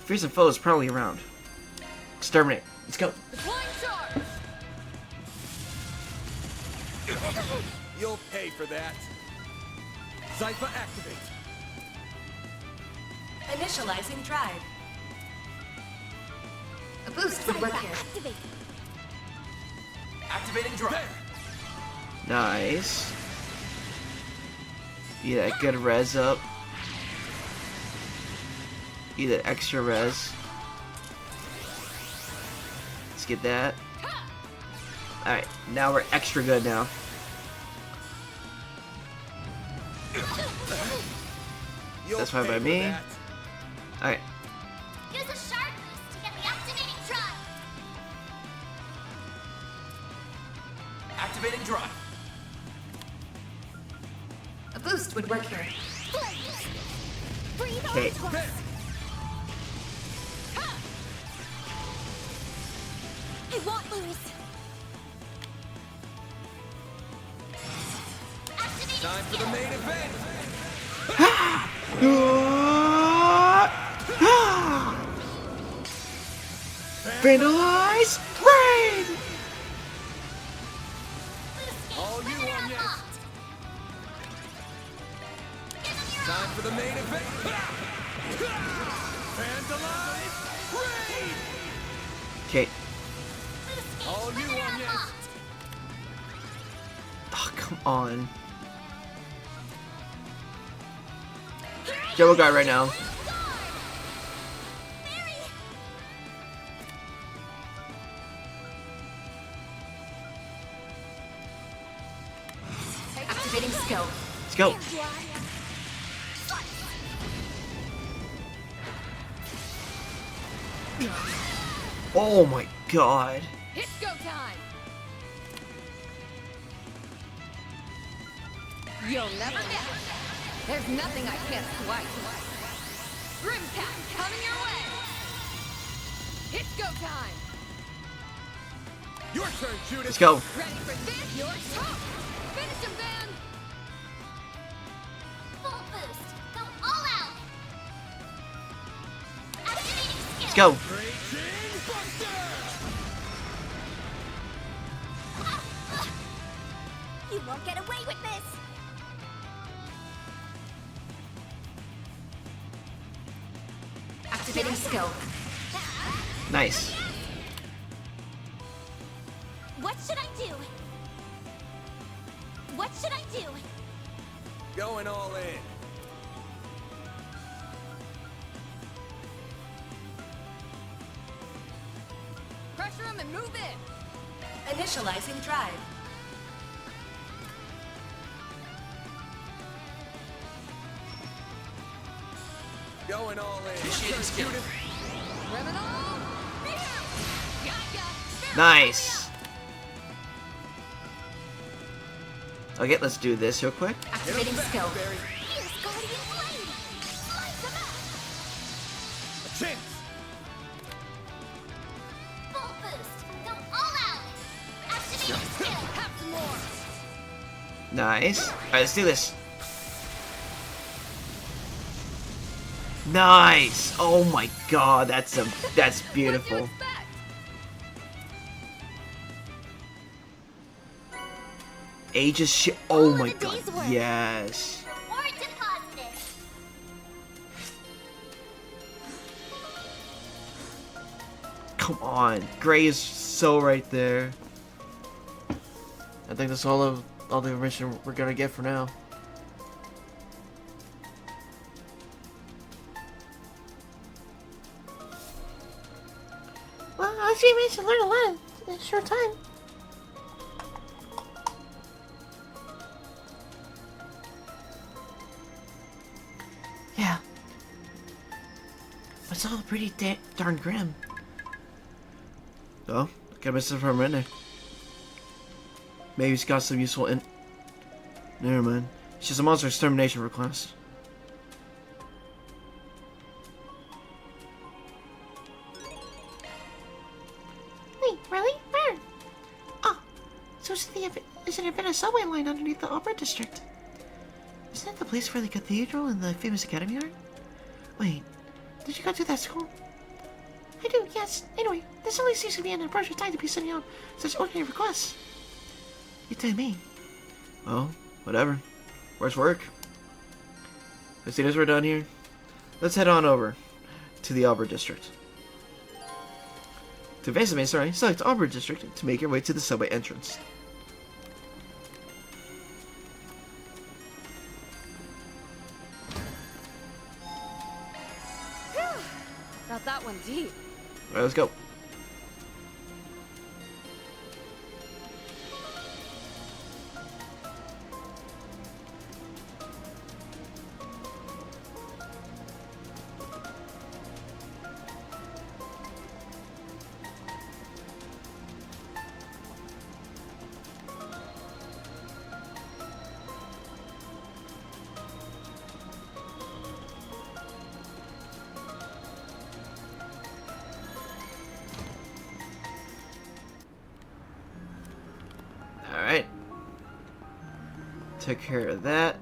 Fearsome foes probably around. Exterminate. Let's go. Deploying charge. You'll pay for that. Zypher activate. Initializing drive. A boost would work here. Activate. Activating drive. Nice. Get that good res up. Get that extra res. Let's get that. Alright, now we're extra good now. That's fine by me. Alright. Use a sharp boost to get the activating drive. Activating drive. A boost would work here. Breathe Okay. on twice. I won't lose. Time for the main event. Vandalize Rain! All you on yes. Time for the main event. Vandalize Rain! Okay. All you on yes. Oh, come on. Jumbo guy right now. Activating skill. Let's go. Oh my god. It's go time. You'll never know. There's nothing I can't swipe. Grim Cat coming your way. It's go time. Your turn, Judas. Let's go. Ready for this? You're tough. Finish him, Van. Full boost. Go all out. Activating skill. Let's go. You won't get away with this. Activating skill. Nice. What should I do? What should I do? Going all in. Pressure him and move in. Initializing drive. Going all in. Initiating skill. Criminal. Nice. Okay, let's do this real quick. Activating skill. Fierce guardian blade. Slice him up. A chance. Full boost. Go all out. Activating skill. Have some more. Nice. Alright, let's do this. Nice. Oh my god, that's beautiful. Aegis shit. Oh my god. Yes. Reward deposited. Come on. Gray is so right there. I think that's all the information we're gonna get for now. Well, I see we should learn a lot in a short time. Yeah. But it's all pretty darn grim. Oh, got missing from a minute. Maybe he's got some useful Never mind. It's just a monster extermination request. Wait, really? Where? Oh, so is it been a subway line underneath the Opera District? Isn't that the place where the cathedral and the famous academy are? Wait, Did you go to that school? I do, yes. Anyway, this only seems to be an appropriate time to be sending out such ordinary requests. you tell me. Well, whatever. Where's work? As soon as we're done here, let's head on over to the Auburn District. To advance the main story, select Auburn District to make your way to the subway entrance. Got that one deep. Alright, let's go. Alright. Took care of that.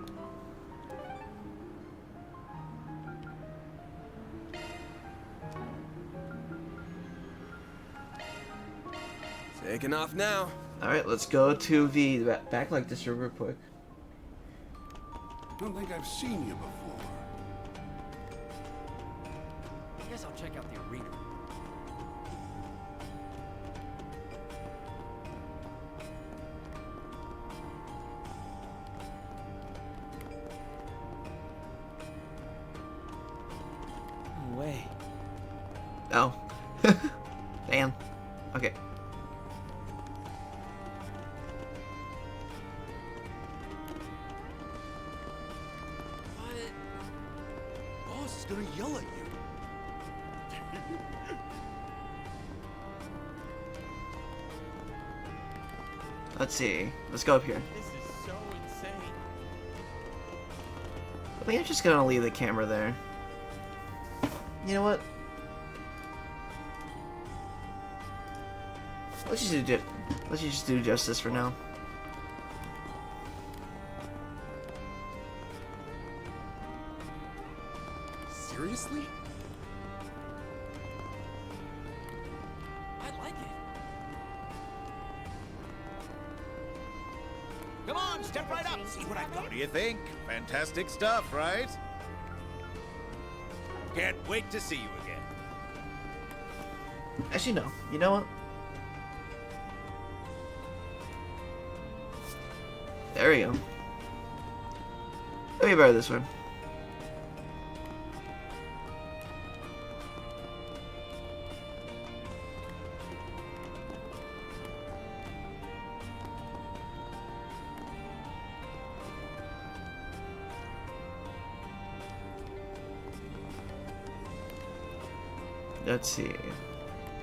Taking off now. Alright, let's go to the backlink district real quick. Don't think I've seen you before. I guess I'll check out the arena. No way. Oh. Damn. Okay. Boss is gonna yell at you. Let's see. Let's go up here. This is so insane. I think I'm just gonna leave the camera there. You know what? Let's just Let's just do justice for now. Seriously? I like it. Come on, step right up. See what I've got. What do you think? Fantastic stuff, right? Can't wait to see you again. Actually, no. You know what? There we go. Way better this one. Let's see.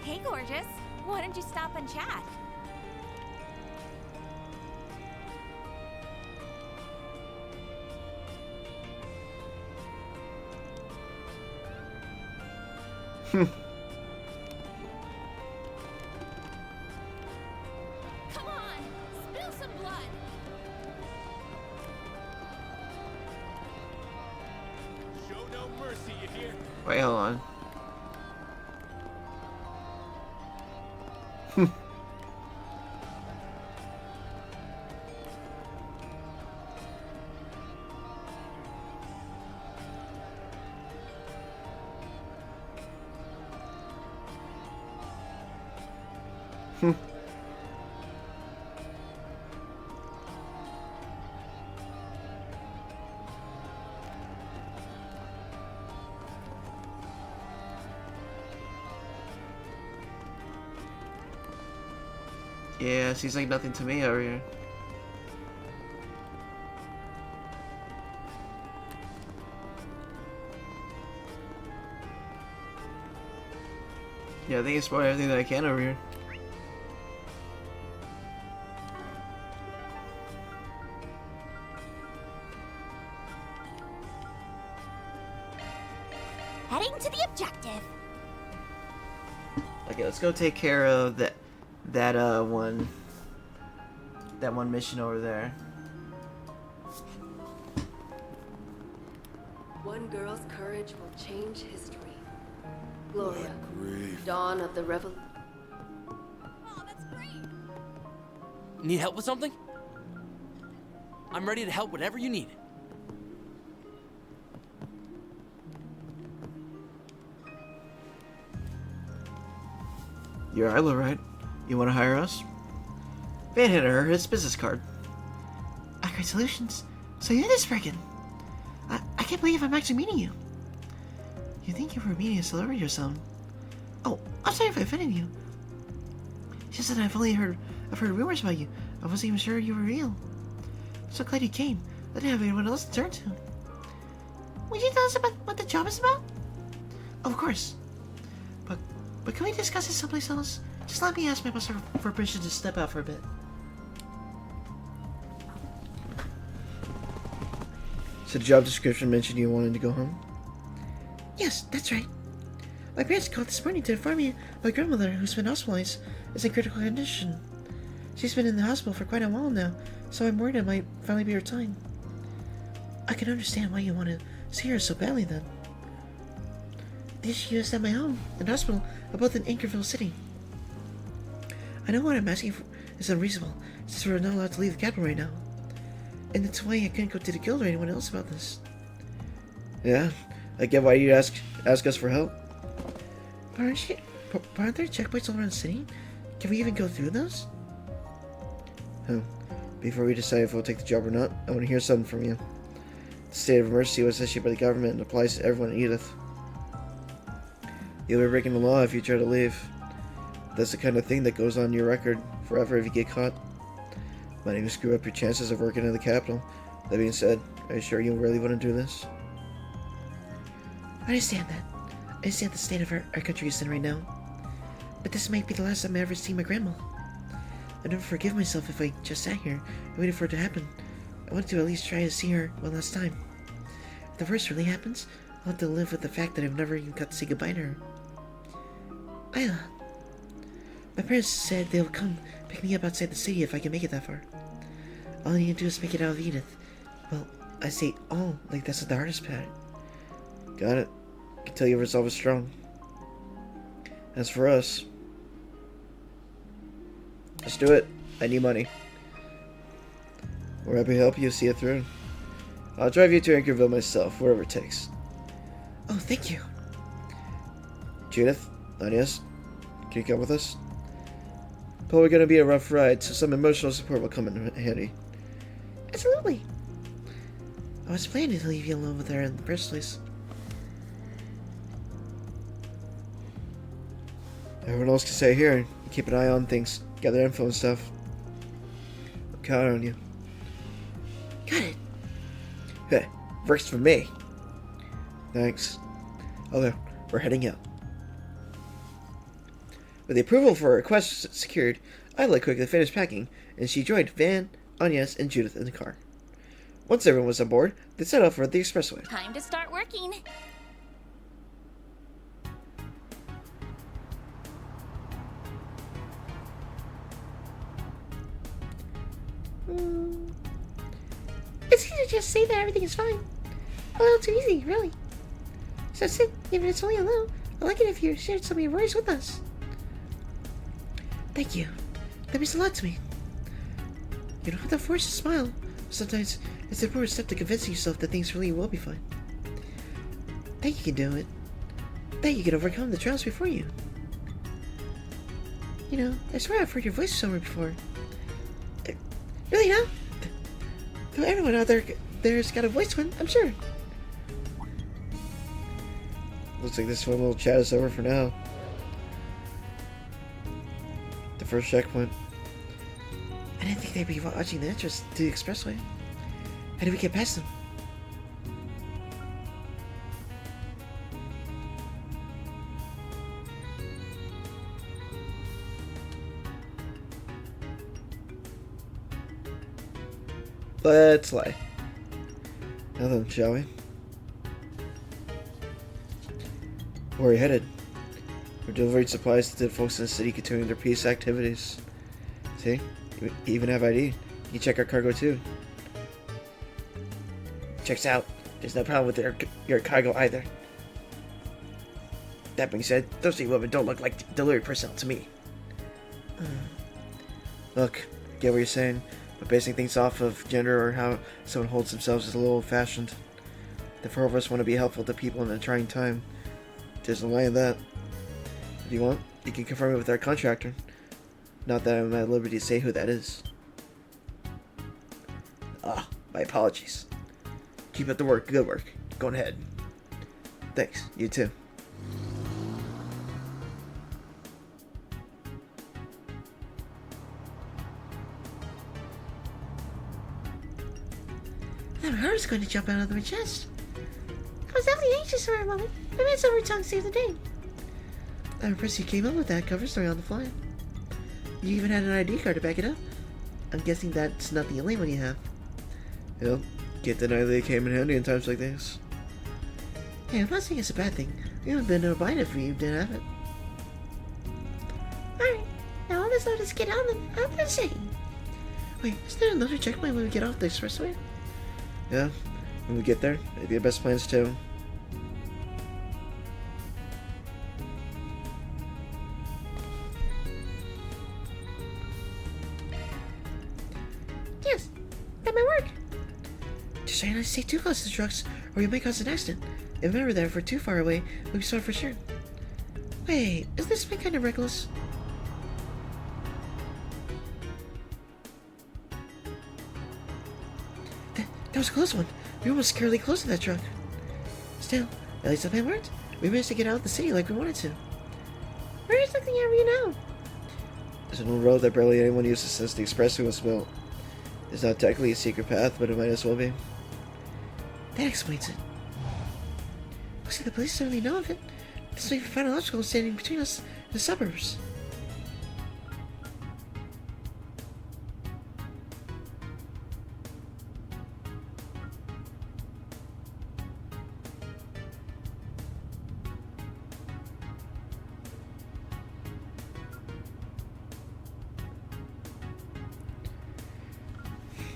Hey, gorgeous. Why don't you stop and chat? Come on, spill some blood. Show no mercy, you hear? Wait, hold on. Yeah, seems like nothing to me over here. Yeah, I think it's probably everything that I can over here. Heading to the objective. Okay, let's go take care of that one mission over there. One girl's courage will change history. Gloria, dawn of the revolution. Need help with something? I'm ready to help whatever you need. You're Isla, right? You want to hire us? Van handed her his business card. Arcade Solutions. So you're this friggin'. I can't believe I'm actually meeting you. You think you were meeting a celebrity or something? Oh, I'm sorry if I offended you. She said I've heard rumors about you. I wasn't even sure you were real. I'm so glad you came. I didn't have anyone else to turn to. Would you tell us about what the job is about? Of course. But can we discuss it someplace else? Just let me ask my boss for permission to step out for a bit. So the job description mentioned you wanted to go home? Yes, that's right. My parents called this morning to inform me my grandmother, who's been hospitalized, is in critical condition. She's been in the hospital for quite a while now, so I'm worried it might finally be her time. I can understand why you want to see her so badly then. The issue is that my home and hospital are both in Anchorville City. I know what I'm asking for is unreasonable, since we're not allowed to leave the capital right now. And that's why I couldn't go to the guild or anyone else about this. Yeah, I get why you ask us for help. But aren't there checkpoints all around the city? Can we even go through those? Before we decide if we'll take the job or not, I want to hear something from you. The state of emergency was issued by the government and applies to everyone in Edith. You'll be breaking the law if you try to leave. That's the kind of thing that goes on your record forever if you get caught. Might even screw up your chances of working in the capital. That being said, are you sure you really want to do this? I understand that. I understand the state of our country is in right now. But this might be the last time I ever see my grandma. I'd never forgive myself if I just sat here and waited for it to happen. I want to at least try to see her one last time. If the worst really happens, I'll have to live with the fact that I've never even got to say goodbye to her. Isla. My parents said they'll come pick me up outside the city if I can make it that far. All I need to do is make it out of Edith. Well, I say all, like that's not the hardest part. Got it. I can tell your resolve is strong. As for us, let's do it. I need money. We're happy to help you see it through. I'll drive you to Anchorville myself, wherever it takes. Oh, thank you. Judith, Agnes, can you come with us? Probably gonna be a rough ride, so some emotional support will come in handy. Absolutely. I was planning to leave you alone with her in the first place. Everyone else can stay here and keep an eye on things, gather info and stuff. I'm counting on you. Got it. Hey, works for me. Thanks. Okay, we're heading out. With the approval for our request secured, Isla quickly finished packing, and she joined Van, Agnes, and Judith in the car. Once everyone was on board, they set off for the expressway. Time to start working. It's easy to just say that everything is fine. A little too easy, really. So sit, even if it's only a little. I'd like it if you shared some of your worries with us. Thank you. That means a lot to me. You don't have to force a smile. Sometimes it's an important step to convincing yourself that things really will be fine. That you can do it. That you can overcome the trials before you. You know, I swear I've heard your voice somewhere before. Really, huh? Though everyone out there's got a voice one, I'm sure. Looks like this fun little chat is over for now. The first checkpoint. I didn't think they'd be watching the entrance to the expressway. How did we get past them? Let's lie. Now then, shall we? Where are we headed? We're delivering supplies to the folks in the city continuing their peace activities. See? You even have ID. You can check our cargo too. Checks out. There's no problem with your cargo either. That being said, those three women don't look like delivery personnel to me. Look, get what you're saying, but basing things off of gender or how someone holds themselves is a little old-fashioned. The four of us want to be helpful to people in a trying time. There's no lie in that. If you want, you can confirm it with our contractor. Not that I'm at liberty to say who that is. Ah, my apologies. Keep up the work. Good work. Go ahead. Thanks. You too. My heart is going to jump out of my chest. I was definitely anxious for a moment. I made some tongue save the day. I'm impressed you came up with that cover story on the fly. You even had an ID card to back it up. I'm guessing that's not the only one you have. Well, can't deny they came in handy in times like this. Hey, I'm not saying it's a bad thing. We haven't been to a bind if we didn't have it. Alright, now let's let us get on the city. Wait, is there another checkpoint when we get off the expressway? Yeah, when we get there, maybe our best plans too. Yes, that might work. Just try not to stay too close to the trucks, or we might cause an accident. And remember that if we're too far away, we'll be sorry for sure. Wait, is this been kind of reckless? That was a close one. We were almost scarily close to that truck. Still, at least the plan worked. We managed to get out of the city like we wanted to. Where exactly are we now? There's an old road that barely anyone uses since the expressway was built. It's not technically a secret path, but it might as well be. That explains it. Looks like the police certainly know of it. This may be final obstacle standing between us and the suburbs.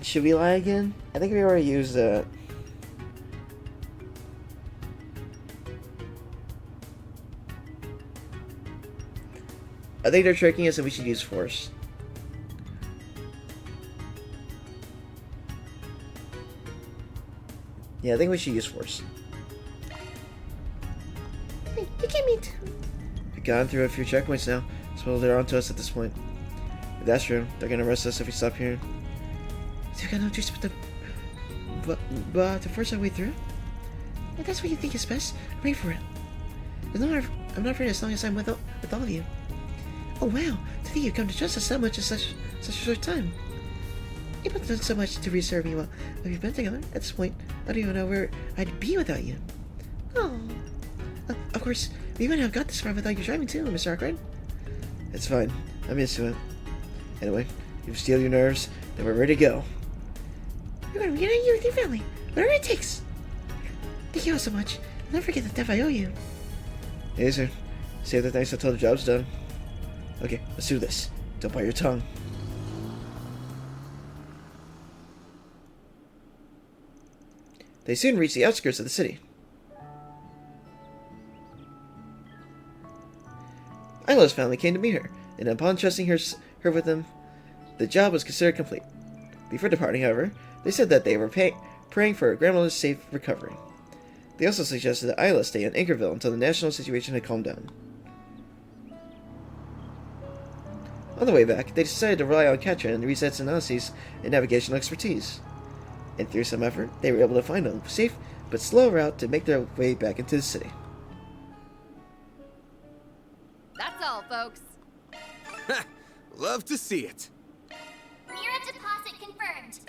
Should we lie again? I think we already used that. I think they're tricking us and we should use force. Yeah, I think we should use force. Hey, you can't meet. We've gone through a few checkpoints now, so they're onto us at this point. If that's true, they're gonna arrest us if we stop here. So we got no choice but to force our way through? If that's what you think is best, I'm ready for it. I'm not afraid as long as I'm with all of you. Oh wow, to think you've come to trust us so much in such a short time. You've both done so much to reassure me while we've been together. At this point, I don't even know where I'd be without you. Oh. Of course, we might have got this far without you driving too, Mr. Arkwright. It's fine. I'm used to it. Anyway, you've steeled your nerves, then we're ready to go. We're gonna reunite you with your family, whatever it takes. Thank you all so much. I'll never forget the debt I owe you. Hey, sir. Save the thanks until the job's done. Okay, let's do this. Don't bite your tongue. They soon reached the outskirts of the city. Isla's family came to meet her, and upon trusting her with them, the job was considered complete. Before departing, however, they said that they were praying for her grandmother's safe recovery. They also suggested that Isla stay in Anchorville until the national situation had calmed down. On the way back, they decided to rely on Katrin and Reset's analyses and navigational expertise. And through some effort, they were able to find a safe but slow route to make their way back into the city. That's all, folks. Love to see it. Mira deposit confirmed.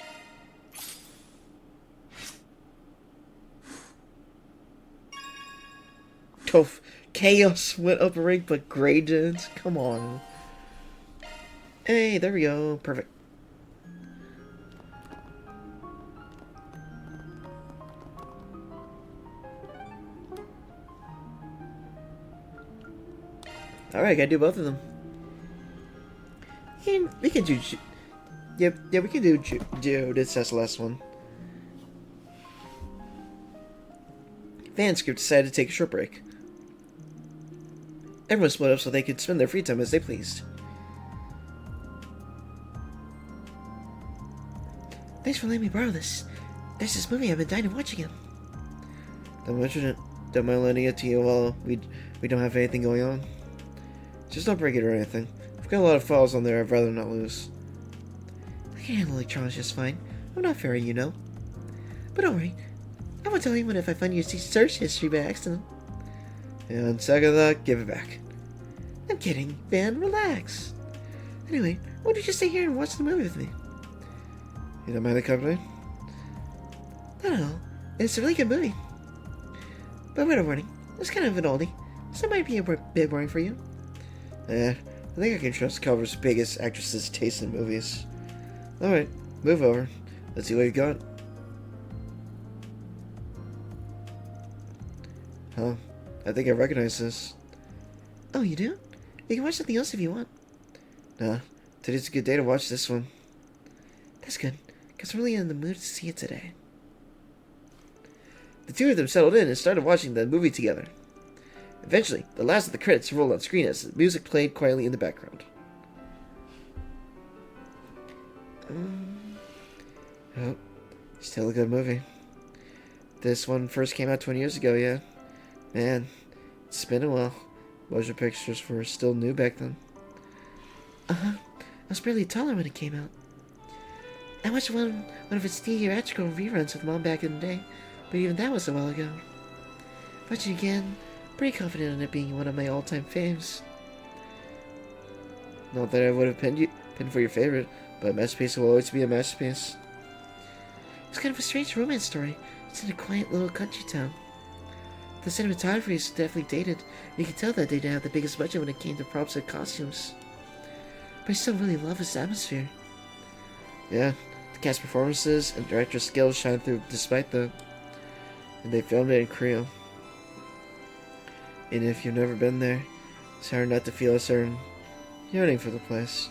Chaos went up a rank, but Gray didn't. Come on. Hey, there we go. Perfect. Alright, gotta do both of them. And we can do... Yep, yeah, we can do this as the last one. Fans group decided to take a short break. Everyone split up so they could spend their free time as they pleased. Thanks for letting me borrow this. There's this movie I've been dying to watch again. Don't mention it. Don't mind lending it to you while we don't have anything going on. Just don't break it or anything. I've got a lot of files on there I'd rather not lose. I can handle electronics just fine. I'm not fairy, you know. But don't worry. I won't tell anyone if I find your search history by accident. And second thought, give it back. I'm kidding, Van. Relax. Anyway, why don't you stay here and watch the movie with me? You don't mind the company? Not at all. It's a really good movie. But wait a warning. It's kind of an oldie, so it might be a bit boring for you. I think I can trust Culver's biggest actress's taste in movies. Alright, move over. Let's see what you got. Huh? I think I recognize this. Oh, you do? You can watch something else if you want. Nah, today's a good day to watch this one. That's good, because I'm really in the mood to see it today. The two of them settled in and started watching the movie together. Eventually, the last of the credits rolled on screen as the music played quietly in the background. Oh, still a good movie. This one first came out 20 years ago, yeah. Man, it's been a while. Motion pictures were still new back then. Uh-huh. I was barely taller when it came out. I watched one of its theatrical reruns with Mom back in the day, but even that was a while ago. Watching again, pretty confident in it being one of my all-time faves. Not that I would have pinned for your favorite, but a masterpiece will always be a masterpiece. It's kind of a strange romance story. It's in a quiet little country town. The cinematography is definitely dated, and you can tell that they didn't have the biggest budget when it came to props and costumes. But I still really love its atmosphere. Yeah, the cast performances and director skills shine through despite that. And they filmed it in Korea. And if you've never been there, it's hard not to feel a certain yearning for the place.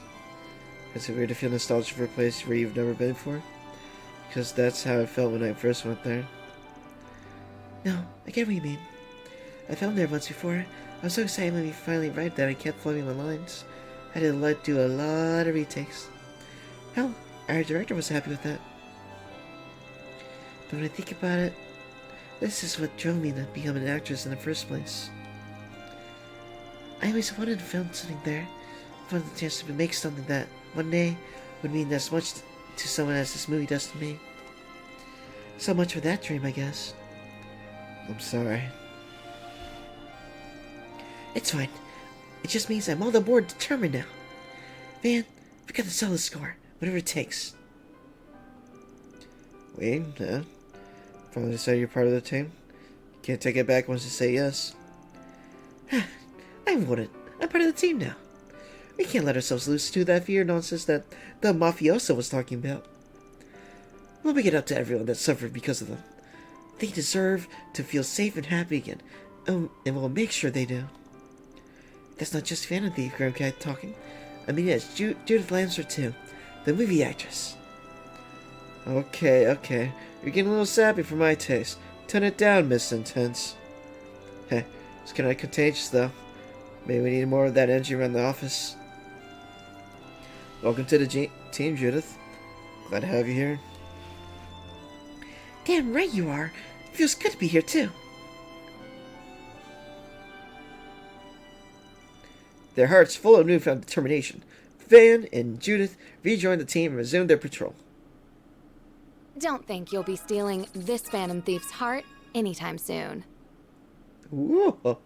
Is it weird to feel nostalgic for a place where you've never been before? Because that's how I felt when I first went there. No, I get what you mean. I filmed there once before. I was so excited when we finally arrived that I kept floating the lines. I had to do a lot of retakes. Hell, our director was happy with that. But when I think about it, this is what drove me to become an actress in the first place. I always wanted to film something there. I wanted the chance to make something that, one day, would mean as much to someone as this movie does to me. So much for that dream, I guess. I'm sorry. It's fine. It just means I'm all aboard determined now. Man, we got to sell the score, whatever it takes. Wait, finally decided you're part of the team? You can't take it back once you say yes. I wouldn't. I'm part of the team now. We can't let ourselves lose to that fear nonsense that the mafioso was talking about. We'll make it up to everyone that suffered because of them. They deserve to feel safe and happy again, and we'll make sure they do. That's not just Phantom Thief Grimcat talking. I mean, it's Judith Lansford too, the movie actress. Okay. You're getting a little sappy for my taste. Tone it down, Miss Intense. Hey, it's kinda contagious though. Maybe we need more of that energy around the office. Welcome to the team, Judith. Glad to have you here. Damn right you are. It feels good to be here too. Their hearts full of newfound determination, Van and Judith rejoined the team and resumed their patrol. Don't think you'll be stealing this Phantom Thief's heart anytime soon. Ooh.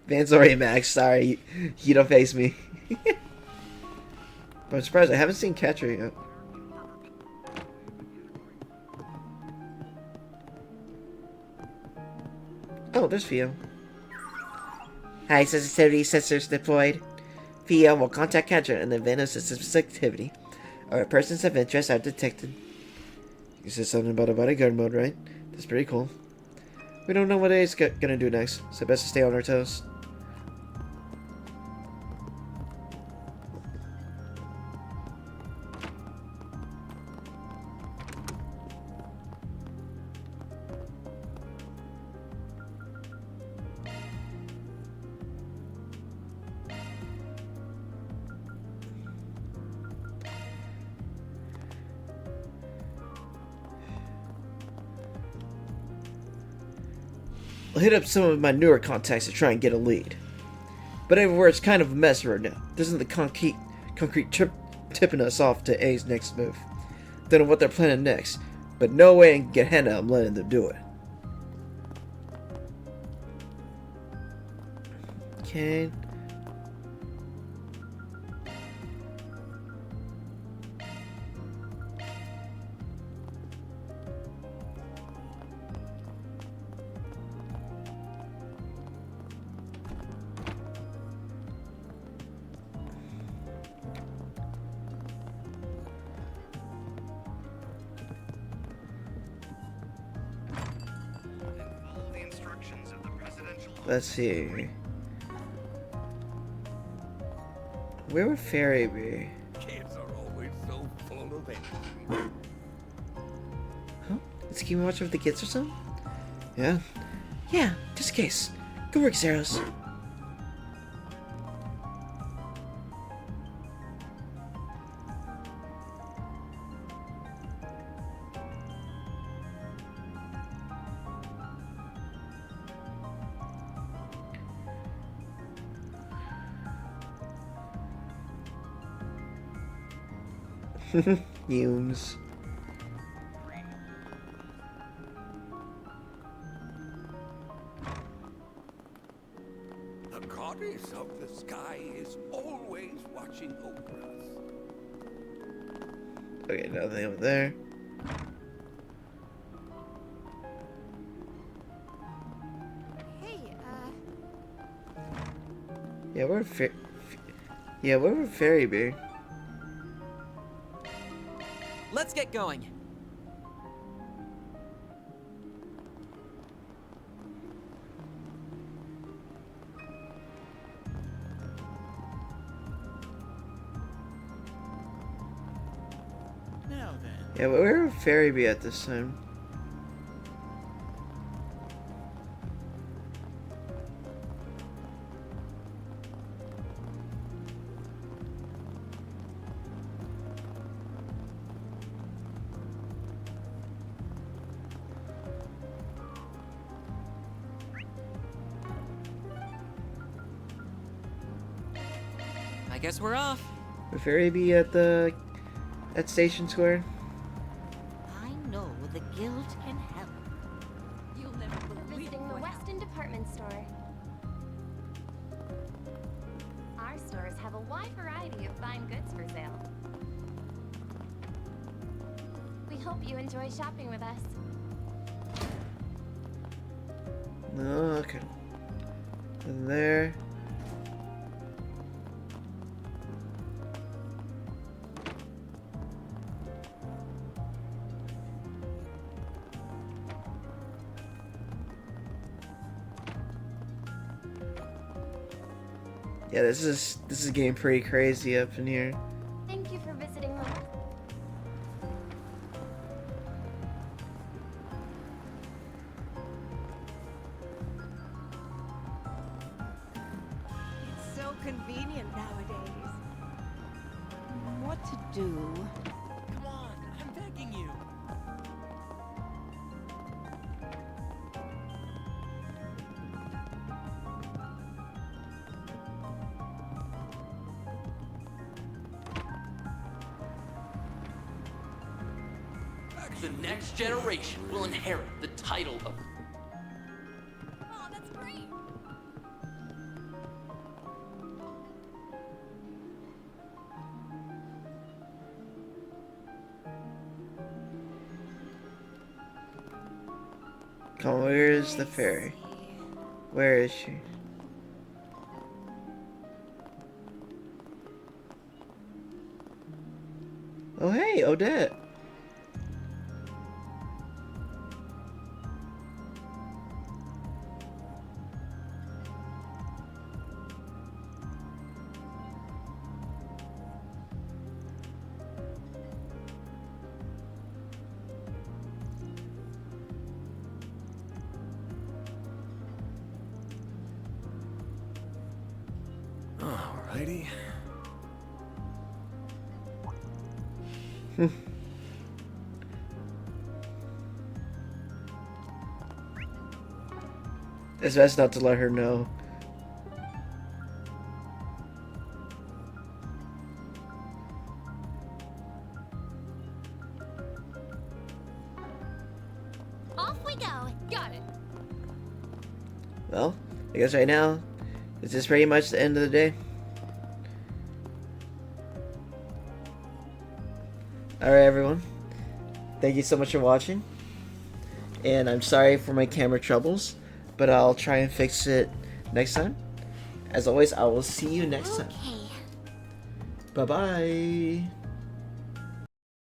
Van's already maxed. Sorry, you don't face me. But I'm surprised I haven't seen Catcher yet. Oh, there's Theo. High sensitivity sensors deployed. Theo will contact Catcher and the Venom system's activity. Our persons of interest are detected. You said something about a bodyguard mode, right? That's pretty cool. We don't know what A's gonna do next, so best to stay on our toes. I'll hit up some of my newer contacts to try and get a lead. But everywhere's kind of a mess right now. There isn't the concrete tipping us off to A's next move. Don't know what they're planning next, but no way I can get Hannah. I'm letting them do it. Okay. Let's see. Where would Fairy be? Kids are always so full of energy. Huh? Is keeping watch over the kids or something? Yeah. Yeah, just in case. Good work, Zeros. Fumes. The goddess of the sky is always watching over us. Okay, nothing over there. Hey, Yeah, where would Fairy be? Let's get going. Yeah, but where would Fairy be at this time? I guess we're off. Would Fairy be at Station Square? I know the guild can help. You'll never believe visiting the Weston department store. Our stores have a wide variety of fine goods for sale. We hope you enjoy shopping with us. Oh, okay. And there. Yeah, this is getting pretty crazy up in here. Thank you for visiting the It's so convenient nowadays. What to do? Come on, I'm begging you. The next generation will inherit the title of... Oh, that's great. Come on, where is the fairy? Where is she? Oh hey, Odette. Alrighty. It's best not to let her know. Off we go. Got it. Well, I guess right now, this is pretty much the end of the day. Alright everyone, thank you so much for watching, and I'm sorry for my camera troubles, but I'll try and fix it next time. As always, I will see you next time. Bye bye.